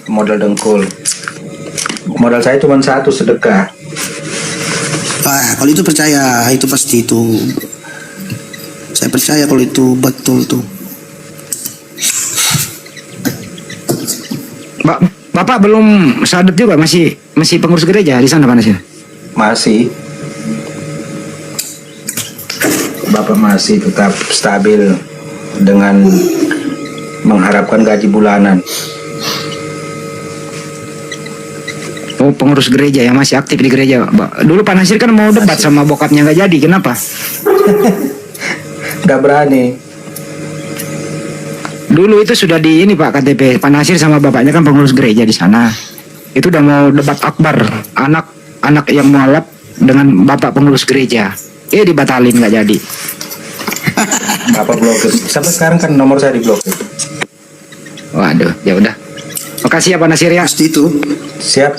modal dengkul. Modal saya cuma satu, sedekah. Kalau itu percaya, itu pasti itu. Saya percaya kalau itu betul tuh. Bapak belum sadat juga, masih pengurus gereja di sana Pak Nasir? Masih. Bapak masih tetap stabil dengan mengharapkan gaji bulanan. Oh, pengurus gereja ya, masih aktif di gereja. Dulu Pak Nasir kan mau debat sama bokapnya, nggak jadi, kenapa? Gak berani. Dulu itu sudah di ini Pak KTP, Pak Nasir sama bapaknya kan pengurus gereja di sana. Itu udah mau debat akbar, anak yang mualaf dengan bapak pengurus gereja. Dibatalin, nggak jadi. Bapak blokir. Sampai sekarang kan nomor saya diblokir. Waduh, ya udah. Makasih ya Pak Nasir ya. Pasti itu. Siap.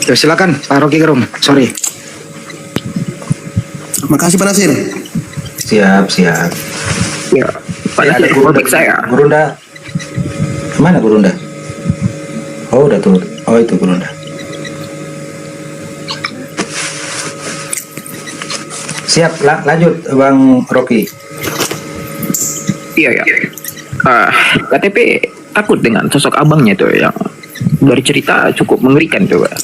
Terus silakan Pak Rocky Gerung. Sorry. Makasih Pak Nasir. Siap. Ya, Pak Ya, ada Nasir, Gurunda. topik saya. Gurunda. Mana Gurunda? Oh, udah turun. Oh, itu Gurunda. Siap, lanjut Bang Rocky. Iya. KTP takut dengan sosok abangnya tuh yang dari cerita cukup mengerikan tuh, Pak.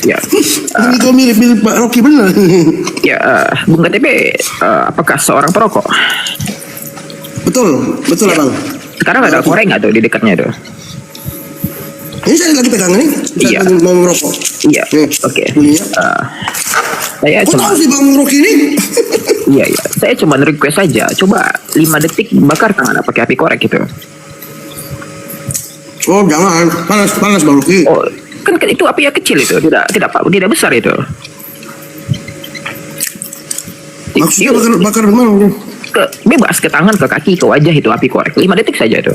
Ya. Ini kau mirip Pak Rocky bener. Ya, Bung KTP, apakah seorang perokok? Betul abang. Sekarang ada koreng nggak tuh di dekatnya tuh? Ini saya lagi pegang nih. Iya. Saya mau merokok. Iya. Nih, Oke. bunyinya. Saya Kok cuma tahu sih Bang Rocky ini? iya. Saya cuma request saja. Coba 5 detik bakar tangan pakai api korek gitu. Oh jangan, panas Bang Rocky. Oh, kan itu api yang kecil itu, tidak besar itu. Maksudnya bakar mana? Bebas ke tangan, ke kaki, ke wajah itu api korek. 5 detik saja itu.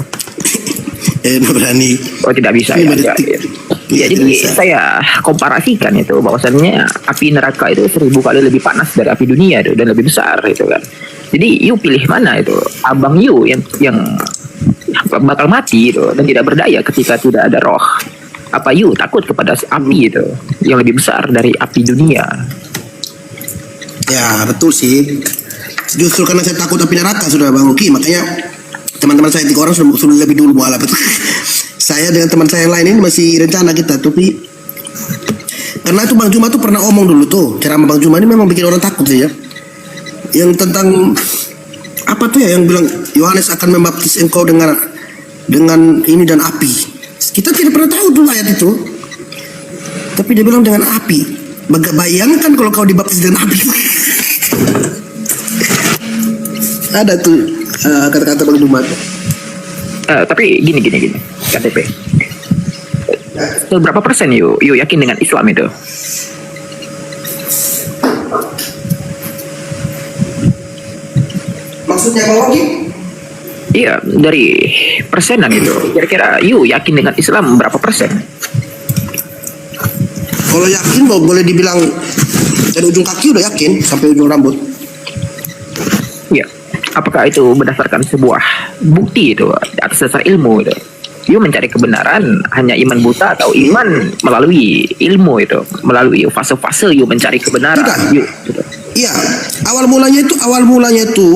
Nggak berani. Oh, tidak bisa ya. 5 detik. Ya, Iya, jadi tidak bisa. saya komparasikan itu bahwasannya api neraka itu 1000 kali lebih panas dari api dunia itu, dan lebih besar itu kan. Jadi you pilih mana itu? Abang you yang bakal mati itu dan tidak berdaya ketika tidak ada roh. Apa you takut kepada api itu yang lebih besar dari api dunia? Ya betul sih. Justru karena saya takut api neraka sudah Bang Rocky, makanya teman-teman saya 3 orang sudah lebih dulu mualaf itu. Saya dengan teman saya yang lain ini masih rencana kita, tapi karena itu Bang Juma tuh pernah omong dulu tuh, ceramah Bang Juma ini memang bikin orang takut sih ya. Yang tentang apa tuh ya, yang bilang Yohanes akan membaptis engkau dengan ini dan api. Kita tidak pernah tahu tuh ayat itu, tapi dia bilang dengan api. Bayangkan kalau kau dibaptis dengan api. Ada tuh kata-kata Bang Juma. Tapi gini KTP. seberapa persen yuk yakin dengan Islam itu? Maksudnya Bang Rocky? Iya, dari persenan itu. Kira-kira yakin dengan Islam berapa persen? Kalau yakin boleh dibilang dari ujung kaki udah yakin sampai ujung rambut. Iya. Apakah itu berdasarkan sebuah bukti itu atas dasar ilmu itu? Mencari kebenaran hanya iman buta atau iman melalui ilmu itu, melalui fase-fase mencari kebenaran. Gitu. Iya, awal mulanya itu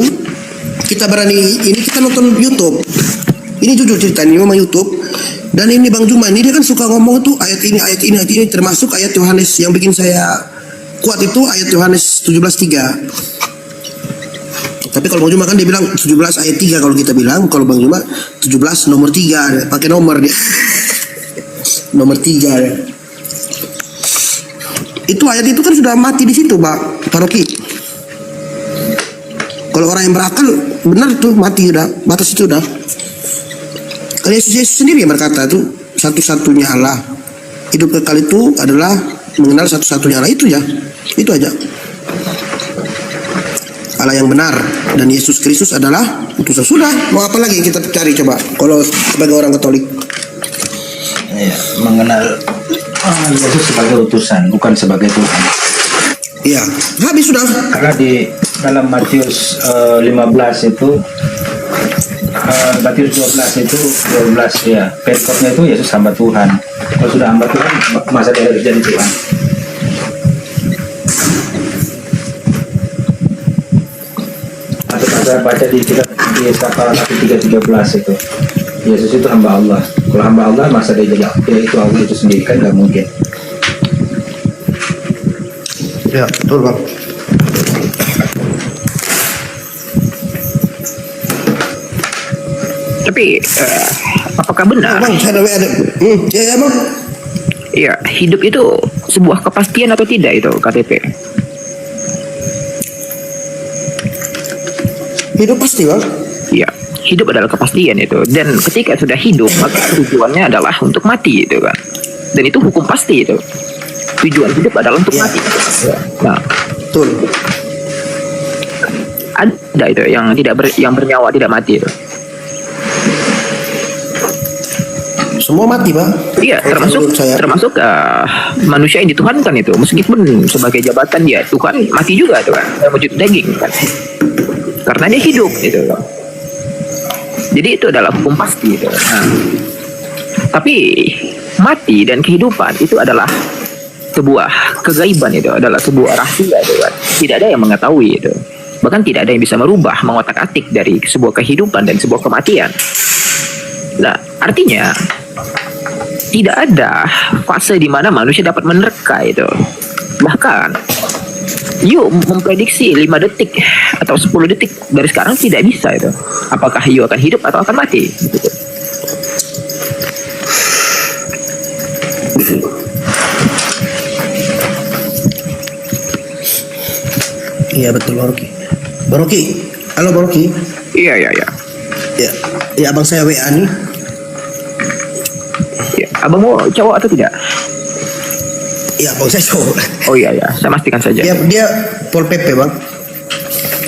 kita berani ini kita nonton YouTube. Ini jujur cerita ini memang YouTube. Dan ini Bang Juma ini dia kan suka ngomong tuh ayat ini termasuk ayat Yohanes yang bikin saya kuat itu ayat Yohanes 17:3. Tapi kalau Bang Juma kan dia bilang 17 ayat 3 kalau kita bilang, kalau Bang Juma 17 nomor 3, pakai nomor dia. Nomor 3 ya. Itu ayat itu kan sudah mati di situ, Pak Rocky. Kalau orang yang berakal benar tuh mati udah, batas itu udah. Kalau Yesus sendiri yang berkata tuh satu-satunya Allah. Hidup kekal itu adalah mengenal satu-satunya Allah, itu ya. Itu aja. Allah yang benar dan Yesus Kristus adalah utusan. Sudah, mau apa lagi kita cari coba kalau sebagai orang Katolik? Ya, mengenal Yesus sebagai utusan, bukan sebagai Tuhan. Iya, habis sudah. Karena di dalam Matius 15 itu Matius 12 itu 12 ya, perikopnya itu Yesus hamba Tuhan. Kalau sudah hamba Tuhan, masa dia harus jadi Tuhan? Saya baca di kitab Yesaya 3:13 itu Yesus itu hamba Allah. Kalau hamba Allah masa dia itu Allah itu sendiri kan nggak mungkin. Ya betul Bang. Tapi apakah benar? Bang, saya ada. Ya Bang. Iya, hidup itu sebuah kepastian atau tidak itu KTP? Hidup pasti Bang. Iya, hidup adalah kepastian itu. Dan ketika sudah hidup, maka tujuannya adalah untuk mati itu kan. Dan itu hukum pasti itu. Tujuan hidup adalah untuk mati. Nah, betul. Ada itu yang yang bernyawa tidak mati itu. Semua mati Bang. Iya, termasuk manusia yang dituhankan itu. Meskipun sebagai jabatan dia Tuhan, mati juga itu kan. Wujud daging kan. Karena dia hidup gitu loh. Jadi itu adalah hukum pasti itu. Nah, tapi mati dan kehidupan itu adalah sebuah kegaiban, itu adalah sebuah rahasia itu kan. Tidak ada yang mengetahui itu. Bahkan tidak ada yang bisa merubah, mengotak-atik dari sebuah kehidupan dan sebuah kematian. Nah, artinya tidak ada fase di mana manusia dapat menerka itu. Bahkan memprediksi 5 detik atau 10 detik dari sekarang tidak bisa itu. Apakah akan hidup atau akan mati? Gitu. Iya betul Bang Rocky. Bang Rocky, halo Bang Rocky. Iya. Ya abang saya WA nih. Ya, abang mau cowok atau tidak? Iya abang saya cowok. Oh iya, saya pastikan saja. Dia Pol PP Bang.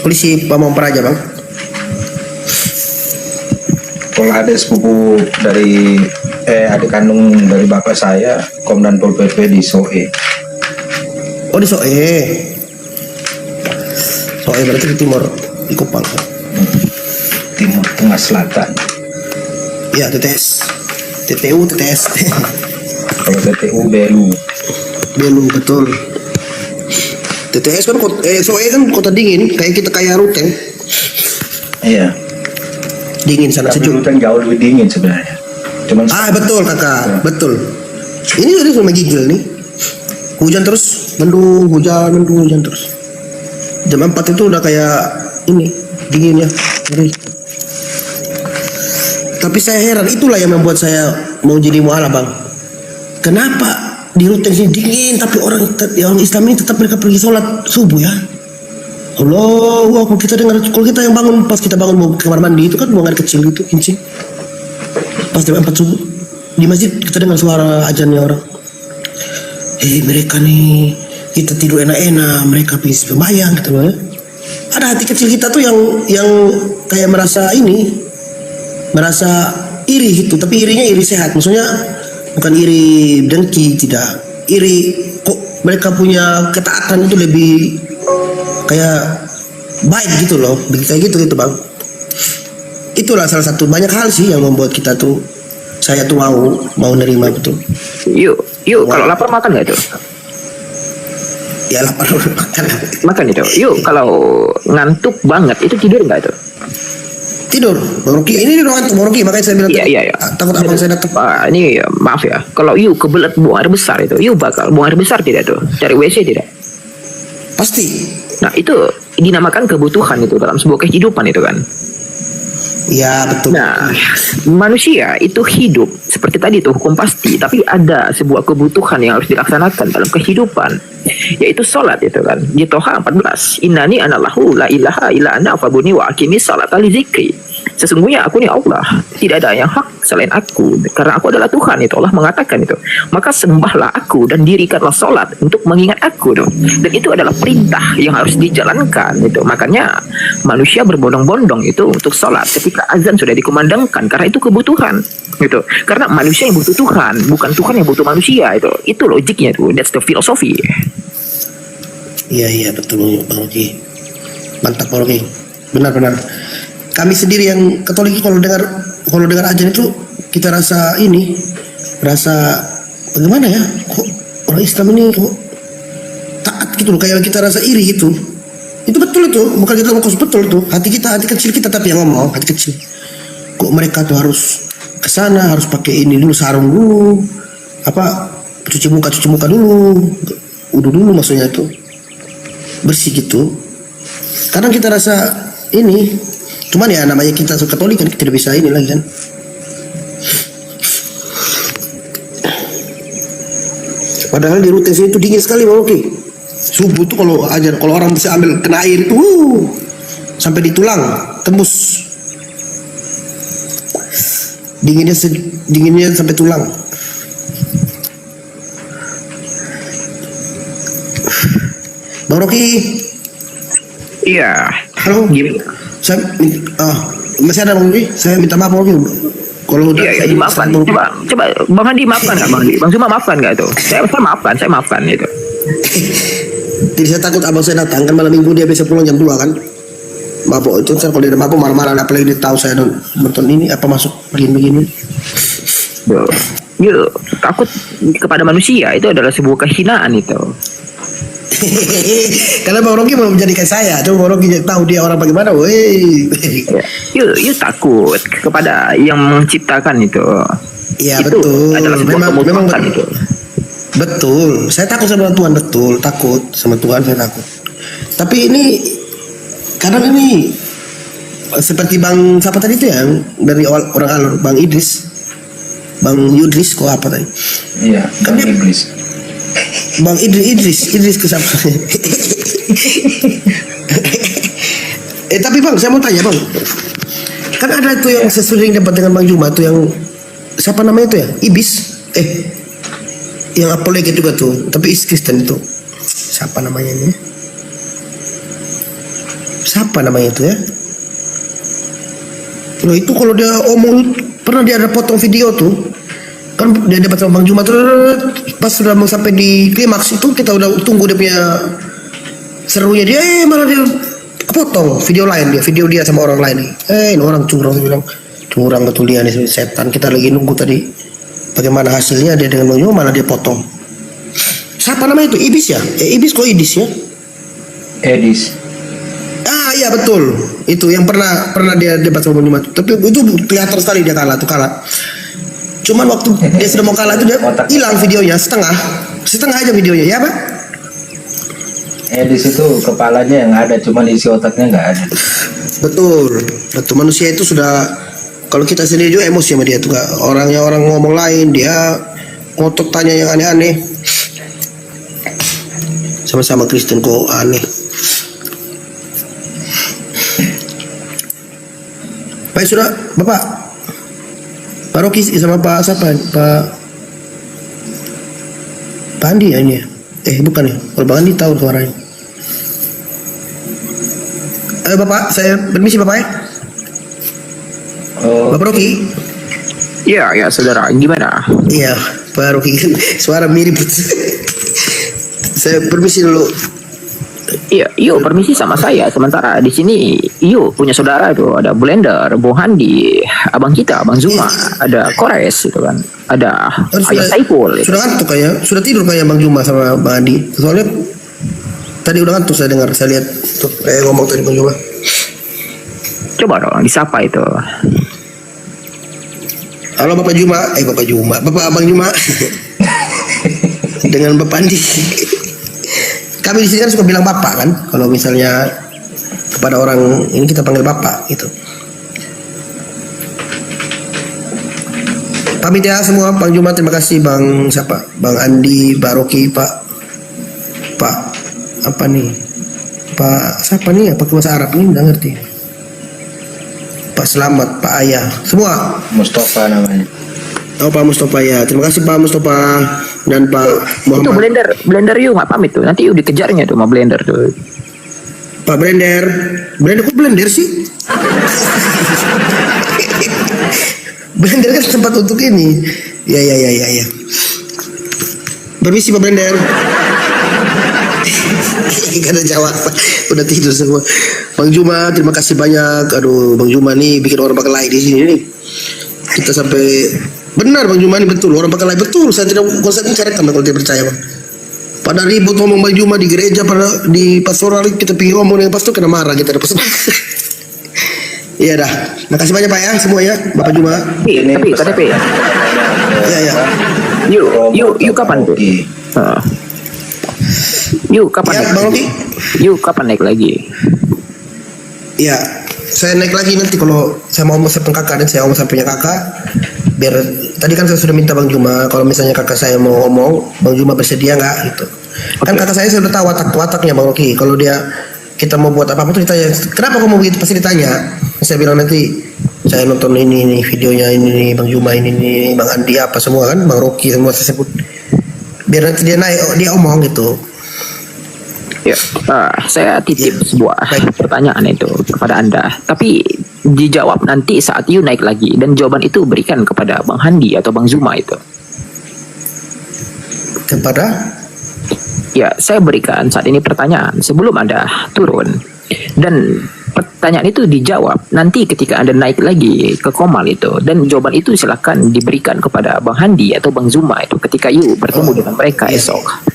Polisi Pamong Praja Bang. Kalau ada sepupu dari adik kandung dari bapak saya, Komandan Pol PP di Soe. Oh di Soe. Soe berarti di timur, di Kupang. Timur Tengah Selatan. Iya TTS. TTU TTS. Kalau TTU Belu. Belu betul. TTS kan Soe kan kota dingin, kayak kita kayak Ruteng. Iya. Dingin sana Tapi sejuk. Ruteng jauh lebih dingin sebenarnya. Cuman Betul kakak, betul. Ini udah sama gigil nih. Hujan terus, mendung, hujan terus. Jam 4 itu udah kayak ini, dinginnya. Ngeri. Tapi saya heran, itulah yang membuat saya mau jadi mualaf Bang. Kenapa di Ruteng sini dingin tapi orang Islam ini tetap mereka pergi sholat subuh ya? Allah, kalau kita dengar, kalau kita yang bangun pas kita bangun mau ke kamar mandi itu kan buang air kecil gitu, kencing. Pas jam 4 subuh. di masjid kita dengar suara azannya orang. Mereka nih kita tidur enak-enak, mereka bisa sembahyang gitu ya. Ada hati kecil kita tuh yang kayak merasa iri gitu, tapi irinya iri sehat, maksudnya bukan iri dengki, tidak iri kok mereka punya ketaatan itu lebih kayak baik gitu loh, kayak gitu bang. Itulah salah satu banyak hal sih yang membuat kita tuh, saya tuh mau nerima betul. Yuk kalau lapar makan nggak itu? Ya lapar makan. Makan itu. Yuk kalau ngantuk banget itu tidur nggak itu? Tidur, Bang Rocky. Ini ngantuk Bang Rocky, makanya saya bilang Iya. takut abang saya datang. Ini maaf ya, kalau yuk kebelet buang air besar itu, yuk bakal buang air besar tidak tuh? Cari WC tidak? Pasti. Nah itu dinamakan kebutuhan itu dalam sebuah kehidupan itu kan. Ya betul. Nah, manusia itu hidup seperti tadi itu hukum pasti, tapi ada sebuah kebutuhan yang harus dilaksanakan dalam kehidupan, yaitu sholat itu kan. Di Toha 14, Innani anallahu la ilaha illa ana fabuni wa aqimi sholata li zikri. Sesungguhnya aku ni Allah, tidak ada yang hak selain aku, karena aku adalah Tuhan itu. Allah mengatakan itu. Maka sembahlah aku dan dirikanlah sholat untuk mengingat aku tuh. Dan itu adalah perintah yang harus dijalankan itu. Makanya manusia berbondong-bondong itu untuk sholat ketika azan sudah dikumandangkan, karena itu kebutuhan gitu. Karena manusia yang butuh Tuhan, bukan Tuhan yang butuh manusia itu. Itu logiknya tuh. That's the philosophy. Iya betul Bang Rocky. Mantap Bang Rocky. Benar. Kami sendiri yang Katolik kalau dengar azan itu kita rasa bagaimana ya, kok orang Islam ini kok taat gitu loh, kayak kita rasa iri gitu. Itu betul itu, bukan kita ngomong betul tuh. Hati kecil kita tapi yang ngomong, hati kecil. Kok mereka tuh harus kesana, harus pakai ini dulu, sarung dulu, cuci muka dulu, udah dulu maksudnya itu bersih gitu. Kadang kita rasa ini. Cuman ya namanya kita Katolik kan tidak bisa ini lagi kan. Padahal di rute sini itu dingin sekali Bang Rocky. Subuh tuh kalau orang bisa ambil kena air itu sampai di tulang tembus. Dinginnya sampai tulang. Bang Rocky. Iya. Halo. Masih ada Bang Rocky? Saya minta maaf Bang Rocky. Kalau udah dimaafkan. Coba Bang Hadi maafkan nggak Bang Hadi? Bang Zuma maafkan nggak itu? Saya maafkan itu. Jadi saya takut abang saya datang kan malam minggu, dia bisa pulang jam 2 kan. Mabok itu kan, kalau dia mabok marah-marah, apalagi dia tahu saya nonton ini masuk begini. Yuk, takut kepada manusia itu adalah sebuah kehinaan itu. Karena Bang Rocky mau menjadikan saya, coba Bang Rocky tahu dia orang bagaimana, woi. Yuk takut kepada yang menciptakan itu. Iya itu betul. Adalah memang itu. Betul. Saya takut sama Tuhan, betul. Takut sama Tuhan, saya takut. Tapi ini kadang ini seperti Bang siapa tadi itu ya, dari orang Alor, Bang Idris kok apa tadi? Iya, kan dia Idris. Bang Idris ke siapa? Tapi Bang, saya mau tanya Bang, kan ada itu yang sesering dapat dengan Bang Juma tuh, yang siapa namanya itu ya, Ibis, yang apologet juga tuh, tapi Kristen itu, siapa namanya ini? Siapa namanya itu ya? Loh itu kalau dia omong, pernah dia ada potong video tuh, kan dia dapat sama Bang Juma tuh, pas sudah mau sampai di klimaks itu kita udah tunggu dia punya serunya, dia malah dia potong video dia sama orang lain nih. Ini orang curang, dia bilang curang betul dia nih, setan. Kita lagi nunggu tadi bagaimana hasilnya, dia dengan Bang Juma malah dia potong. Siapa namanya itu? Ibis ya? Ibis kok Idis ya? Edis. Iya betul, itu yang pernah dia debat sama Bang Juma. Tapi itu kelihatan sekali dia kalah. Cuman waktu dia sudah mau kalah itu dia hilang videonya setengah aja videonya, ya Pak? Edis itu kepalanya yang ada, cuman isi otaknya nggak ada. Betul. Manusia itu sudah, kalau kita sendiri juga emosi sama dia tuh, orang ngomong lain dia ngotot tanya yang aneh-aneh. Sama-sama Kristen kok aneh. Baik sudah, Bapak. Pak Rocky sama Pak siapa? Pak Andi ya ini ya? Bukan ya. Kalau Bang Andi tahu suaranya. Bapak, saya permisi Bapak ya. Bapak Rocky. Iya, saudara. Gimana? Iya, Pak Rocky suara mirip. Saya permisi dulu. Iya, yuk permisi sama saya. Sementara di sini, yuk punya saudara itu ada Blender, Bung Handi, abang kita, Abang Zuma, ada Kores itu kan, ada Ayah Saiful. Sudah ngantuk kayak, sudah tidur kayak Bang Zuma sama Bang Handi. Soalnya tadi udah ngantuk saya dengar, saya lihat tuh kayak ngomong tadi Bang Zuma. Coba dong disapa itu. Halo Bapak Juma, Bapak Abang Juma. Dengan Bapak Andi. Kami di sini kan suka bilang Bapak kan, kalau misalnya kepada orang ini kita panggil Bapak gitu. Pamit ya semua, Bang Juma terima kasih, Bang siapa? Bang Andi, Pak Rocky, Pak apa nih? Pak siapa nih? Apa bahasa Arab nih? Nggak ngerti. Pak Selamat, Pak Ayah, semua. Mustafa namanya. Oh Pak Mustafa ya, terima kasih Pak Mustafa dan Pak Muhammad. Itu Blender yuk nggak pamit tuh, nanti yuk dikejarnya tuh sama Blender tuh. Pak Blender kok Blender sih? Blender kan tempat untuk ini. Ya. Permisi Pak Blender. Gak ada jawab, udah tidur semua. Bang Juma, terima kasih banyak. Aduh, Bang Juma nih bikin orang pakai di sini nih. Kita sampai benar Bang Juma ini betul orang pakai betul. Saya tidak cari kalau dia percaya Bang. Pada ribut ngomong Bang Juma di gereja, pada di pastoral kita pergi ngomong dengan pastor kena marah kita ada pesan. Iya dah, makasih banyak Pak ya semua ya, Bapak Juma. Tapi KTP. Ya. Yuk kapan tuh? Yuk kapan? Ya, Bang Rocky. Yuk kapan naik lagi? Ya, saya naik lagi nanti kalau saya mau sampai kakak dan saya mau sampai kakak. Biar tadi kan saya sudah minta Bang Juma kalau misalnya kakak saya mau ngomong, Bang Juma bersedia nggak gitu. Kan kakak saya sudah tahu wataknya Bang Rocky. Kalau kita mau buat apa-apa tuh ditanya, kenapa kamu begitu, pasti ditanya. Saya bilang nanti saya nonton ini videonya ini Bang Juma ini Bang Andi apa semua kan, Bang Rocky semua saya sebut. Biar nanti dia naik dia omong gitu. Ya, saya titip sebuah pertanyaan itu kepada Anda. Tapi dijawab nanti saat you naik lagi dan jawaban itu berikan kepada Bang Handi atau Bang Zuma itu. Kepada? Ya, saya berikan saat ini pertanyaan sebelum Anda turun. Dan pertanyaan itu dijawab nanti ketika Anda naik lagi ke Komal itu. Dan jawaban itu silakan diberikan kepada Bang Handi atau Bang Zuma itu ketika you bertemu dengan mereka esok.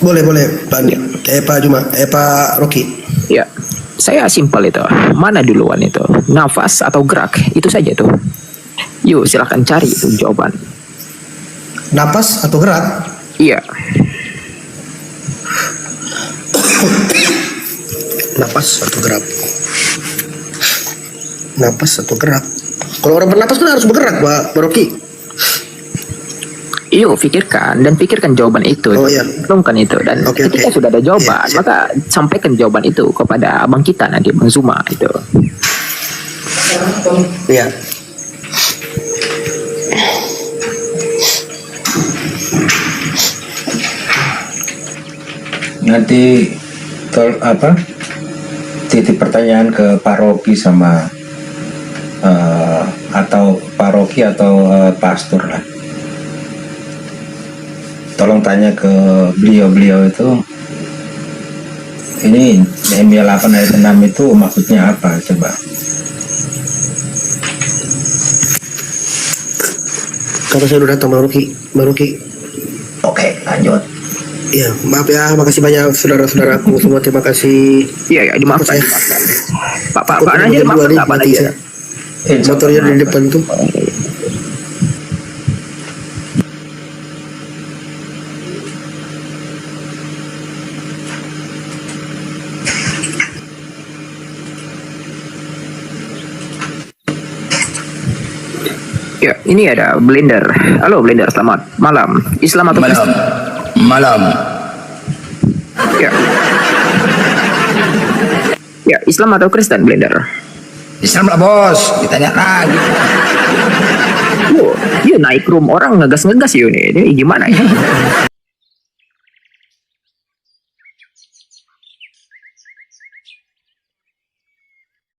Boleh Pak Pak Juma, Pak Rocky. Ya, saya simpel itu. Mana duluan itu? Nafas atau gerak? Itu saja tuh. Yuk silakan cari itu jawaban. Nafas atau gerak? Iya. Nafas atau gerak? Nafas atau gerak? Kalau orang bernapas kan harus bergerak, Pak Rocky. Yuk pikirkan jawaban itu. Oh iya. Kan itu dan ketika sudah ada jawaban, maka sampaikan jawaban itu kepada abang kita nanti Bang Zuma itu. Iya. Nanti titip pertanyaan ke Pak Rocky sama atau Pak Rocky atau pastor lah. Tolong tanya ke beliau itu, ini Nehemia 8 ayat 6 itu maksudnya apa, coba. Kalau saya udah datang Bang Rocky. Oke, lanjut. Iya, maaf ya, makasih banyak saudara-saudaraku semua, terima kasih. Iya, dimaafkan. Pak Nadir maafkan Pak Nadir. Motornya di depan tuh. Ya, ini ada Blender. Halo Blender, selamat malam. Islam atau Kristen? Malam. Ya. Ya, Islam atau Kristen Blender? Islam lah bos, ditanya lagi. Yo naik room orang ngegas-ngegas yo nih. Ini gimana ya?